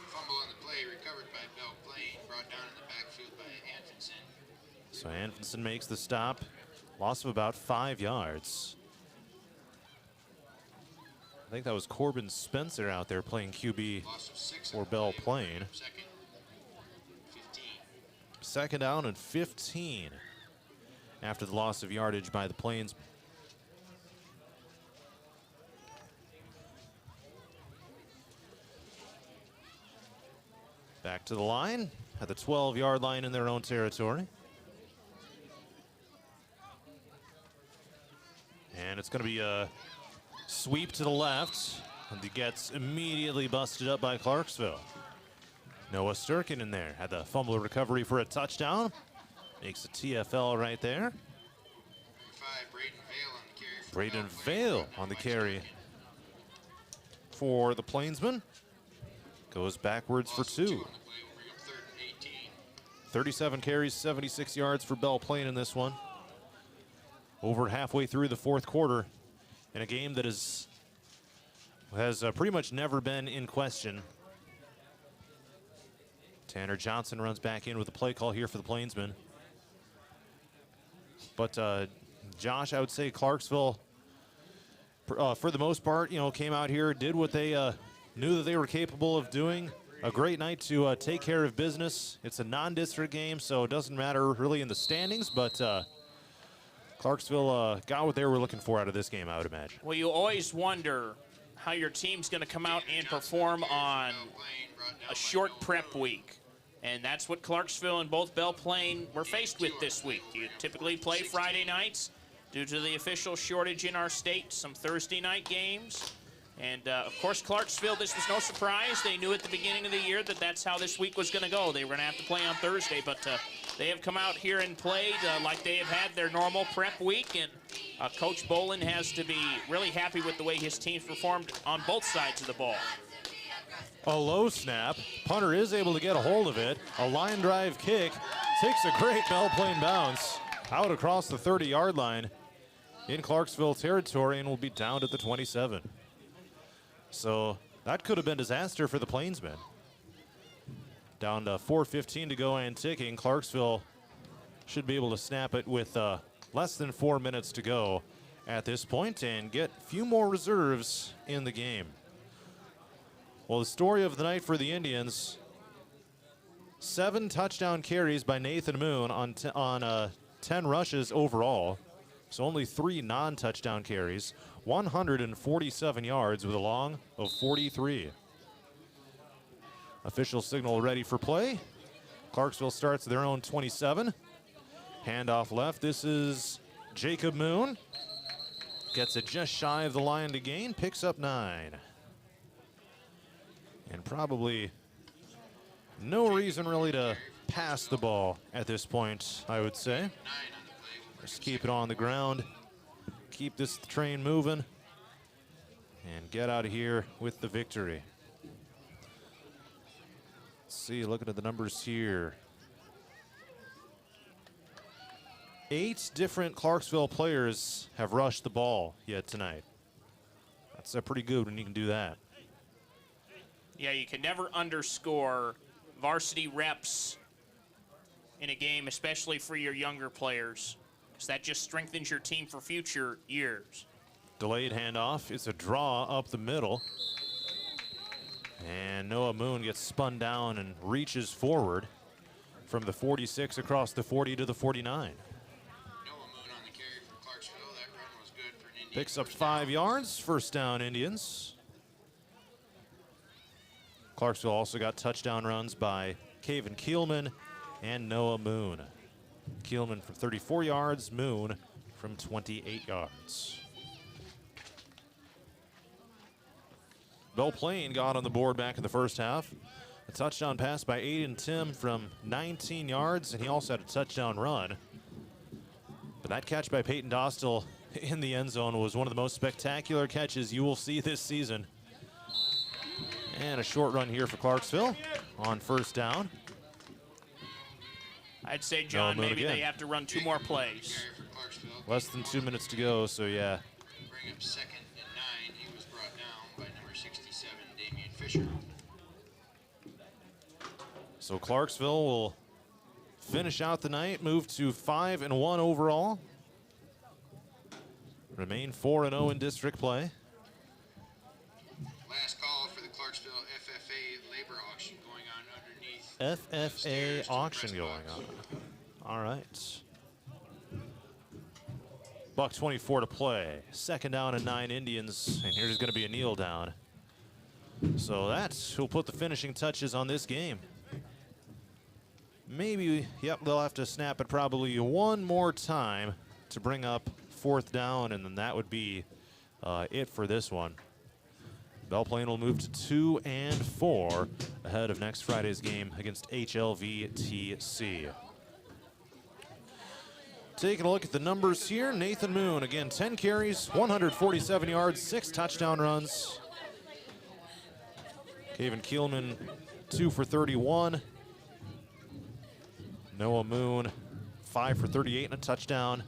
Fumble on the play recovered by Belle Plaine, brought down in the backfield by Anfinson. So Anfinson makes the stop. Loss of about 5 yards. I think that was Corbin Spencer out there playing QB for Belle Plaine. Second down and 15 after the loss of yardage by the Plains. Back to the line at the 12-yard line in their own territory. And it's going to be a sweep to the left, and he gets immediately busted up by Clarksville. Noah Sturkin in there, had the fumble recovery for a touchdown. Makes a TFL right there. Braden Vale on the carry for the Plainsmen. Goes backwards for 2. 37 carries, 76 yards for Belle Plaine in this one. Over halfway through the fourth quarter in a game that has pretty much never been in question. Tanner Johnson runs back in with a play call here for the Plainsmen. But Josh, I would say Clarksville, for the most part, came out here, did what they knew that they were capable of doing. A great night to take care of business. It's a non-district game, so it doesn't matter really in the standings, but Clarksville got what they were looking for out of this game, I would imagine. Well, you always wonder how your team's going to come out and perform on a short prep week. And that's what Clarksville and both Belle Plaine were faced with this week. You typically play Friday nights due to the official shortage in our state, some Thursday night games. And, of course, Clarksville, this was no surprise. They knew at the beginning of the year that that's how this week was going to go. They were going to have to play on Thursday, but they have come out here and played like they have had their normal prep week. And Coach Bolin has to be really happy with the way his team's performed on both sides of the ball. A low snap. Punter is able to get a hold of it. A line drive kick. Takes a great Belle Plaine bounce out across the 30-yard line in Clarksville territory and will be down at the 27. So that could have been disaster for the Plainsmen. Down to 4:15 to go and ticking. Clarksville should be able to snap it with less than 4 minutes to go at this point and get a few more reserves in the game. Well, the story of the night for the Indians, 7 touchdown carries by Nathan Moon on 10 rushes overall. So only 3 non-touchdown carries, 147 yards with a long of 43. Official signal ready for play. Clarksville starts their own 27. Handoff left. This is Jacob Moon. Gets it just shy of the line to gain, picks up 9. And probably no reason really to pass the ball at this point, I would say. Just keep it on the ground, keep this train moving, and get out of here with the victory. Let's see, looking at the numbers here. 8 different Clarksville players have rushed the ball yet tonight. That's pretty good when you can do that. Yeah, you can never underscore varsity reps in a game, especially for your younger players, because that just strengthens your team for future years. Delayed handoff. It's a draw up the middle. And Noah Moon gets spun down and reaches forward from the 46 across the 40 to the 49. Noah Moon on the carry for Clarksville. That run was good for an Indian. Picks up 5 yards. First down, Indians. Clarksville also got touchdown runs by Caven Keelman and Noah Moon. Keelman from 34 yards, Moon from 28 yards. Belle Plaine got on the board back in the first half. A touchdown pass by Aiden Tim from 19 yards, and he also had a touchdown run. But that catch by Peyton Dostal in the end zone was one of the most spectacular catches you will see this season. And a short run here for Clarksville on first down. I'd say, John, maybe they have to run 2 more plays. Less than 2 minutes to go, so yeah. Bring up 2nd and 9. He was brought down by number 67, Damian Fisher. So Clarksville will finish out the night, move to 5-1 overall. Remain 4-0 in district play. Last call for the Clarksville FFA labor auction going on underneath. FFA auction going on. All right. Buck 24 to play. 2nd down and 9 Indians, and here's going to be a kneel down. So that will put the finishing touches on this game. Maybe, yep, they'll have to snap it probably one more time to bring up 4th down, and then that would be it for this one. Belle Plaine will move to 2-4 ahead of next Friday's game against HLVTC. Taking a look at the numbers here, Nathan Moon, again, 10 carries, 147 yards, 6 touchdown runs. Caven Keelman, 2 for 31. Noah Moon, 5 for 38 and a touchdown.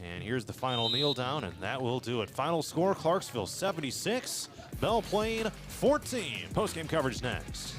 And here's the final kneel down, and that will do it. Final score, Clarksville 76, Belle Plaine 14. Post-game coverage next.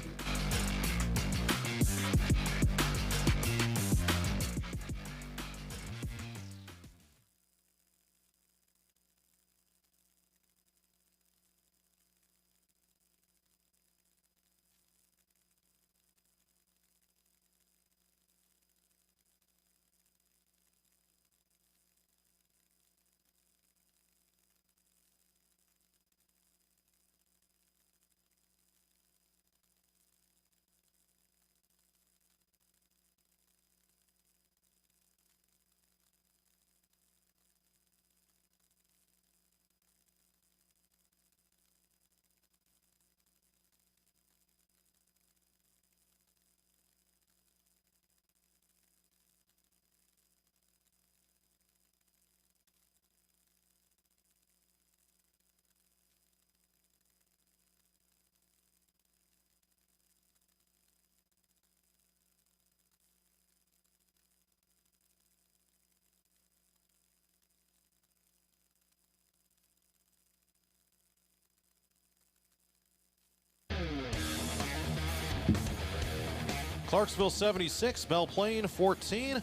Clarksville 76, Belle Plaine 14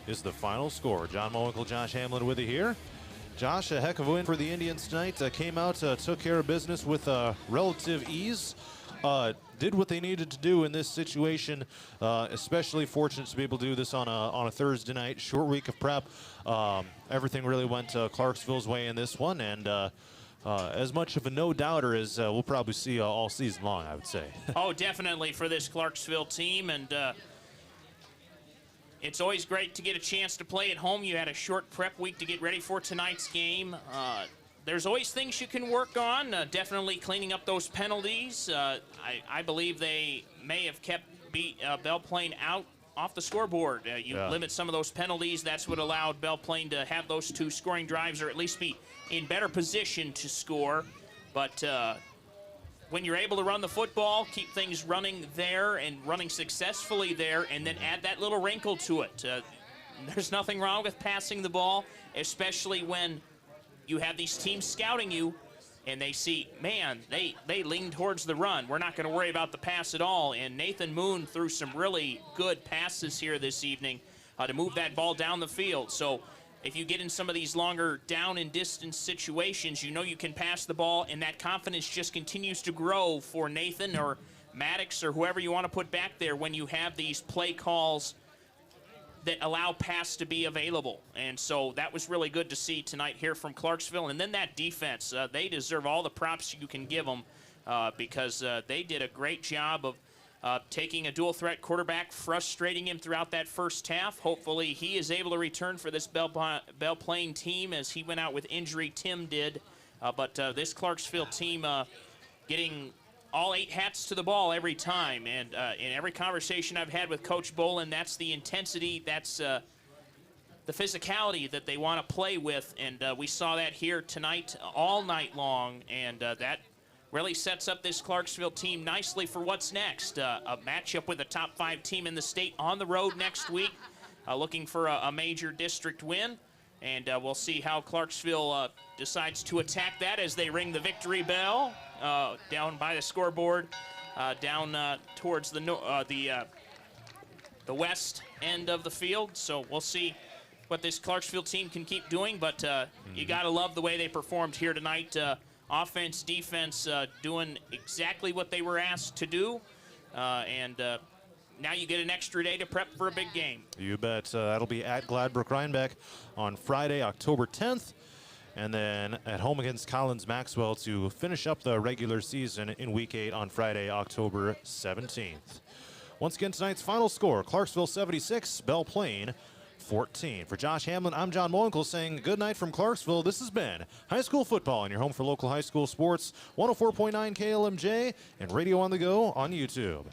is the final score. John Mowinkle, Josh Hamlin with you here. Josh, a heck of a win for the Indians tonight. Came out, took care of business with relative ease. Did what they needed to do in this situation. Especially fortunate to be able to do this on a Thursday night, short week of prep. Everything really went Clarksville's way in this one, and as much of a no-doubter as we'll probably see all season long, I would say. Oh, definitely for this Clarksville team, and it's always great to get a chance to play at home. You had a short prep week to get ready for tonight's game. There's always things you can work on, definitely cleaning up those penalties. I believe they may have kept Belle Plaine out off the scoreboard. You limit some of those penalties. That's what allowed Belle Plaine to have those 2 scoring drives, or at least be in better position to score. But when you're able to run the football, keep things running there and running successfully there, and then add that little wrinkle to it. There's nothing wrong with passing the ball, especially when you have these teams scouting you and they see, man, they lean towards the run. We're not going to worry about the pass at all. And Nathan Moon threw some really good passes here this evening to move that ball down the field. So if you get in some of these longer down and distance situations, you know you can pass the ball, and that confidence just continues to grow for Nathan or Maddox or whoever you want to put back there when you have these play calls that allow pass to be available. And so that was really good to see tonight here from Clarksville. And then that defense, they deserve all the props you can give them because they did a great job of taking a dual threat quarterback, frustrating him throughout that first half. Hopefully he is able to return for this Belle Plaine team as he went out with injury. Tim did. But this Clarksville team getting all 8 hats to the ball every time. And in every conversation I've had with Coach Bolin, that's the intensity, that's the physicality that they want to play with. And we saw that here tonight all night long. And that really sets up this Clarksville team nicely for what's next. A matchup with a top 5 team in the state on the road next week, looking for a major district win. And we'll see how Clarksville decides to attack that as they ring the victory bell down by the scoreboard, down towards the west end of the field. So we'll see what this Clarksville team can keep doing. But you got to love the way they performed here tonight. Offense, defense, doing exactly what they were asked to do. And now you get an extra day to prep for a big game. You bet. That'll be at Gladbrook Rhinebeck on Friday, October 10th. And then at home against Collins Maxwell to finish up the regular season in Week 8 on Friday, October 17th. Once again, tonight's final score, Clarksville 76, Belle Plaine 14. For Josh Hamlin, I'm John Mowinkle saying good night from Clarksville. This has been High School Football, and your home for local high school sports, 104.9 KLMJ and Radio on the Go on YouTube.